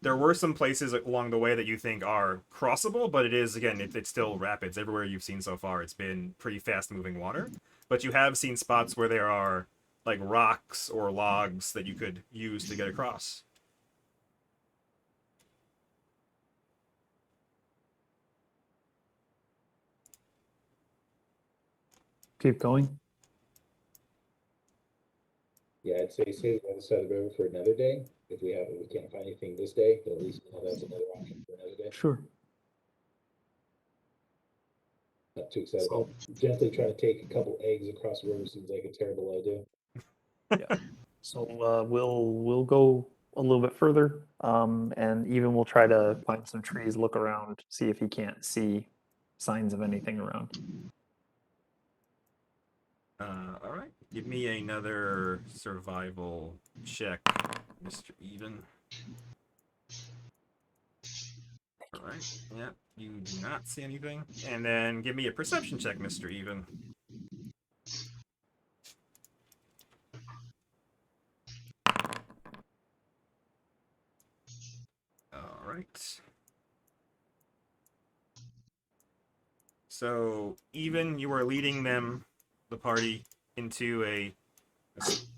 There were some places along the way that you think are crossable, but it is, again, it's still rapids. Everywhere you've seen so far, it's been pretty fast moving water. But you have seen spots where there are like rocks or logs that you could use to get across. Keep going. Yeah, I'd say save the other side of the river for another day. If we can't find anything this day, then at least we know that's another option for another day. Sure. Not too excited about gently trying to take a couple eggs across the river seems like a terrible idea. Yeah. So we'll go a little bit further, and even we'll try to find some trees, look around, see if he can't see signs of anything around. All right. Give me another survival check, Mr. Even. All right. Yeah, you do not see anything. And then give me a perception check, Mr. Even. All right. So, Even, you are leading them, the party, into a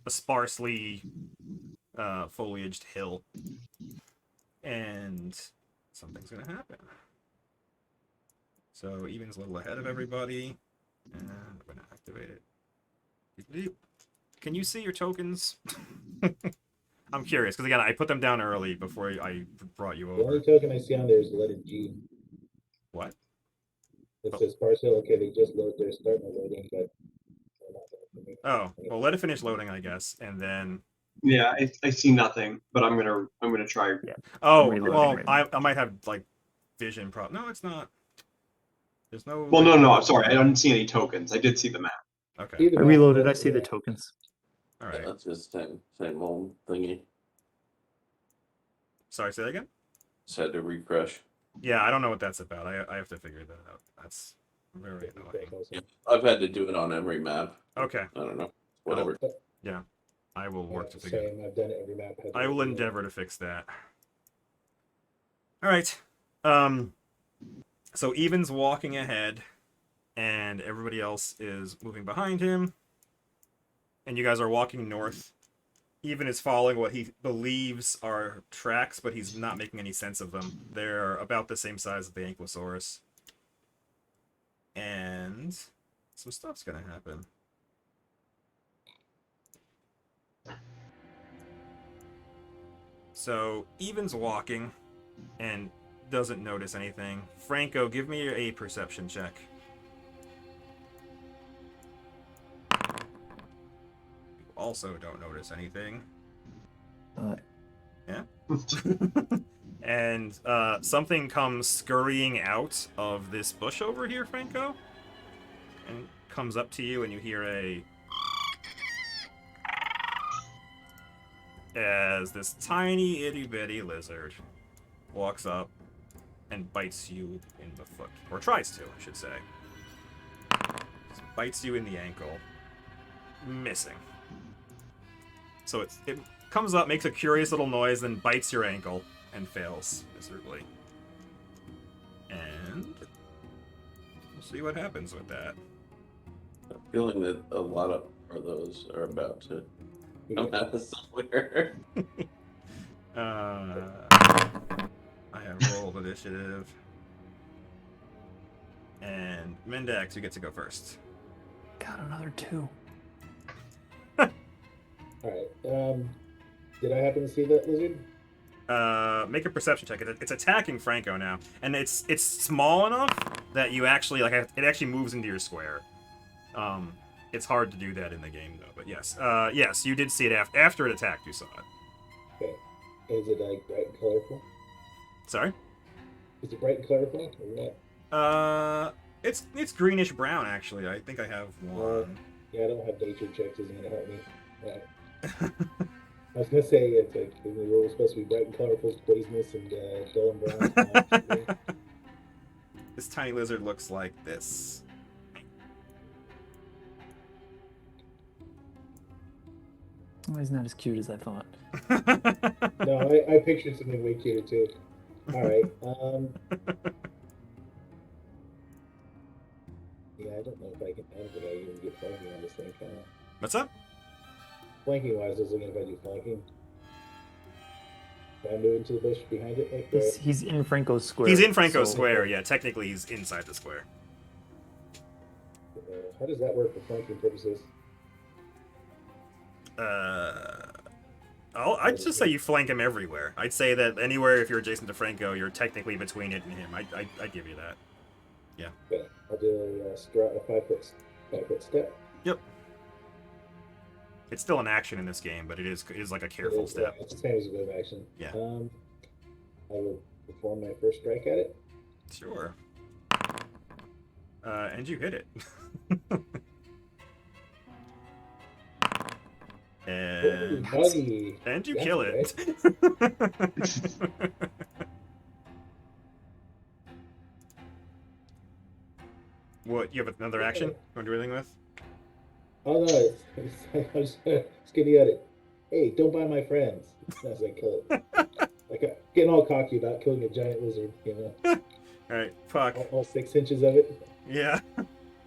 sparsely foliaged hill. And something's going to happen. So, Even's a little ahead of everybody. And I'm going to activate it. Can you see your tokens? I'm curious, because again, I put them down early before I brought you The over. only token I see on there is the letter G. What? It says parcel. Okay, they just load. They're starting the loading, but they're not gonna make Oh, well, let it finish loading, I guess, and then... Yeah, I see nothing, but I'm gonna try. Yeah. Oh, Reloading well, right now. I might have, like, vision problem. No, it's not. There's no... Well, no, sorry, I didn't see any tokens. I did see the map. Okay, Either I way, reloaded. I that's see the right. tokens. all Yeah, right. that's just same old thingy. Sorry, say that again? Just had to refresh. Yeah, I don't know what that's about. I have to figure that out. That's Very That's annoying. also- Yeah, I've had to do it on every map. Okay, I don't know. Whatever. I will work to figure. Same. I've done it every map. had to I will do it. endeavor to fix that. All right. So Even's walking ahead, and everybody else is moving behind him. And you guys are walking north. Even is following what he believes are tracks, but he's not making any sense of them. They're about the same size as the Ankylosaurus. And some stuff's gonna happen. So Even's walking and doesn't notice anything. Franco, give me a perception check. You also don't notice anything. Yeah. And something comes scurrying out of this bush over here, Franco, and comes up to you, and you hear as this tiny itty bitty lizard walks up and bites you in the foot, or tries to, I should say. Just bites you in the ankle, missing. So it comes up, makes a curious little noise, then bites your ankle and fails miserably. And we'll see what happens with that. I'm feeling that a lot of those are about to come out of somewhere. I have rolled initiative. And Mendax, you get to go first. Got another 2. All right. Did I happen to see that lizard? Make a perception check. It's attacking Franco now, and it's small enough that you actually it actually moves into your square. It's hard to do that in the game though. But yes, you did see it after it attacked. You saw it. Okay. Is it like bright and colorful? Sorry. Is it bright and colorful or not? It's greenish brown actually. I think I have one. Yeah, I don't have nature checks. Isn't gonna help me. I was gonna say it's like the rule was supposed to be bright and colorful, poisonous, and dull and brown. This tiny lizard looks like this. Oh, he's not as cute as I thought. No, I pictured something way cuter too. All right. Yeah, I don't know if I can. I don't think I even get flanking on this thing. What's up? Flanking wise, I was looking if I do flanking. Can I move into the bush behind it like that? He's in Franco's square. He's in Franco's so- square. Yeah, technically he's inside the square. How does that work for flanking purposes? I'd just say you flank him everywhere. I'd say that anywhere if you're adjacent to Franco, you're technically between it and him. I'd give you that. Okay, I'll do a 5 foot step. Yep. It's still an action in this game, but it is like a careful step. It's the same as a bit of action. Yeah. I will perform my first strike at it. Sure. And you hit it. Ooh, and buggy. and you That's kill it. What, you have another action you want to do anything with? Oh no, I was skinny at it. Hey, don't buy my friends. As I kill it. Like getting all cocky about killing a giant lizard, you know. Alright, fuck. All 6 inches of it. Yeah.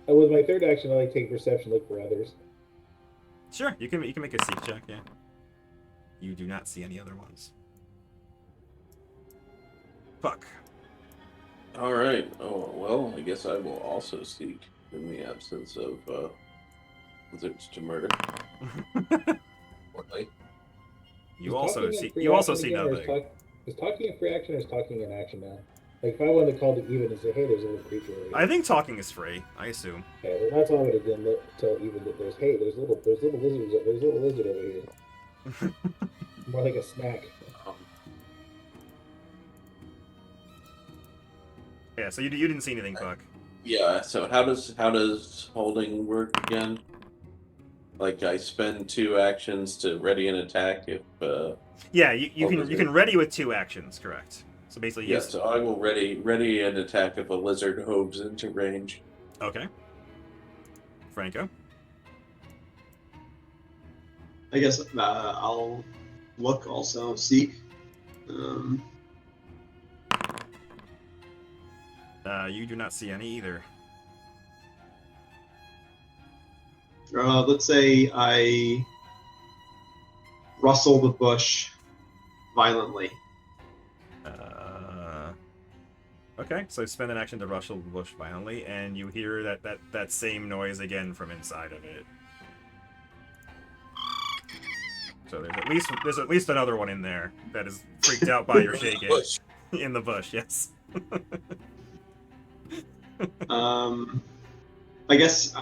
With my third action, I like take perception, look for others. Sure, you can make a seek check, yeah. You do not see any other ones. Fuck. All right. Oh well, I guess I will also seek in the absence of lizards to murder. Poorly. You Is also talking a see free you also action see again, or nothing. Is talking a free action or is talking an action now? Like if I wanted to call to even and say, hey, there's a little creature over here. I think talking is free, I assume. Okay, well, that's all I would have done. Tell even that there's there's little lizards. There's a little lizard over here. More like a snack. Um, Yeah, so you didn't see anything, Puck. yeah. So how does holding work again? Like I spend 2 actions to ready an attack if. Yeah, you Oh, can ready with 2 actions, correct? So basically, Yeah. So I will ready an attack if a lizard hoves into range. Okay. Franco. I guess I'll look also, seek. You do not see any either. Let's say I rustle the bush violently. Okay, so spend an action to rustle the bush violently, and you hear that same noise again from inside of it. So there's at least another one in there that is freaked out by your shaking. Bush. In the bush, yes. I guess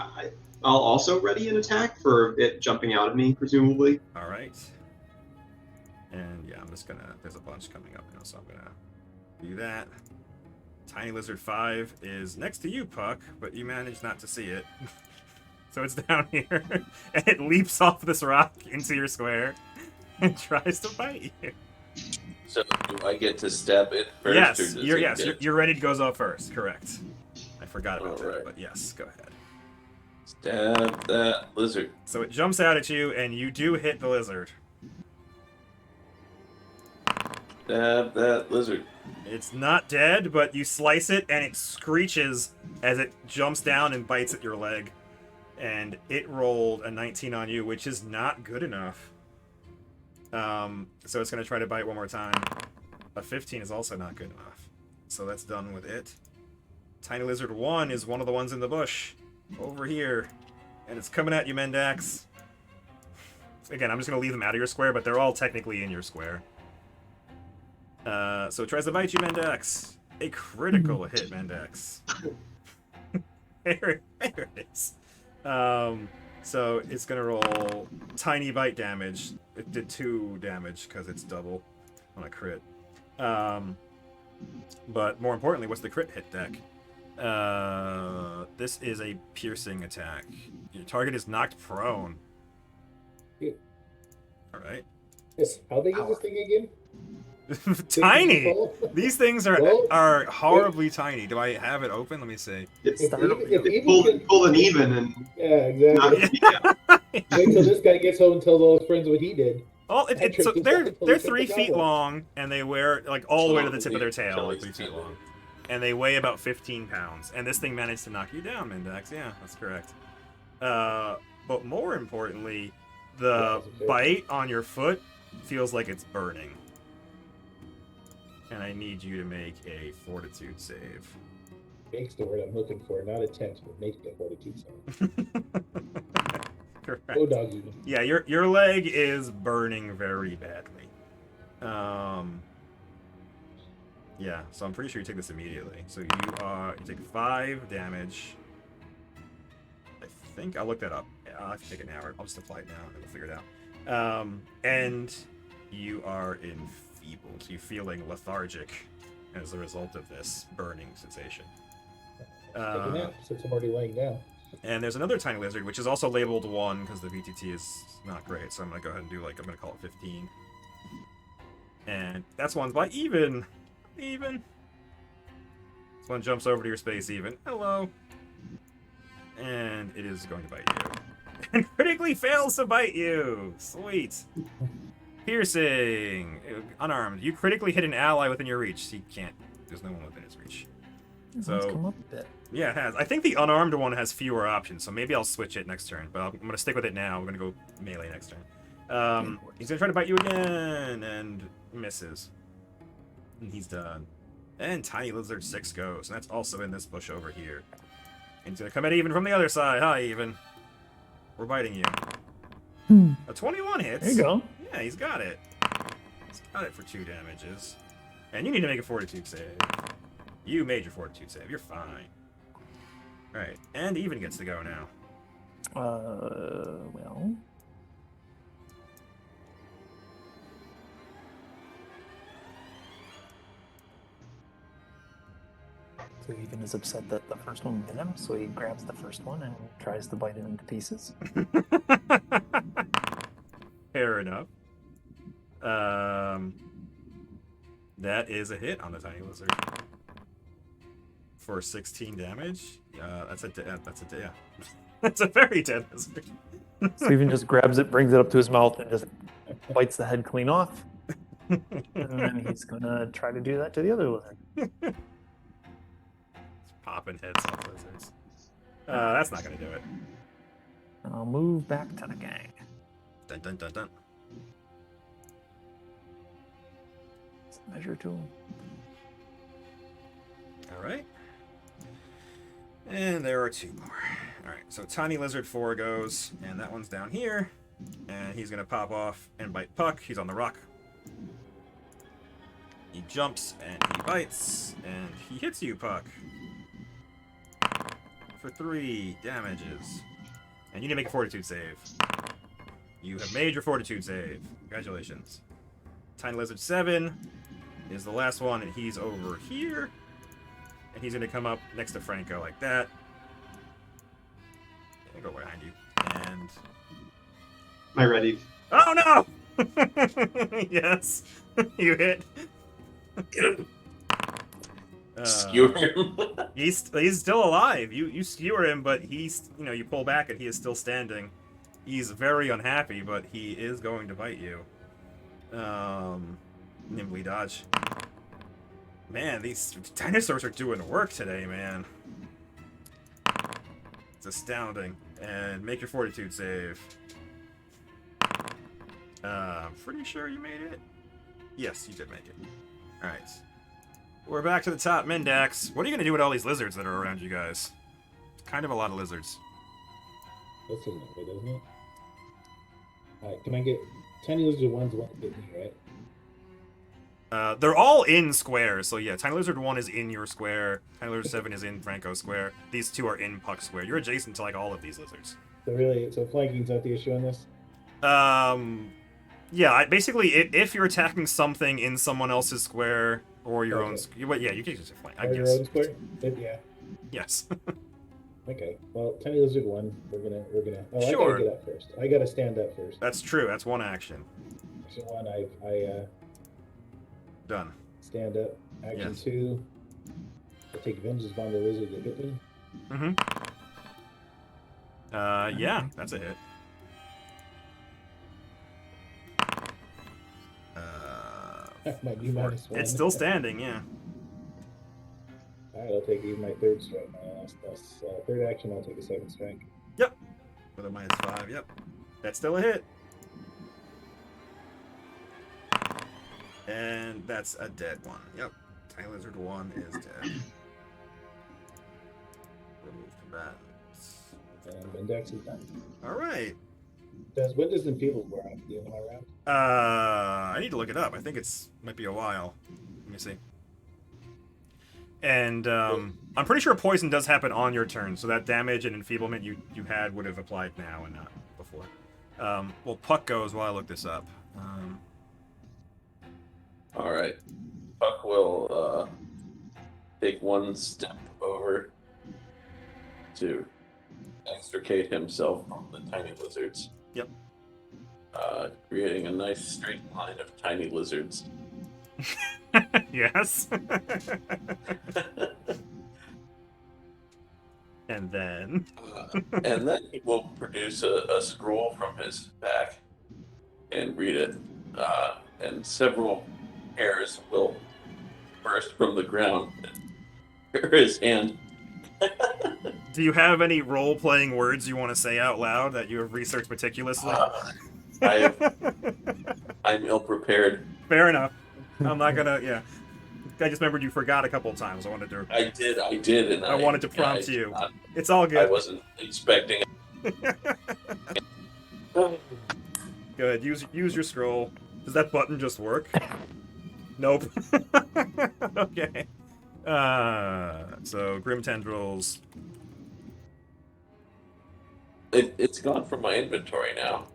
I'll also ready an attack for it jumping out at me, presumably. All right. And yeah, I'm just gonna. There's a bunch coming up now, so I'm gonna do that. Tiny Lizard 5 is next to you, Puck, but you managed not to see it. So it's down here, and it leaps off this rock into your square and tries to bite you. So do I get to stab it first? Yes, or does you're it yes, get... you're ready to go up first. Correct. I forgot about that, Alright. but yes, go ahead. Stab that lizard. So it jumps out at you, and you do hit the lizard. Stab that lizard. It's not dead, but you slice it, and it screeches as it jumps down and bites at your leg. And it rolled a 19 on you, which is not good enough. So it's going to try to bite one more time. A 15 is also not good enough. So that's done with it. Tiny Lizard 1 is one of the ones in the bush. Over here. And it's coming at you, Mendax. Again, I'm just going to leave them out of your square, but they're all technically in your square. So it tries to bite you, Mendax. A critical hit, Mendax. there it is. So it's gonna roll tiny bite damage. It did 2 damage because it's double on a crit. But more importantly, what's the crit hit deck? This is a piercing attack. Your target is knocked prone. Yeah. All right. Yes. How big is this thing again? Tiny. Well, These things are horribly tiny. Do I have it open? Let me see. It's If even pulled an even and yeah, not exactly. yeah. Wait till this guy gets home and tells all his friends what he did. Oh, so they're 3 feet Goblin. long, and they wear like all the way to the tip of their tail, Tell like me 3 feet something. long, and they weigh about 15 pounds. And this thing managed to knock you down, Mendax. Yeah, that's correct. But more importantly, the bite on your foot feels like it's burning. And I need you to make a fortitude save. Makes the word I'm looking for, not attempt, but make the fortitude save. Correct. Oh, dog even. Yeah, your leg is burning very badly. Yeah, so I'm pretty sure you take this immediately. So you take 5 damage. I think I'll look that up. Yeah, I'll have to take it now. I'll just apply it now and we'll figure it out. And you are enfeebled. So you're feeling lethargic as a result of this burning sensation. Take a nap since I'm already laying down. And there's another tiny lizard, which is also labeled 1 because the VTT is not great. So I'm going to go ahead and do I'm going to call it 15. And that's one's by Even. Even. This one jumps over to your space, Even. Hello. And it is going to bite you. And critically fails to bite you. Sweet. Piercing. Unarmed. You critically hit an ally within your reach. He can't. There's no one within his reach. Let's come up a bit. Yeah, it has. I think the unarmed one has fewer options, so maybe I'll switch it next turn. But I'm going to stick with it now. We're going to go melee next turn. He's going to try to bite you again, and misses. And he's done. And Tiny Lizard 6 goes, and that's also in this bush over here. And he's going to come at Even from the other side. Hi, Even. We're biting you. A 21 hits. There you go. Yeah, he's got it. He's got it for 2 damages. And you need to make a fortitude save. You made your fortitude save. You're fine. Alright, and Even gets to go now. Well. So Even is upset that the first one bit him, so he grabs the first one and tries to bite it into pieces. Fair enough. That is a hit on the tiny lizard. for 16 damage. That's a yeah. That's a very dead lizard. Steven just grabs it, brings it up to his mouth, and just bites the head clean off. And then he's gonna try to do that to the other lizard. Popping heads off lizards. That's not gonna do it. And I'll move back to the gang. Dun dun dun dun. Measure tool. All right. And there are 2 more. All right, so Tiny Lizard 4 goes, and that one's down here. And he's going to pop off and bite Puck. He's on the rock. He jumps, and he bites, and he hits you, Puck. For 3 damages. And you need to make a Fortitude save. You have made your Fortitude save. Congratulations. Tiny Lizard 7 is the last one, and he's over here. And he's going to come up next to Franco like that. And go behind you. And... Am I ready? Oh, no! Yes. You hit. Skewer him. He's still alive. You skewer him, but he's, you pull back and he is still standing. He's very unhappy, but he is going to bite you. Nimbly dodge. Man, these dinosaurs are doing work today, man. It's astounding. And make your Fortitude save. I'm pretty sure you made it. Yes, you did make it. Alright. We're back to the top. Mendax, what are you going to do with all these lizards that are around you guys? It's kind of a lot of lizards. That's a number, doesn't it? Alright, can I get Tiny Lizard 1's one to get me, right? They're all in squares, so yeah, Tiny Lizard 1 is in your square, Tiny Lizard 7 is in Franco's square, these 2 are in Puck's square. You're adjacent to, like, all of these lizards. So flanking's not the issue on this? Yeah, basically, if you're attacking something in someone else's square, or your own square, yeah, you can just flank, I Or guess. your own square? Yeah. Yes. Okay. Well, Tiny Lizard 1, we're gonna. Oh, Sure. I gotta get up first. I gotta stand up first. That's true, that's one action. Action 1, I Done. stand up. Action Yes. 2, I take Vengeance on the lizard that hit me. Mm-hmm. Yeah, that's a hit. Might be -1. It's still standing, yeah. Alright, I'll take even my 3rd strike. That's 3rd action, I'll take a 2nd strike. Yep. With a -5, yep. That's still a hit. And that's a dead one. Yep. Tiny Lizard 1 is dead. Remove combatants. And Index is done. Alright. When does Enfeebled wear off? Do you know my round? I need to look it up. I think might be a while. Let me see. And I'm pretty sure poison does happen on your turn, so that damage and enfeeblement you had would have applied now and not before. Well, Puck goes while I look this up. All right. Puck will take 1 step over to extricate himself from the tiny lizards. Yep. Creating a nice straight line of tiny lizards. Yes. And then And then he will produce a scroll from his back and read it. And several hairs will burst from the ground and his hand. do you have any role-playing words you want to say out loud that you have researched meticulously? I'm ill-prepared. Fair enough. I'm not gonna, yeah. I just remembered you forgot a couple of times. I wanted to. I did, and I wanted to prompt you. I It's all I good. wasn't expecting it. Good. Use your scroll. Does that button just work? Nope. Okay. So Grim Tendrils. It's gone from my inventory now.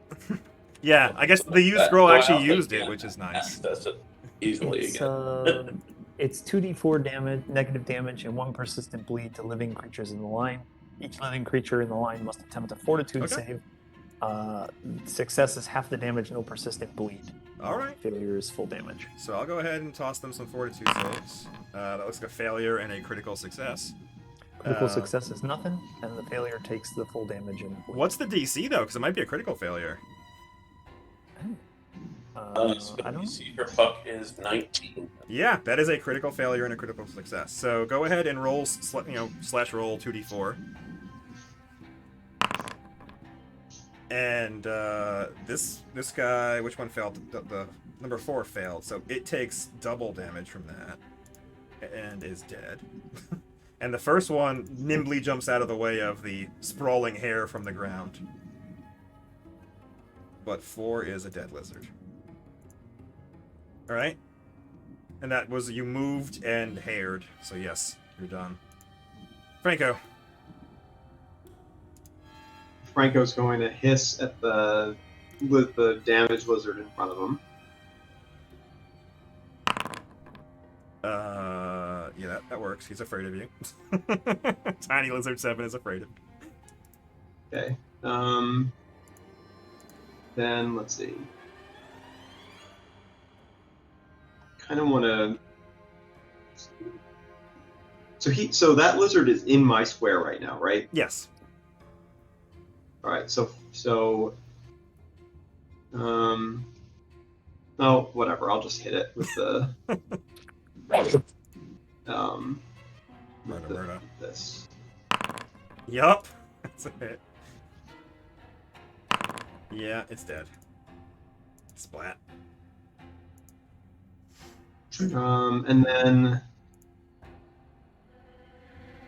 Yeah, I guess the use So scroll I actually don't think used I it, can which is nice. access it easily It's, again. it's 2d4 damage, negative damage, and 1 persistent bleed to living creatures in the line. Each living creature in the line must attempt a Fortitude Okay. save. Success is half the damage, no persistent bleed. All right. Failure is full damage. So I'll go ahead and toss them some Fortitude saves. That looks like a failure and a critical success. Critical success is nothing, and the failure takes the full damage in. What's the DC though? Because it might be a critical failure. So I don't you know. see her puck is 19. Yeah, that is a critical failure and a critical success. So go ahead and roll, slash roll 2d4. And this guy, which one failed? The number 4 failed, so it takes double damage from that and is dead. And the first one nimbly jumps out of the way of the sprawling hair from the ground. But 4 is a dead lizard. All right. And that was you moved and haired. So yes, you're done. Franco. Franco's going to hiss at the damaged lizard in front of him. Yeah, that works. He's afraid of you. Tiny Lizard 7 is afraid of you. Okay. Then let's see. Kind of want to. So that lizard is in my square right now, right? Yes. All right. Oh, whatever. I'll just hit it with the. Murder. This. Yup. That's a hit. Yeah, it's dead. Splat. And then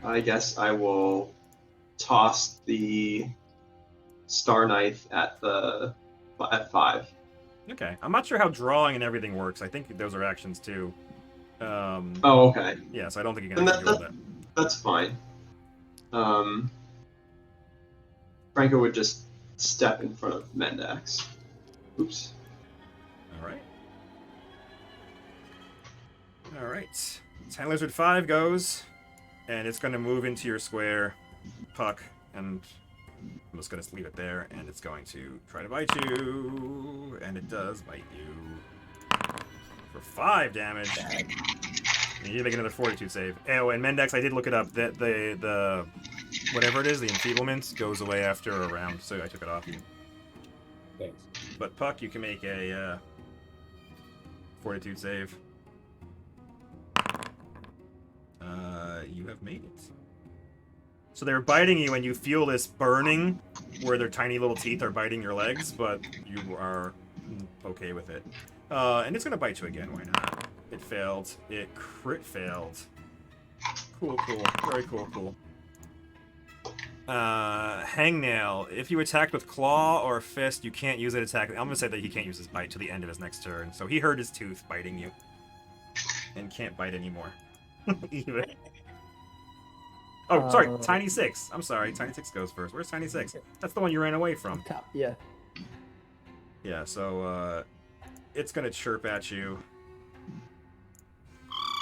I guess I will toss the star knife at 5. Okay. I'm not sure how drawing and everything works. I think those are actions too. Oh, okay. Yeah, so I don't think you can And actually do that. That's fine. Franco would just step in front of Mendax. Oops. All right. Tiny Lizard 5 goes, and it's going to move into your square, puck, and I'm just going to leave it there, and it's going to try to bite you, and it does bite you for 5 damage. And you need to make another fortitude save. Oh, and Mendax, I did look it up. That the whatever it is, the enfeeblement goes away after a round, so I took it off you. Thanks. But Puck, you can make a fortitude save. You have made it. So they're biting you, and you feel this burning where their tiny little teeth are biting your legs, but you are okay with it. And it's going to bite you again, why not? It failed. It crit failed. Cool. Very cool. Hangnail. If you attacked with claw or fist, you can't use it attack. I'm going to say that he can't use his bite to the end of his next turn. So he hurt his tooth biting you. And can't bite anymore. Even. Oh, sorry, Tiny 6. I'm sorry, Tiny 6 goes first. Where's Tiny 6? That's the one you ran away from. Top, yeah. Yeah, so, it's gonna chirp at you.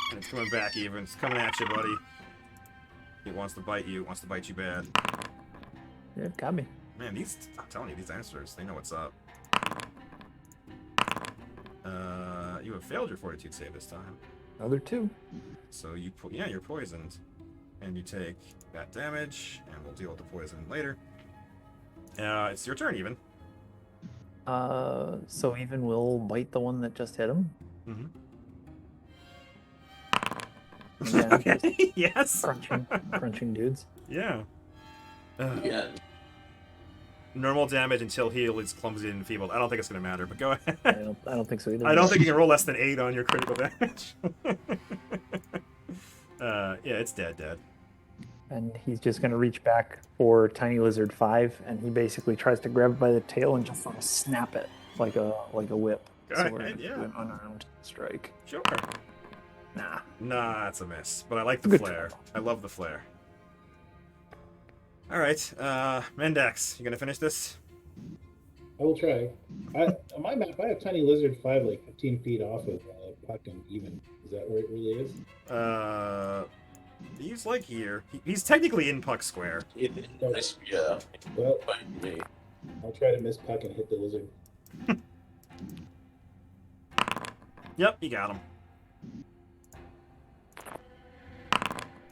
And it's coming back even. It's coming at you, buddy. It wants to bite you. It wants to bite you bad. Yeah, got me. Man, I'm telling you, these dinosaurs, they know what's up. You have failed your fortitude save this time. Another 2. So you're poisoned. And you take that damage, and we'll deal with the poison later. It's your turn, even. So even will bite the one that just hit him. Mm-hmm. Yeah, Okay, yes. crunching dudes. Yeah. Yeah. Normal damage until heal is clumsy and enfeebled. I don't think it's going to matter, but go ahead. I don't think so either. I don't think you can roll less than 8 on your critical damage. Yeah, it's dead. And he's just going to reach back for Tiny Lizard 5, and he basically tries to grab it by the tail and just sort of snap it like a whip. Go So ahead, we're gonna yeah. do an unarmed strike. Sure. Nah. It's a miss, but I like the Good flare. try. I love the flare. All right, Mendax, you gonna finish this? I will try. On my map, I have Tiny Lizard 5 like 15 feet off of Puck and even. Is that where it really is? He's like here. He's technically in Puck Square. Yeah. Well, Bite me. I'll try to miss Puck and hit the lizard. Yep, you got him.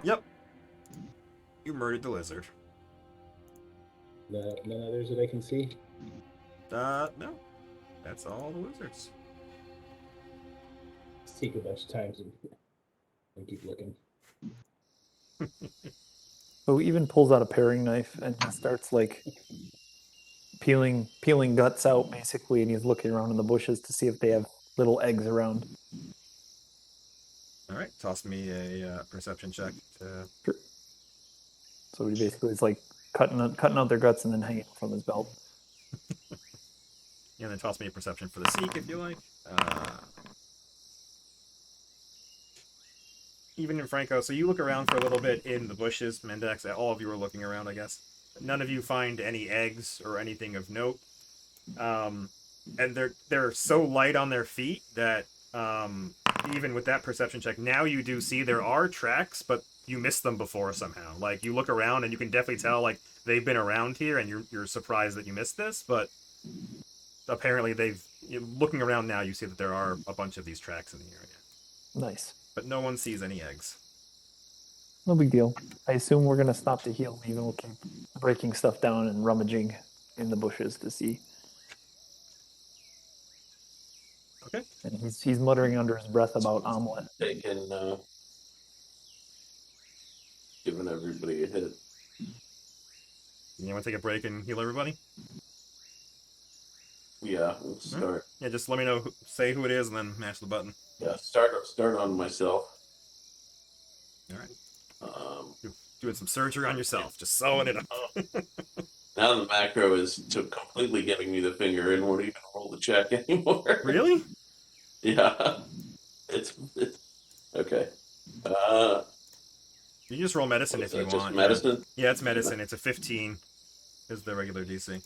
Yep. You murdered the lizard. None others that I can see. No. That's all the lizards. Seek a bunch of times and keep looking. So he even pulls out a paring knife and he starts like peeling guts out basically, and he's looking around in the bushes to see if they have little eggs around. All right, toss me a perception check. Sure. So he basically is like cutting out their guts and then hanging from his belt. Yeah, then toss me a perception for the seek if you like. Even in Franco, so you look around for a little bit in the bushes, Mendex. All of you are looking around, I guess. None of you find any eggs or anything of note. And they're so light on their feet that even with that perception check, now you do see there are tracks, but you missed them before somehow. Like, you look around and you can definitely tell, like, they've been around here, and you're surprised that you missed this, but apparently looking around now, you see that there are a bunch of these tracks in the area. Nice. But no one sees any eggs. No big deal. I assume we're gonna stop to heal. Even we'll keep breaking stuff down and rummaging in the bushes to see. Okay. And he's muttering under his breath about omelet. Taking, giving everybody a hit. You want to take a break and heal everybody? Yeah, we'll start. Yeah, just let me know, say who it is, and then mash the button. Yeah, start on myself. All right. You're doing some surgery on yourself, just sewing it up. Now the macro is completely giving me the finger and won't even roll the check anymore. Really? Yeah. It's okay. You can just roll medicine if you Just want. medicine? Yeah, it's medicine. It's a 15 is the regular DC.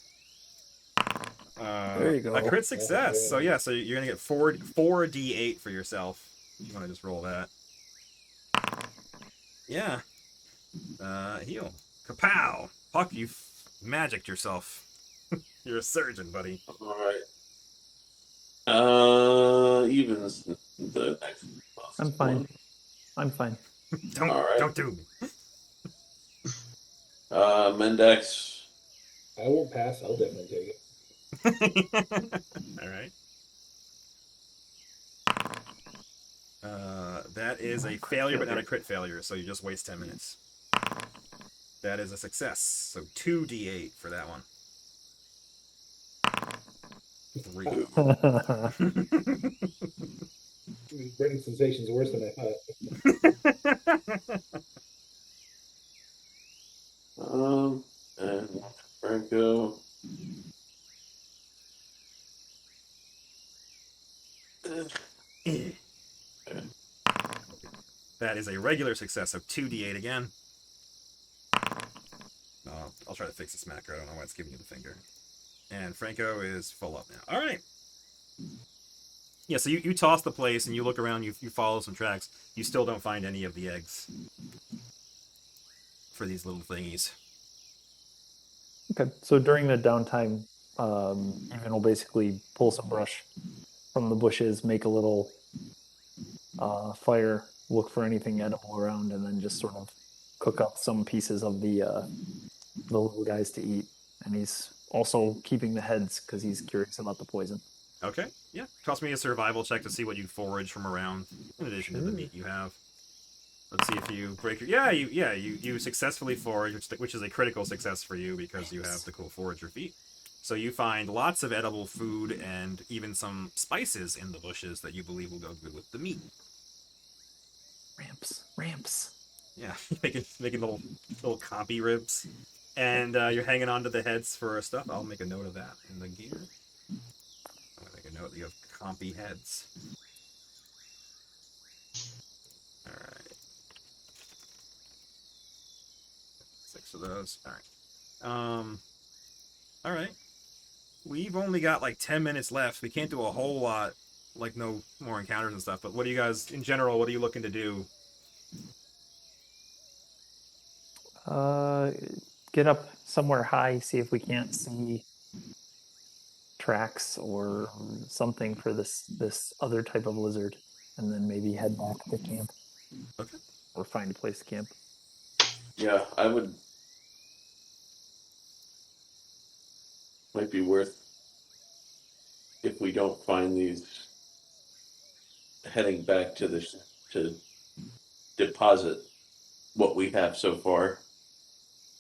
There you go. A crit success. So yeah, so you're gonna get 4d8 for yourself. You want to just roll that? Yeah. Heal. Kapow! Puck, you've magicked yourself. You're a surgeon, buddy. All right. Evens the next. I'm fine. I'm fine. Don't All right. don't do me. Mendex. I won't pass. I'll definitely take it. All right. That is a failure, but not a crit failure, so you just waste 10 minutes. That is a success, so 2d8 for that one. 3. Burning sensation's worse than I thought. And Franco. That is a regular success, so 2d8 again. I'll try to fix this macro. I don't know why it's giving you the finger. And Franco is full up now. All right. Yeah, so you toss the place and you look around, you follow some tracks. You still don't find any of the eggs for these little thingies. Okay, so during the downtime, Evan will basically pull some brush from the bushes, make a little fire, look for anything edible around, and then just sort of cook up some pieces of the little guys to eat. And he's also keeping the heads because he's curious about the poison. Okay, yeah. Toss me a survival check to see what you forage from around, in addition to the meat you have. Let's see if you break your... you successfully forage, which is a critical success for you because you have the cool forager feat. So you find lots of edible food and even some spices in the bushes that you believe will go good with the meat. Ramps. Yeah, making little compy ribs. And you're hanging on to the heads for stuff. I'll make a note of that in the gear. I'm going to make a note that you have compy heads. Alright. 6 of those. Alright. Alright. We've only got like 10 minutes left. We can't do a whole lot, like no more encounters and stuff, but what do you guys, in general, what are you looking to do? Get up somewhere high, see if we can't see tracks or something for this other type of lizard, and then maybe head back to camp. Okay. Or find a place to camp. Yeah, I would. Might be worth if we don't find these heading back to the to deposit what we have so far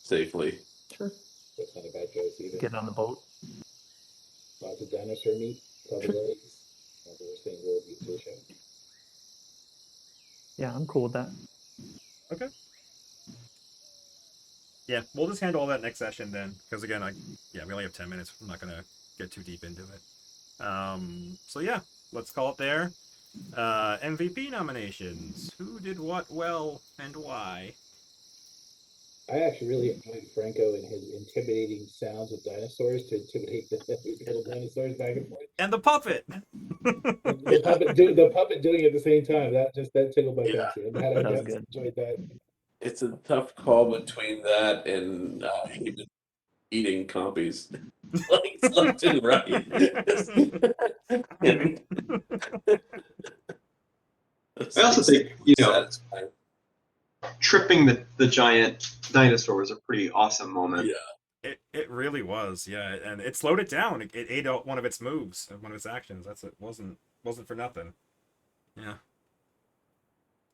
safely. Sure. That's not a bad choice either. Get on the boat. Lots of dinosaur meat, probably Sure. eggs. Not the worst thing in the world to eat fish out. Yeah, I'm cool with that. Okay. Yeah, we'll just handle all that next session then, because again, we only have 10 minutes. I'm not gonna get too deep into it. So yeah, let's call it there. MVP nominations. Who did what well and why? I actually really enjoyed Franco and his intimidating sounds of dinosaurs to intimidate the little dinosaurs back and forth. And the puppet. The puppet doing it at the same time. That tickled my Yeah. fancy. And That was I good. enjoyed that. It's a tough call between that and even eating Compys. Like left and right. I also think, you know, satisfying. tripping the giant dinosaur was a pretty awesome moment. Yeah. It really was, yeah, and it slowed it down. It ate out one of its moves, one of its actions. It wasn't for nothing. Yeah.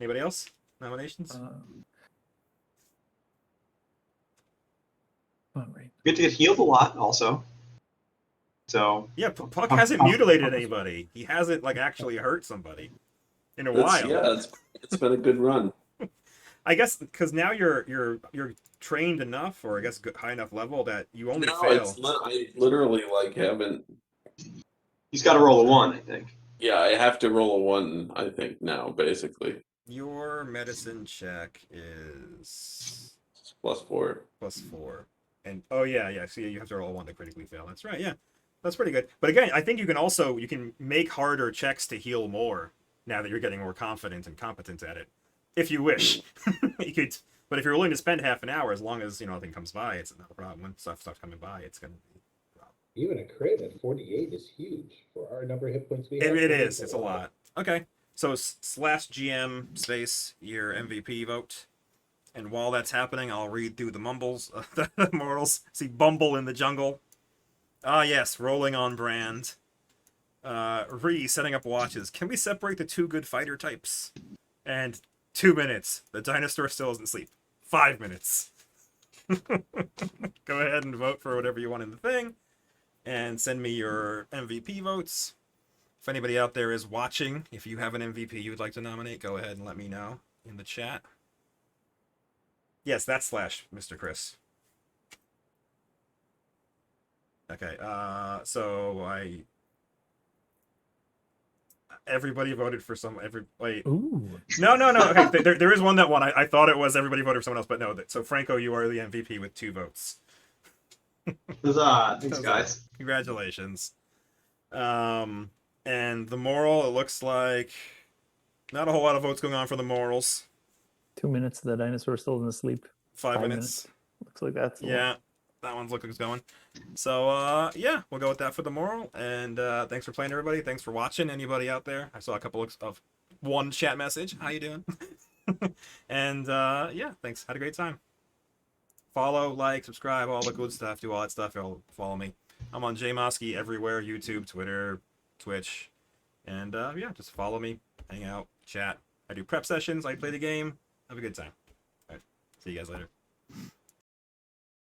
Anybody else? Nominations? All right. We get to get healed a lot, also. So Yeah, Puck hasn't mutilated anybody. He hasn't like actually hurt somebody in a while. Yeah, it's been a good run. I guess because now you're trained enough, or I guess high enough level that you only No, fail. I literally like haven't. he's got to roll a 1, I think. Yeah, I have to roll a 1. I think now, basically Your medicine check is +4. +4, and oh yeah. See, you have to roll a 1 to critically fail. That's right. Yeah, that's pretty good. But again, I think you can make harder checks to heal more now that you're getting more confident and competent at it, if you wish. You could, but if you're willing to spend half an hour, as long as nothing comes by, it's not a problem. When stuff starts coming by, it's gonna be a problem. Even a crit at 48 is huge for our number of hit points we have. It is. It's a lot. Okay. So /GM space your MVP vote. And while that's happening, I'll read through the mumbles, the morals. See Bumble in the jungle. Ah, yes, rolling on brand. Setting up watches. Can we separate the two good fighter types? And 2 minutes. The dinosaur still isn't asleep. 5 minutes. Go ahead and vote for whatever you want in the thing. And send me your MVP votes. If anybody out there is watching, if you have an MVP you would like to nominate, go ahead and let me know in the chat. Yes, that's Mr. Chris. Okay, everybody voted for Ooh. No. Okay, there is one that won. I thought it was everybody voted for someone else, but no. So Franco, you are the MVP with 2 votes. Huzzah. Thanks, Huzzah. guys. Congratulations. And the moral, it looks like not a whole lot of votes going on for the morals. 2 minutes. The dinosaur still isn't asleep. 5 minutes. Looks like that's Yeah, that one's looking going. So, yeah, we'll go with that for the moral. And thanks for playing, everybody. Thanks for watching. Anybody out there? I saw a couple of one chat message. How you doing? And yeah, thanks. Had a great time. Follow, like, subscribe, all the good stuff. Do all that stuff. You'll follow me. I'm on JMosky everywhere: YouTube, Twitter, Twitch, and yeah, just follow me, hang out, chat. I do prep sessions. I play the game. Have a good time. All right, see you guys later.